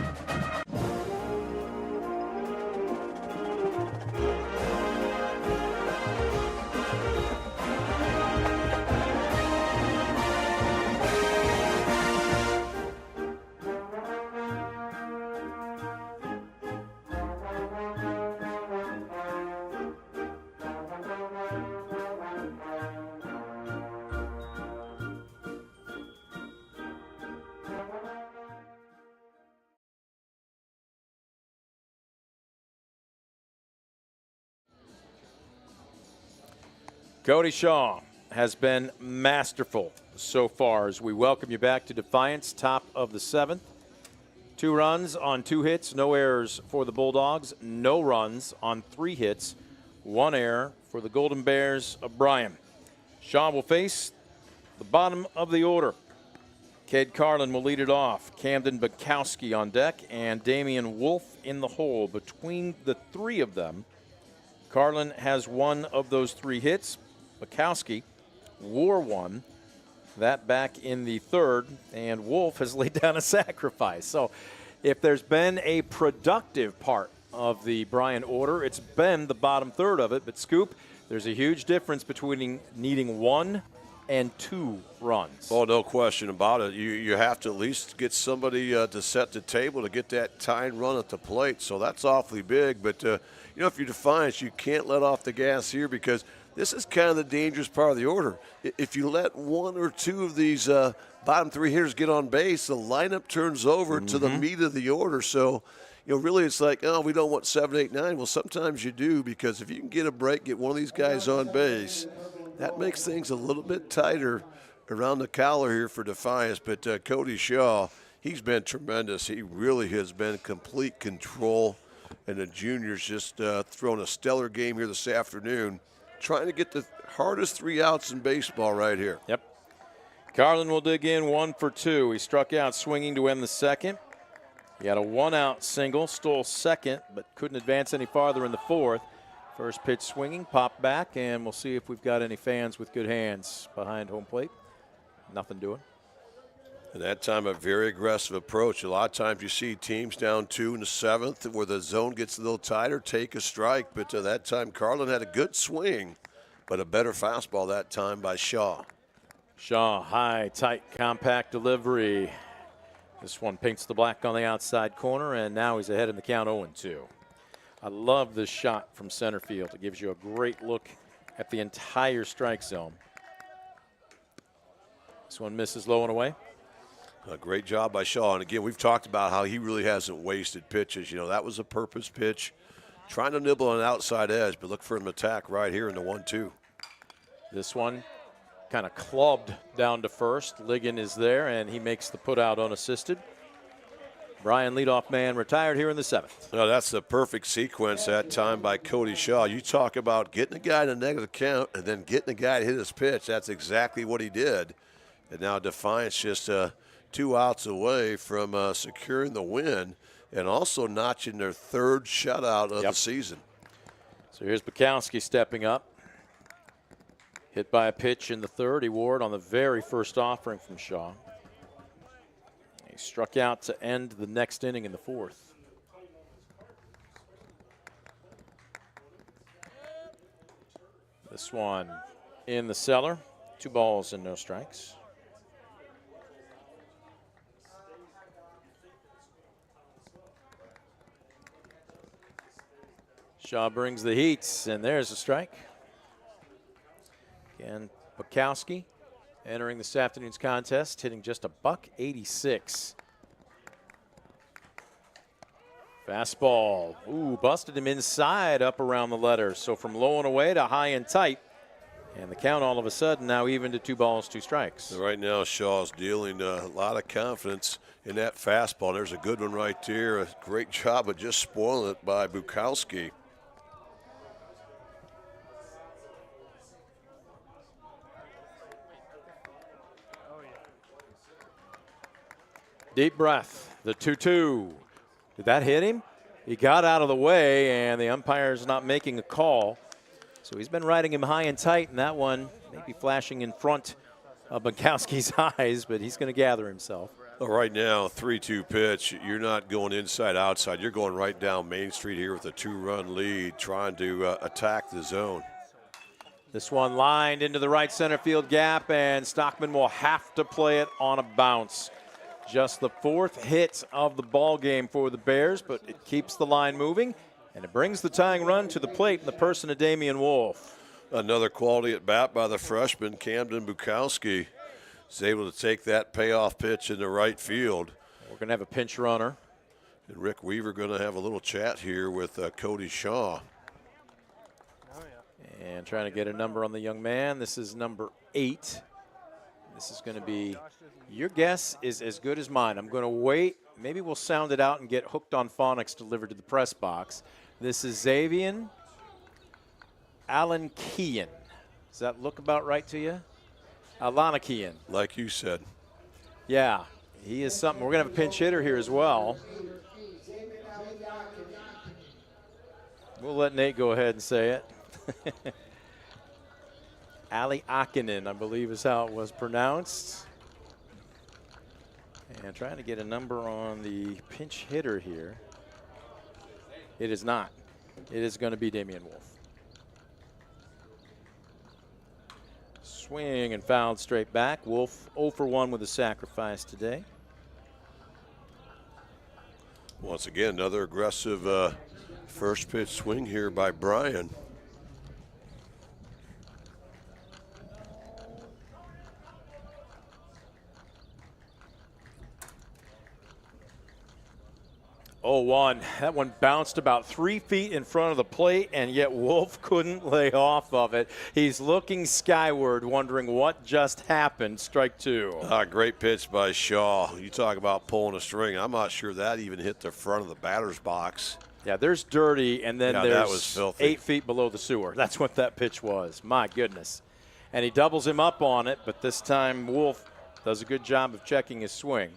Cody Shaw has been masterful so far as we welcome you back to Defiance, top of the 7th. 2 runs on 2 hits, no errors for the Bulldogs, no runs on 3 hits, 1 error for the Golden Bears of Bryan. Shaw will face the bottom of the order. Cade Carlin will lead it off. Camden Bukowski on deck and Damian Wolf in the hole. Between the 3 of them, Carlin has 1 of those 3 hits. Bukowski wore 1, that back in the 3rd, and Wolf has laid down a sacrifice. So if there's been a productive part of the Bryan order, it's been the bottom 3rd of it. But Scoop, there's a huge difference between needing 1 and 2 runs. Oh, no question about it. You have to at least get somebody to set the table to get that tying run at the plate. So that's awfully big. But, you know, if you're Defiance, you can't let off the gas here because this is kind of the dangerous part of the order. If you let 1 or 2 of these bottom 3 hitters get on base, the lineup turns over to the meat of the order. So, you know, really it's like, oh, we don't want 7, 8, 9. Well, sometimes you do because if you can get a break, get one of these guys on base, that makes things a little bit tighter around the collar here for Defiance. But Cody Shaw, he's been tremendous. He really has been complete control. And the juniors just thrown a stellar game here this afternoon, trying to get the hardest 3 outs in baseball right here. Yep. Carlin will dig in 1 for 2. He struck out swinging to end the 2nd. He had a 1-out single, stole 2nd, but couldn't advance any farther in the 4th. First pitch swinging, popped back, and we'll see if we've got any fans with good hands behind home plate. Nothing doing. And that time, a very aggressive approach. A lot of times you see teams down 2 in the 7th where the zone gets a little tighter, take a strike. But that time, Carlin had a good swing, but a better fastball that time by Shaw. Shaw, high, tight, compact delivery. This one paints the black on the outside corner, and now he's ahead in the count 0-2. I love this shot from center field. It gives you a great look at the entire strike zone. This one misses low and away. A great job by Shaw. And again, we've talked about how he really hasn't wasted pitches. You know, that was a purpose pitch. Trying to nibble on an outside edge, but look for an attack right here in the 1-2. This one kind of clubbed down to first. Ligon is there, and he makes the put out unassisted. Bryan, leadoff man, retired here in the 7th. No, that's the perfect sequence that time by Cody Shaw. You talk about getting a guy in a negative count and then getting a guy to hit his pitch. That's exactly what he did. And now Defiance just 2 outs away from securing the win and also notching their 3rd shutout of the season. So here's Bukowski stepping up. Hit by a pitch in the 3rd. He wore it on the very first offering from Shaw. He struck out to end the next inning in the 4th. This one in the cellar. 2 balls and no strikes. Shaw brings the heats, and there's a strike. Again, Bukowski entering this afternoon's contest, hitting just a $186. Fastball. Ooh, busted him inside up around the letters. So from low and away to high and tight. And the count all of a sudden now even to 2 balls, 2 strikes. So right now Shaw's dealing a lot of confidence in that fastball. There's a good one right there. A great job of just spoiling it by Bukowski. Deep breath. The 2-2. Did that hit him? He got out of the way, and the umpire's not making a call. So he's been riding him high and tight, and that one maybe flashing in front of Bukowski's eyes, but he's going to gather himself. Well, right now, 3-2 pitch. You're not going inside, outside. You're going right down Main Street here with a 2-run lead, trying to attack the zone. This one lined into the right center field gap, and Stockman will have to play it on a bounce. Just the 4th hit of the ball game for the Bears, but it keeps the line moving, and it brings the tying run to the plate in the person of Damian Wolf. Another quality at bat by the freshman, Camden Bukowski. Is able to take that payoff pitch into right field. We're going to have a pinch runner. And Rick Weaver going to have a little chat here with Cody Shaw. And trying to get a number on the young man. This is number 8. This is going to be, your guess is as good as mine. I'm going to wait. Maybe we'll sound it out and get Hooked on Phonics delivered to the press box. This is Xavier Alanakian. Does that look about right to you? Alanakian. Like you said. Yeah, he is something. We're going to have a pinch hitter here as well. We'll let Nate go ahead and say it. Ali Akinen, I believe is how it was pronounced. And trying to get a number on the pinch hitter here. It is not. It is going to be Damian Wolf. Swing and fouled straight back. Wolf 0 for 1 with a sacrifice today. Once again, another aggressive first pitch swing here by Bryan. Oh, 1. That one bounced about 3 feet in front of the plate, and yet Wolf couldn't lay off of it. He's looking skyward, wondering what just happened. Strike 2. Great pitch by Shaw. You talk about pulling a string. I'm not sure that even hit the front of the batter's box. Yeah, there's dirty, and then that was there's filthy. 8 feet below the sewer. That's what that pitch was. My goodness. And he doubles him up on it, but this time Wolf does a good job of checking his swing.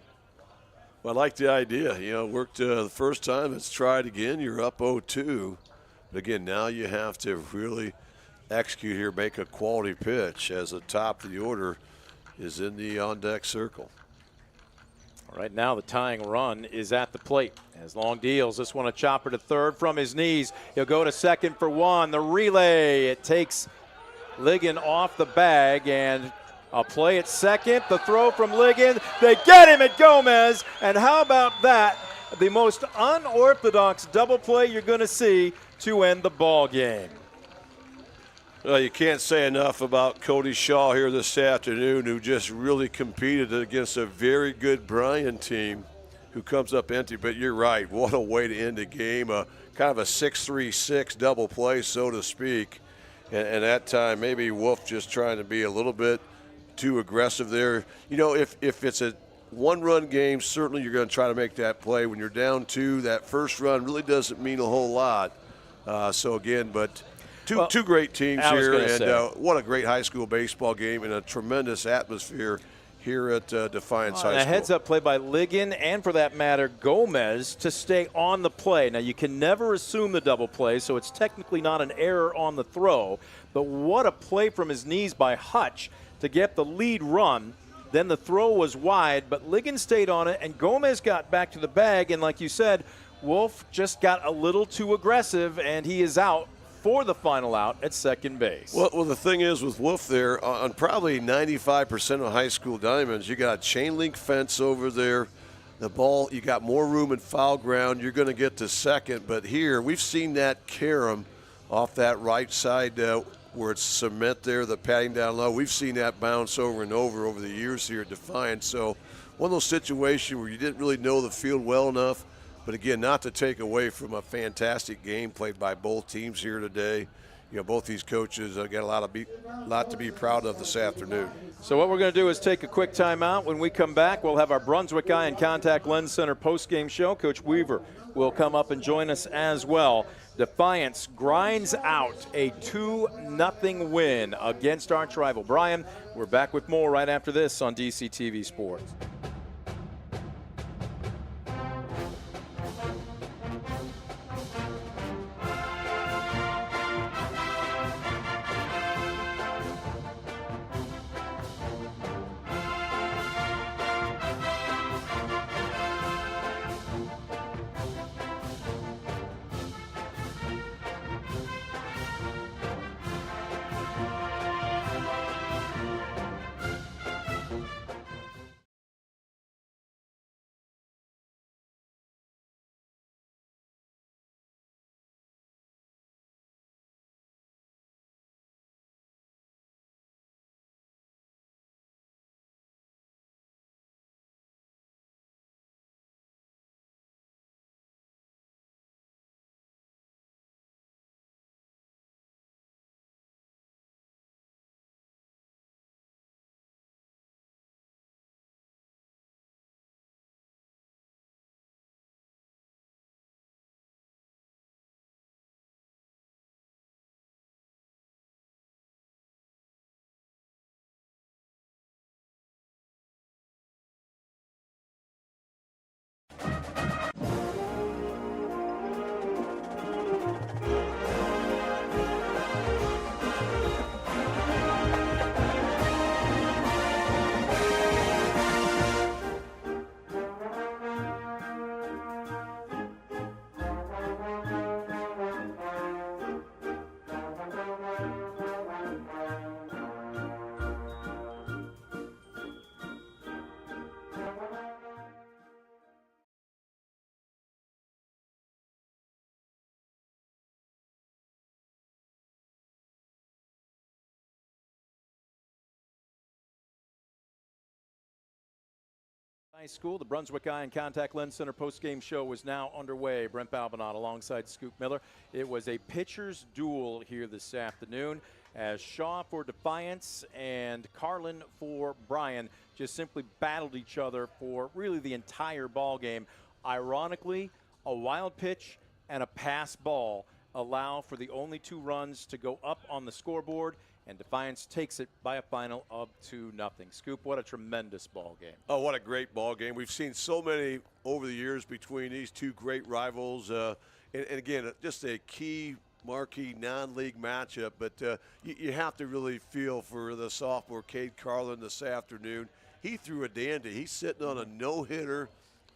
Well, I like the idea. You know, worked the first time. Let's try it again. You're up 0-2. But again, now you have to really execute here, make a quality pitch as the top of the order is in the on-deck circle. Right now, the tying run is at the plate. As Long deals this one a chopper to third from his knees. He'll go to second for 1. The relay, it takes Ligon off the bag, and a play at second. The throw from Ligon. They get him at Gomez. And how about that? The most unorthodox double play you're going to see to end the ball game. Well, you can't say enough about Cody Shaw here this afternoon, who just really competed against a very good Bryan team who comes up empty. But you're right. What a way to end the game. Kind of a 6-3-6 double play, so to speak. And that time, maybe Wolf just trying to be a little bit too aggressive there. You know, if it's a one-run game, certainly you're going to try to make that play. When you're down 2, that first run really doesn't mean a whole lot. So again, but two great teams here, and what a great high school baseball game and a tremendous atmosphere here at Defiance High School. A heads-up play by Ligon, and for that matter, Gomez, to stay on the play. Now, you can never assume the double play, so it's technically not an error on the throw, but what a play from his knees by Hutch to get the lead run. Then the throw was wide, but Ligon stayed on it, and Gomez got back to the bag, and like you said, Wolf just got a little too aggressive, and he is out for the final out at second base. Well, the thing is with Wolf there, on probably 95% of high school diamonds, you got a chain link fence over there. The ball, you got more room in foul ground. You're going to get to second, but here we've seen that carom off that right side where it's cement there, the padding down low. We've seen that bounce over and over the years here at Defiance. So one of those situations where you didn't really know the field well enough, but again, not to take away from a fantastic game played by both teams here today. You know, both these coaches got a lot to be proud of this afternoon. So what we're going to do is take a quick timeout. When we come back, we'll have our Brunswick Eye and Contact Lens Center post-game show. Coach Weaver will come up and join us as well. Defiance grinds out a 2-0 win against arch rival Bryan. We're back with more right after this on DCTV Sports. High School, the Brunswick Eye and Contact Lens Center post-game show is now underway. Brent Balbinot alongside Scoop Miller. It was a pitcher's duel here this afternoon as Shaw for Defiance and Carlin for Bryan just simply battled each other for really the entire ball game. Ironically, a wild pitch and a pass ball allow for the only 2 runs to go up on the scoreboard, and Defiance takes it by a final of 2-0. Scoop, what a tremendous ball game. Oh, what a great ball game. We've seen so many over the years between these 2 great rivals. And again, just a key marquee non-league matchup. But you have to really feel for the sophomore Cade Carlin this afternoon. He threw a dandy. He's sitting on a no-hitter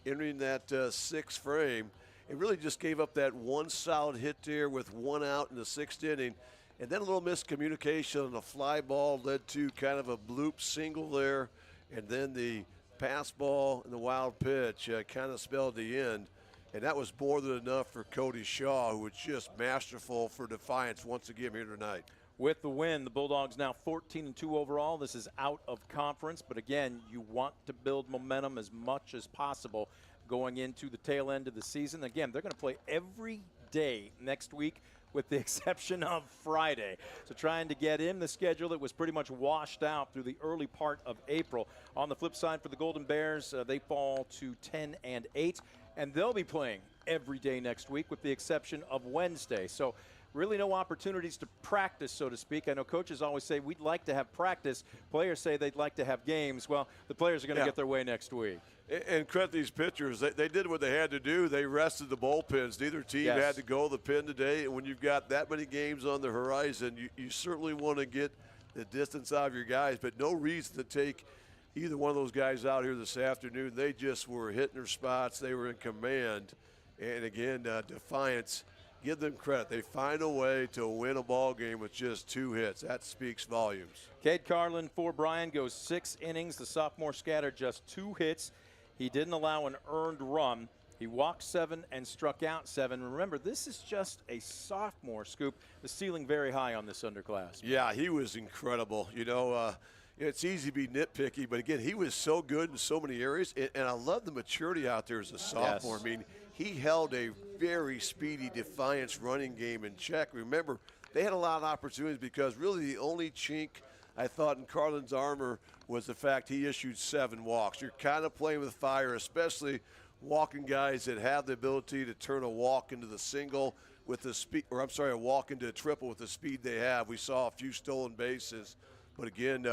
entering that 6th frame. And really just gave up that 1 solid hit there with 1 out in the 6th inning. And then a little miscommunication on the fly ball led to kind of a bloop single there. And then the pass ball and the wild pitch kind of spelled the end. And that was more than enough for Cody Shaw, who was just masterful for Defiance once again here tonight. With the win, the Bulldogs now 14-2 overall. This is out of conference, but again, you want to build momentum as much as possible going into the tail end of the season. Again, they're going to play every day next week with the exception of Friday. So trying to get in the schedule that was pretty much washed out through the early part of April. On the flip side for the Golden Bears, they fall to 10-8, and they'll be playing every day next week with the exception of Wednesday. So really no opportunities to practice, so to speak. I know coaches always say we'd like to have practice. Players say they'd like to have games. Well, the players are going to get their way next week. And credit these pitchers. They did what they had to do. They rested the bullpens. Neither team had to go the pen today. And when you've got that many games on the horizon, you certainly want to get the distance out of your guys. But no reason to take either one of those guys out here this afternoon. They just were hitting their spots. They were in command. And, again, Defiance, give them credit. They find a way to win a ball game with just 2 hits. That speaks volumes. Cade Carlin for Bryan goes 6 innings. The sophomore scattered just 2 hits. He didn't allow an earned run. He walked 7 and struck out 7. Remember, this is just a sophomore, Scoop. The ceiling very high on this underclass. Yeah, he was incredible. You know, it's easy to be nitpicky, but again, he was so good in so many areas. And I love the maturity out there as a sophomore. I mean, he held a very speedy Defiance running game in check. Remember, they had a lot of opportunities because really the only chink I thought in Carlin's armor was the fact he issued 7 walks. You're kind of playing with fire, especially walking guys that have the ability to turn a walk into the single with the speed, or I'm sorry, a walk into a triple with the speed they have. We saw a few stolen bases. But again,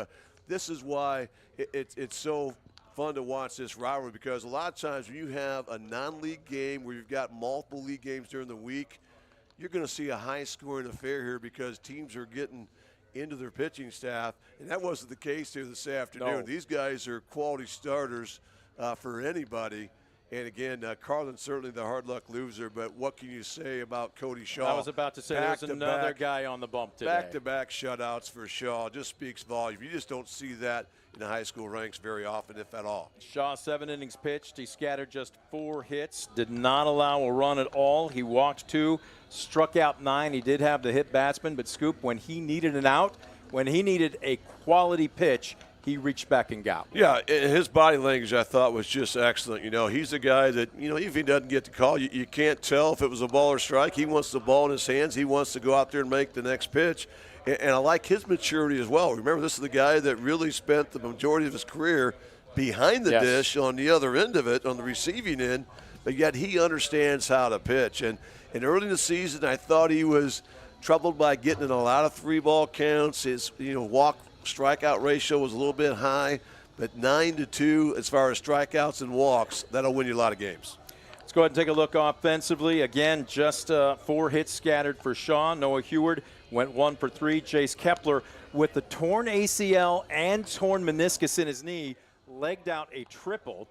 this is why it's so fun to watch this rivalry, because a lot of times when you have a non-league game where you've got multiple league games during the week, you're going to see a high-scoring affair here because teams are getting into their pitching staff, and that wasn't the case here this afternoon. No. These guys are quality starters for anybody. And again, Carlin's certainly the hard luck loser, but what can you say about Cody Shaw? I was about to say there's another guy on the bump today. Back-to-back shutouts for Shaw just speaks volume. You just don't see that in the high school ranks very often, if at all. Shaw, 7 innings pitched. He scattered just 4 hits, did not allow a run at all. He walked 2, struck out 9. He did have the hit batsman, but Scoop, when he needed an out, when he needed a quality pitch, he reached back and got. Yeah, his body language I thought was just excellent. You know, he's a guy that, you know, even if he doesn't get the call, you can't tell if it was a ball or strike. He wants the ball in his hands. He wants to go out there and make the next pitch. And I like his maturity as well. Remember, this is the guy that really spent the majority of his career behind the dish on the other end of it, on the receiving end, but yet he understands how to pitch. And early in the season, I thought he was troubled by getting in a lot of 3-ball counts. His, walk strikeout ratio was a little bit high, but 9-2 as far as strikeouts and walks, that'll win you a lot of games. Let's go ahead and take a look offensively. Again, just 4 hits scattered for Shaw. Noah Heward went 1 for 3. Chase Kepler, with the torn ACL and torn meniscus in his knee, legged out a triple.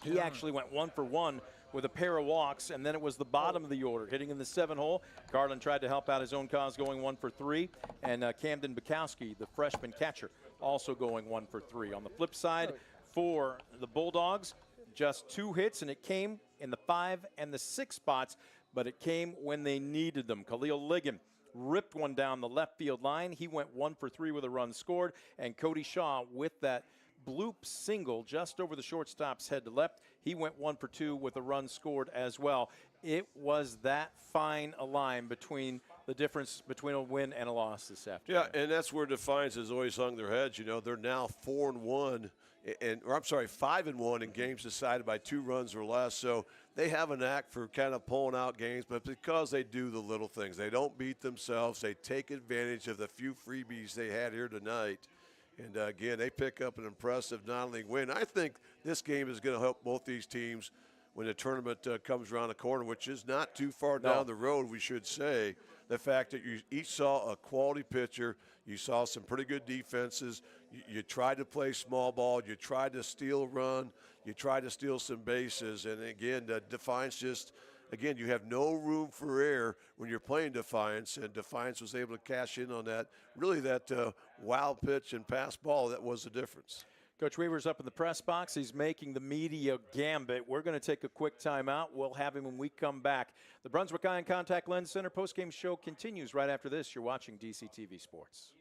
He actually went 1 for 1 with a pair of walks, and then it was the bottom of the order, hitting in the 7-hole. Carlin tried to help out his own cause, going 1 for 3, and Camden Bukowski, the freshman catcher, also going 1 for 3. On the flip side, for the Bulldogs, just 2 hits, and it came in the 5 and the 6 spots, but it came when they needed them. Khalil Ligon ripped one down the left field line. He went 1 for 3 with a run scored, and Cody Shaw, with that bloop single just over the shortstop's head to left. He went 1 for 2 with a run scored as well. It was that fine a line between the difference between a win and a loss this afternoon. Yeah, and that's where Defiance has always hung their heads. You know, they're now 4-1, or I'm sorry, 5-1 in games decided by 2 runs or less. So they have an knack for kind of pulling out games, but because they do the little things, they don't beat themselves. They take advantage of the few freebies they had here tonight. And again, they pick up an impressive non-league win. I think this game is going to help both these teams when the tournament comes around the corner, which is not too far down the road, we should say. The fact that you each saw a quality pitcher, you saw some pretty good defenses, you tried to play small ball, you tried to steal a run, you tried to steal some bases, and again, Defiance just, again, you have no room for error when you're playing Defiance, and Defiance was able to cash in on that. Really, that wild pitch and pass ball, that was the difference. Coach Weaver's up in the press box. He's making the media gambit. We're going to take a quick timeout. We'll have him when we come back. The Brunswick Eye and Contact Lens Center postgame show continues right after this. You're watching DCTV Sports.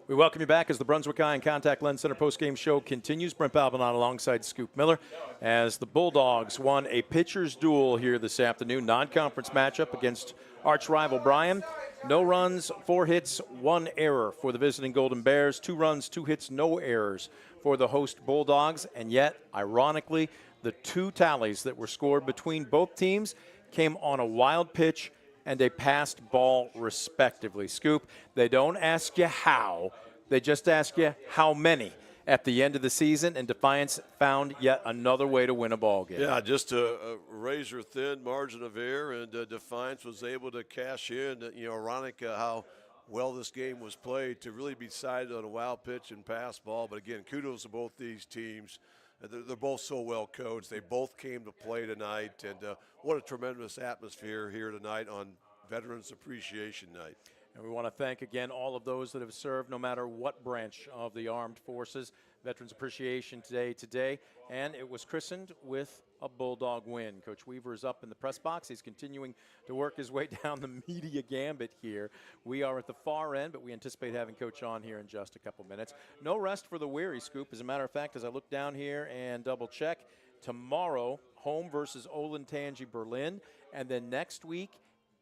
We welcome you back as the Brunswick Eye and Contact Lens Center postgame show continues. Brent Balbinot alongside Scoop Miller as the Bulldogs won a pitcher's duel here this afternoon. Non-conference matchup against arch rival Bryan. No runs, 4 hits, 1 error for the visiting Golden Bears. 2 runs, 2 hits, no errors for the host Bulldogs. And yet, ironically, the 2 tallies that were scored between both teams came on a wild pitch and a passed ball, respectively. Scoop, they don't ask you how, they just ask you how many at the end of the season, and Defiance found yet another way to win a ball game. Yeah, just a razor-thin margin of error, and Defiance was able to cash in. You know, ironic how well this game was played to really be decided on a wild pitch and pass ball. But again, kudos to both these teams. They're both so well coached. They both came to play tonight, and what a tremendous atmosphere here tonight on Veterans Appreciation Night. And we want to thank again all of those that have served, no matter what branch of the armed forces. Veterans Appreciation Day today, and it was christened with a Bulldog win. Coach Weaver is up in the press box. He's continuing to work his way down the media gambit here. We are at the far end, but we anticipate having Coach on here in just a couple minutes. No rest for the weary, Scoop. As a matter of fact, as I look down here and double check, tomorrow, home versus Olentangy Berlin, and then next week,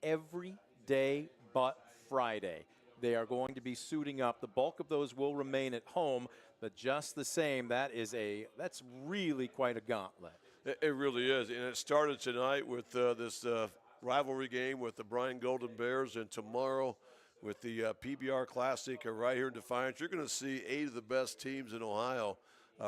every day but Friday. They are going to be suiting up. The bulk of those will remain at home. But just the same, that's really quite a gauntlet. It really is, and it started tonight with this rivalry game with the Bryan Golden Bears, and tomorrow with the PBR Classic right here in Defiance. You're going to see 8 of the best teams in Ohio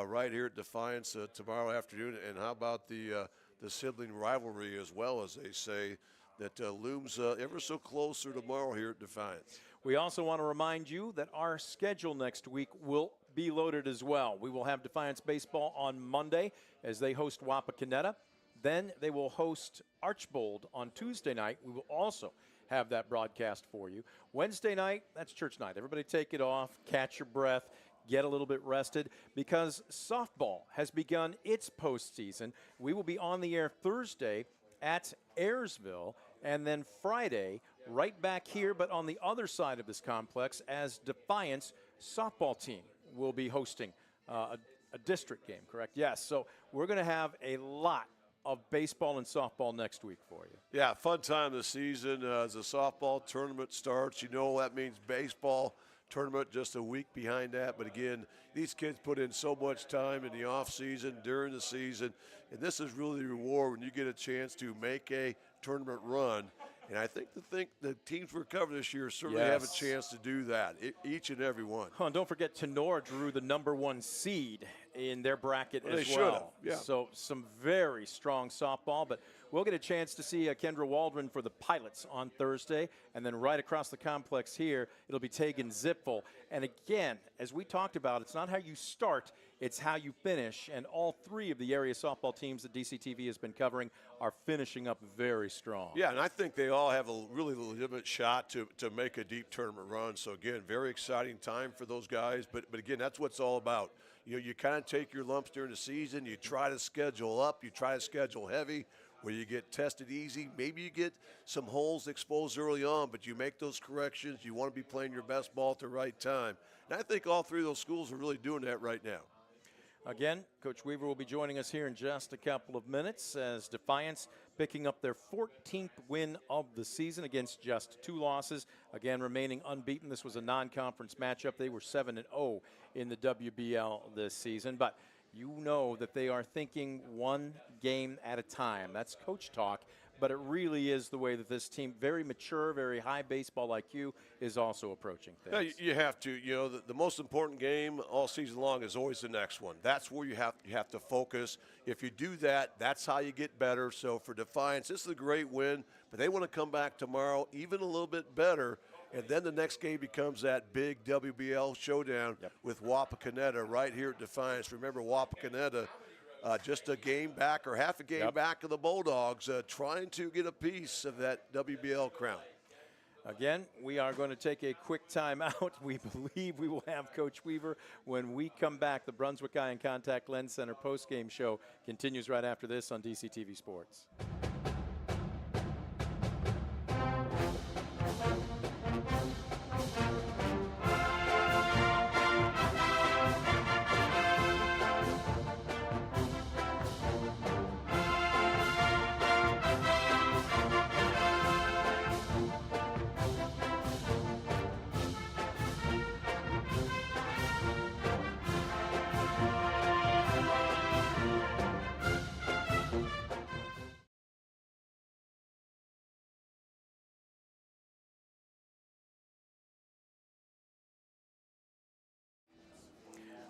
right here at Defiance tomorrow afternoon. And how about the sibling rivalry as well, as they say, that looms ever so closer tomorrow here at Defiance. We also want to remind you that our schedule next week will be loaded as well. We will have Defiance Baseball on Monday as they host Wapakoneta. Then they will host Archbold on Tuesday night. We will also have that broadcast for you. Wednesday night, that's church night. Everybody take it off, catch your breath, get a little bit rested, because softball has begun its postseason. We will be on the air Thursday at Ayersville, and then Friday right back here, but on the other side of this complex, as Defiance softball team will be hosting a district game, correct? Yes, so we're going to have a lot of baseball and softball next week for you. Yeah, fun time this season as the softball tournament starts. You know that means baseball tournament just a week behind that. But again, these kids put in so much time in the off season, during the season, and this is really the reward when you get a chance to make a tournament run. And I think the teams we're covering this year certainly have a chance to do that, each and every one. And don't forget, Tenor drew the #1 seed in their bracket as they well. Yeah. So some very strong softball, but we'll get a chance to see Kendra Waldron for the Pilots on Thursday, and then right across the complex here, it'll be Tegan Zipfel. And again, as we talked about, it's not how you start, it's how you finish, and all 3 of the area softball teams that DCTV has been covering are finishing up very strong. Yeah, and I think they all have a really legitimate shot to make a deep tournament run. So, again, very exciting time for those guys. But again, that's what it's all about. You know, you kind of take your lumps during the season. You try to schedule up. You try to schedule heavy where you get tested easy. Maybe you get some holes exposed early on, but you make those corrections. You want to be playing your best ball at the right time. And I think all 3 of those schools are really doing that right now. Again, Coach Weaver will be joining us here in just a couple of minutes as Defiance picking up their 14th win of the season against just 2 losses. Again, remaining unbeaten. This was a non-conference matchup. They were 7-0 in the WBL this season. But you know that they are thinking one game at a time. That's coach talk. But it really is the way that this team, very mature, very high baseball IQ, is also approaching things. Yeah, you have to. You know, the most important game all season long is always the next one. That's where you have to focus. If you do that, that's how you get better. So for Defiance, this is a great win, but they want to come back tomorrow even a little bit better. And then the next game becomes that big WBL showdown with Wapakoneta right here at Defiance. Remember, Wapakoneta, just a game back or half a game back of the Bulldogs, trying to get a piece of that WBL crown. Again, we are going to take a quick time out. We believe we will have Coach Weaver when we come back. The Brunswick Eye and Contact Lens Center postgame show continues right after this on DCTV Sports.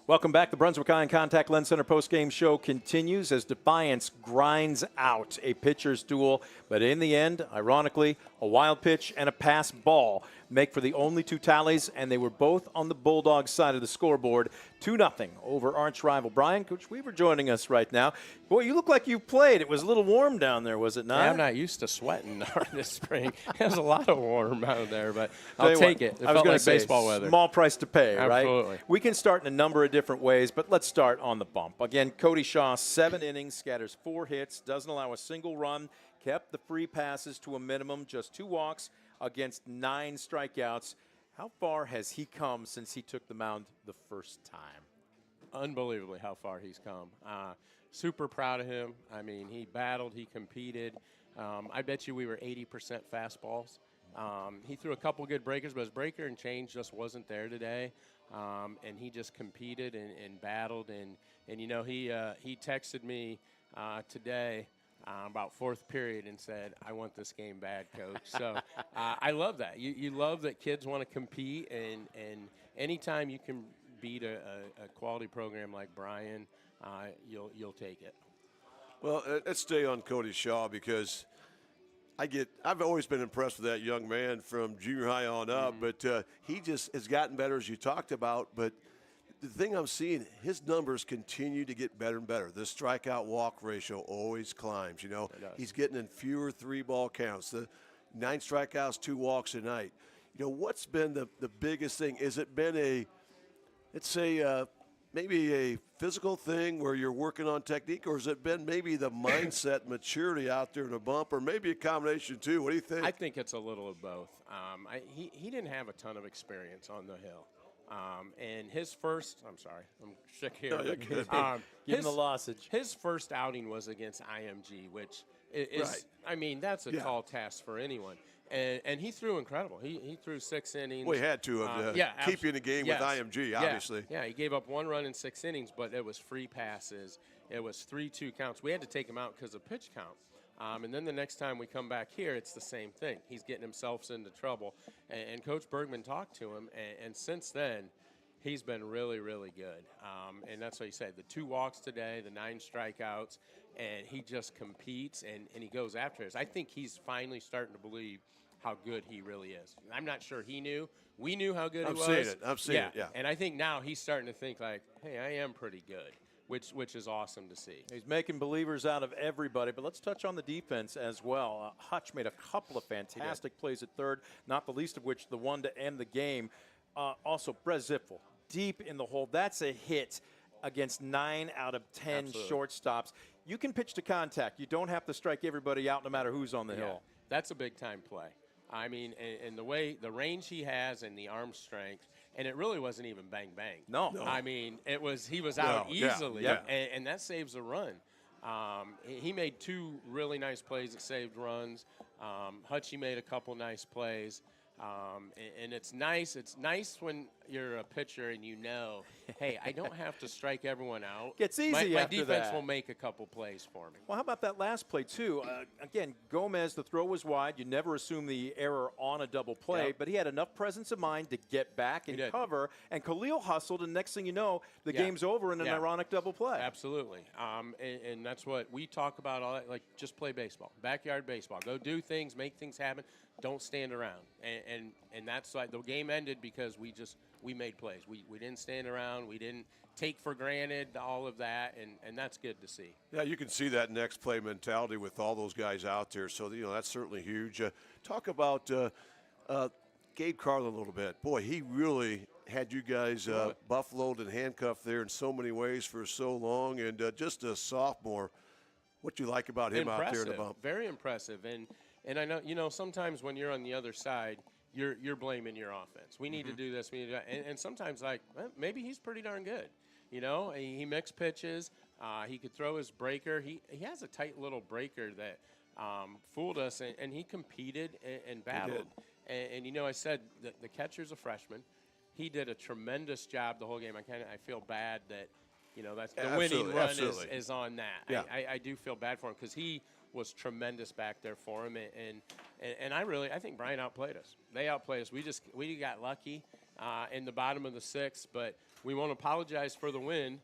Welcome back. The Brunswick Eye and Contact Lens Center postgame show continues as Defiance grinds out a pitcher's duel. But in the end, ironically, a wild pitch and a pass ball make for the only 2 tallies, and they were both on the Bulldogs side of the scoreboard. 2-0 over arch rival Bryan. Coach Weaver joining us right now. Boy, you look like you played. It was a little warm down there, was it not? Yeah, I'm not used to sweating this spring. It was a lot of warm out there, but I'll take it. It felt like baseball weather. Small price to pay, right? Absolutely. We can start in a number of different ways, but let's start on the bump. Again, Cody Shaw, 7 innings, scatters 4 hits, doesn't allow a single run, kept the free passes to a minimum, just 2 walks against 9 strikeouts. How far has he come since he took the mound the first time? Unbelievably how far he's come. Super proud of him. I mean, he battled, he competed. I bet you we were 80% fastballs. He threw a couple good breakers, but his breaker and change just wasn't there today. And he just competed and battled. And he texted me today about fourth period and said, "I want this game bad, Coach." So I love that. You love that kids want to compete, and anytime you can beat a quality program like Bryan, you'll take it. Well, let's stay on Cody Shaw because I've always been impressed with that young man from junior high on up, but he just has gotten better as you talked about. But the thing I'm seeing, his numbers continue to get better and better. The strikeout walk ratio always climbs. He's getting in fewer 3-ball counts. The 9 strikeouts, 2 walks a night. What's been the biggest thing? Has it been maybe a physical thing where you're working on technique, or has it been maybe the mindset maturity out there in a bump, or maybe a combination too? What do you think? I think it's a little of both. He didn't have a ton of experience on the hill. And his first, I'm sorry, I'm shook here. No, Give him the lozenge. His first outing was against IMG, which is, right. That's a tall task for anyone. And he threw incredible. He threw 6 innings. Well, he had to keep you in the game with IMG, obviously. Yeah, he gave up 1 run in 6 innings, but it was free passes. It was 3-2 counts. We had to take him out because of pitch count. And then the next time we come back here, it's the same thing. He's getting himself into trouble. And Coach Bergman talked to him, and since then, he's been really, really good. And that's what he said. The 2 walks today, the 9 strikeouts, and he just competes, and he goes after us. I think he's finally starting to believe how good he really is. I'm not sure he knew. We knew how good he was. I'm seeing it, yeah. And I think now he's starting to think like, hey, I am pretty good, which is awesome to see. He's making believers out of everybody, but let's touch on the defense as well. Hutch made a couple of fantastic plays at third, not the least of which the one to end the game. Also, Brez Ziffel, deep in the hole. That's a hit against 9 out of 10 shortstops. You can pitch to contact. You don't have to strike everybody out no matter who's on the hill. That's a big-time play. And the range he has and the arm strength, and it really wasn't even bang. No. He was out easily, Yeah. And that saves a run. He made 2 really nice plays that saved runs. Hutchie made a couple nice plays. And it's nice. It's nice when you're a pitcher and hey, I don't have to strike everyone out. Gets easy my after defense that. will make a couple plays for me. Well, how about that last play, too? Again, Gomez, the throw was wide. You never assume the error on a double play, but he had enough presence of mind to get back and cover. And Khalil hustled, and next thing you know, the game's over in an ironic double play. Absolutely. And that's what we talk about all that, like just play baseball, backyard baseball. Go do things, make things happen. Don't stand around. And that's like the game ended because we made plays. We didn't stand around. We didn't take for granted all of that, and that's good to see. Yeah, you can see that next play mentality with all those guys out there. So, that's certainly huge. Talk about Gabe Carlin a little bit. Boy, he really had you guys buffaloed and handcuffed there in so many ways for so long. And just a sophomore, what do you like about him out there in the bump? Very impressive. And I know, sometimes when you're on the other side, you're blaming your offense. We need to do this. We need to do that. And sometimes, maybe he's pretty darn good. He mixed pitches. He could throw his breaker. He has a tight little breaker that fooled us, and he competed and battled. And I said the catcher's a freshman. He did a tremendous job the whole game. I feel bad that, that's the winning run is on that. Yeah. I do feel bad for him because he was tremendous back there for him, and I think Bryan outplayed us. They outplayed us. We got lucky in the bottom of the 6th, but we won't apologize for the win.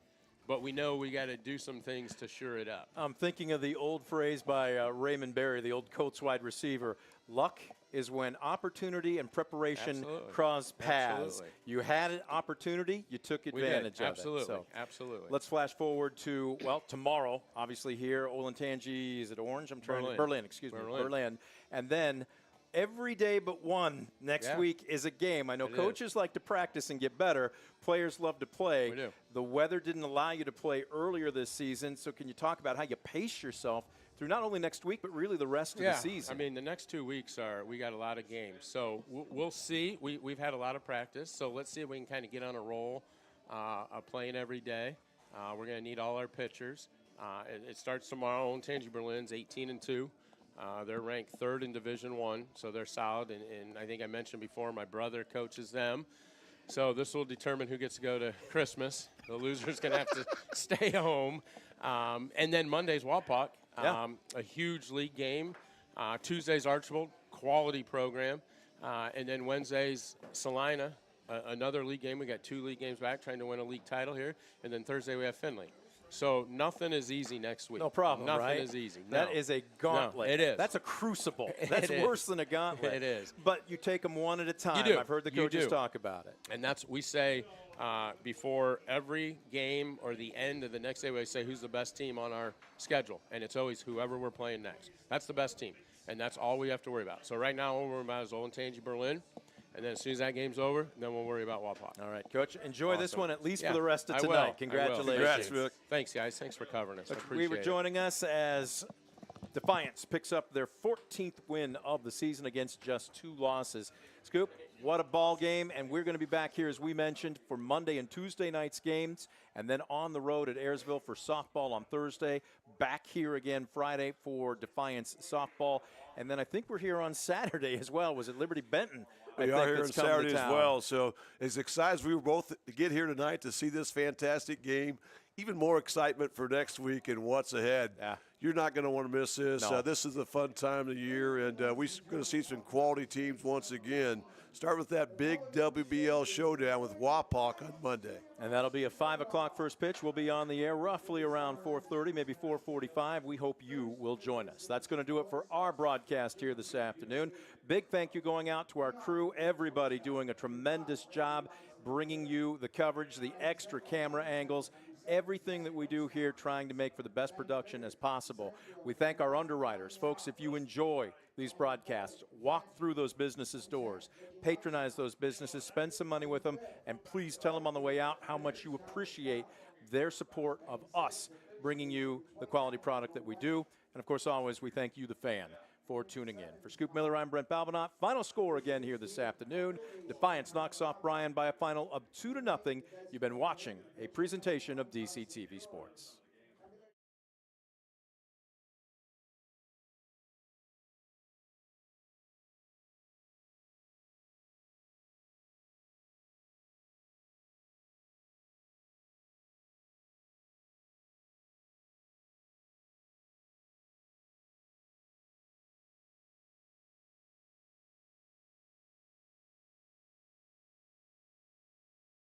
But we know we got to do some things to shore it up. I'm thinking of the old phrase by Raymond Berry, the old Colts wide receiver. Luck is when opportunity and preparation cross paths. You had an opportunity, you took advantage of it. Absolutely. Let's flash forward to, tomorrow, obviously here, Olentangy, is it Orange? Berlin. And then every day but one next week is a game. I know coaches like to practice and get better. Players love to play. We do. The weather didn't allow you to play earlier this season, so can you talk about how you pace yourself through not only next week but really the rest of the season? The next 2 weeks we got a lot of games. So we'll see. We've had a lot of practice, so let's see if we can kind of get on a roll of playing every day. We're going to need all our pitchers. It starts tomorrow. Olentangy Berlin's 18-2. They're ranked third in Division I, so they're solid. And I think I mentioned before, my brother coaches them. So this will determine who gets to go to Christmas. The loser's going to have to stay home. And then Monday's Wapak, a huge league game. Tuesday's Archibald, quality program. And then Wednesday's Salina, another league game. We got 2 league games back, trying to win a league title here. And then Thursday we have Finley. So nothing is easy next week. No problem, Nothing right? is easy. That is a gauntlet. No, it is. That's a crucible. That's worse than a gauntlet. It is. But you take them one at a time. You do. I've heard the You coaches do. talk about it. And that's, we say before every game or the end of the next day, we say who's the best team on our schedule. And it's always whoever we're playing next. That's the best team. And that's all we have to worry about. So right now, all we're worried about is Olentangy Berlin. And then as soon as that game's over, then we'll worry about Wapak. All right, Coach. Enjoy this Awesome. one at least Yeah, for the rest of I will. tonight. I will. Congratulations. Congrats, Vic. Thanks, guys. Thanks for covering us. I We appreciate were it. joining us as Defiance picks up their 14th win of the season against just 2 losses. Scoop, what a ball game, and we're going to be back here, as we mentioned, for Monday and Tuesday night's games, and then on the road at Ayersville for softball on Thursday, back here again Friday for Defiance softball, and then I think we're here on Saturday as well. Was it Liberty Benton? We are here on Saturday as well. So as excited as we were both to get here tonight to see this fantastic game, even more excitement for next week and what's ahead. Yeah. You're not going to want to miss this. No. This is a fun time of the year, and we're going to see some quality teams once again. Start with that big WBL showdown with Wapak on Monday. And that'll be a 5 o'clock first pitch. We'll be on the air roughly around 4:30, maybe 4:45. We hope you will join us. That's going to do it for our broadcast here this afternoon. Big thank you going out to our crew, everybody doing a tremendous job bringing you the coverage, the extra camera angles, everything that we do here trying to make for the best production as possible. We thank our underwriters. Folks, if you enjoy these broadcasts, walk through those businesses' doors, patronize those businesses, spend some money with them, and please tell them on the way out how much you appreciate their support of us bringing you the quality product that we do. And, of course, always we thank you, the fan, for tuning in. For Scoop Miller, I'm Brent Balbinot. Final score again here this afternoon. Defiance knocks off Bryan by a final of 2-0. You've been watching a presentation of DCTV Sports.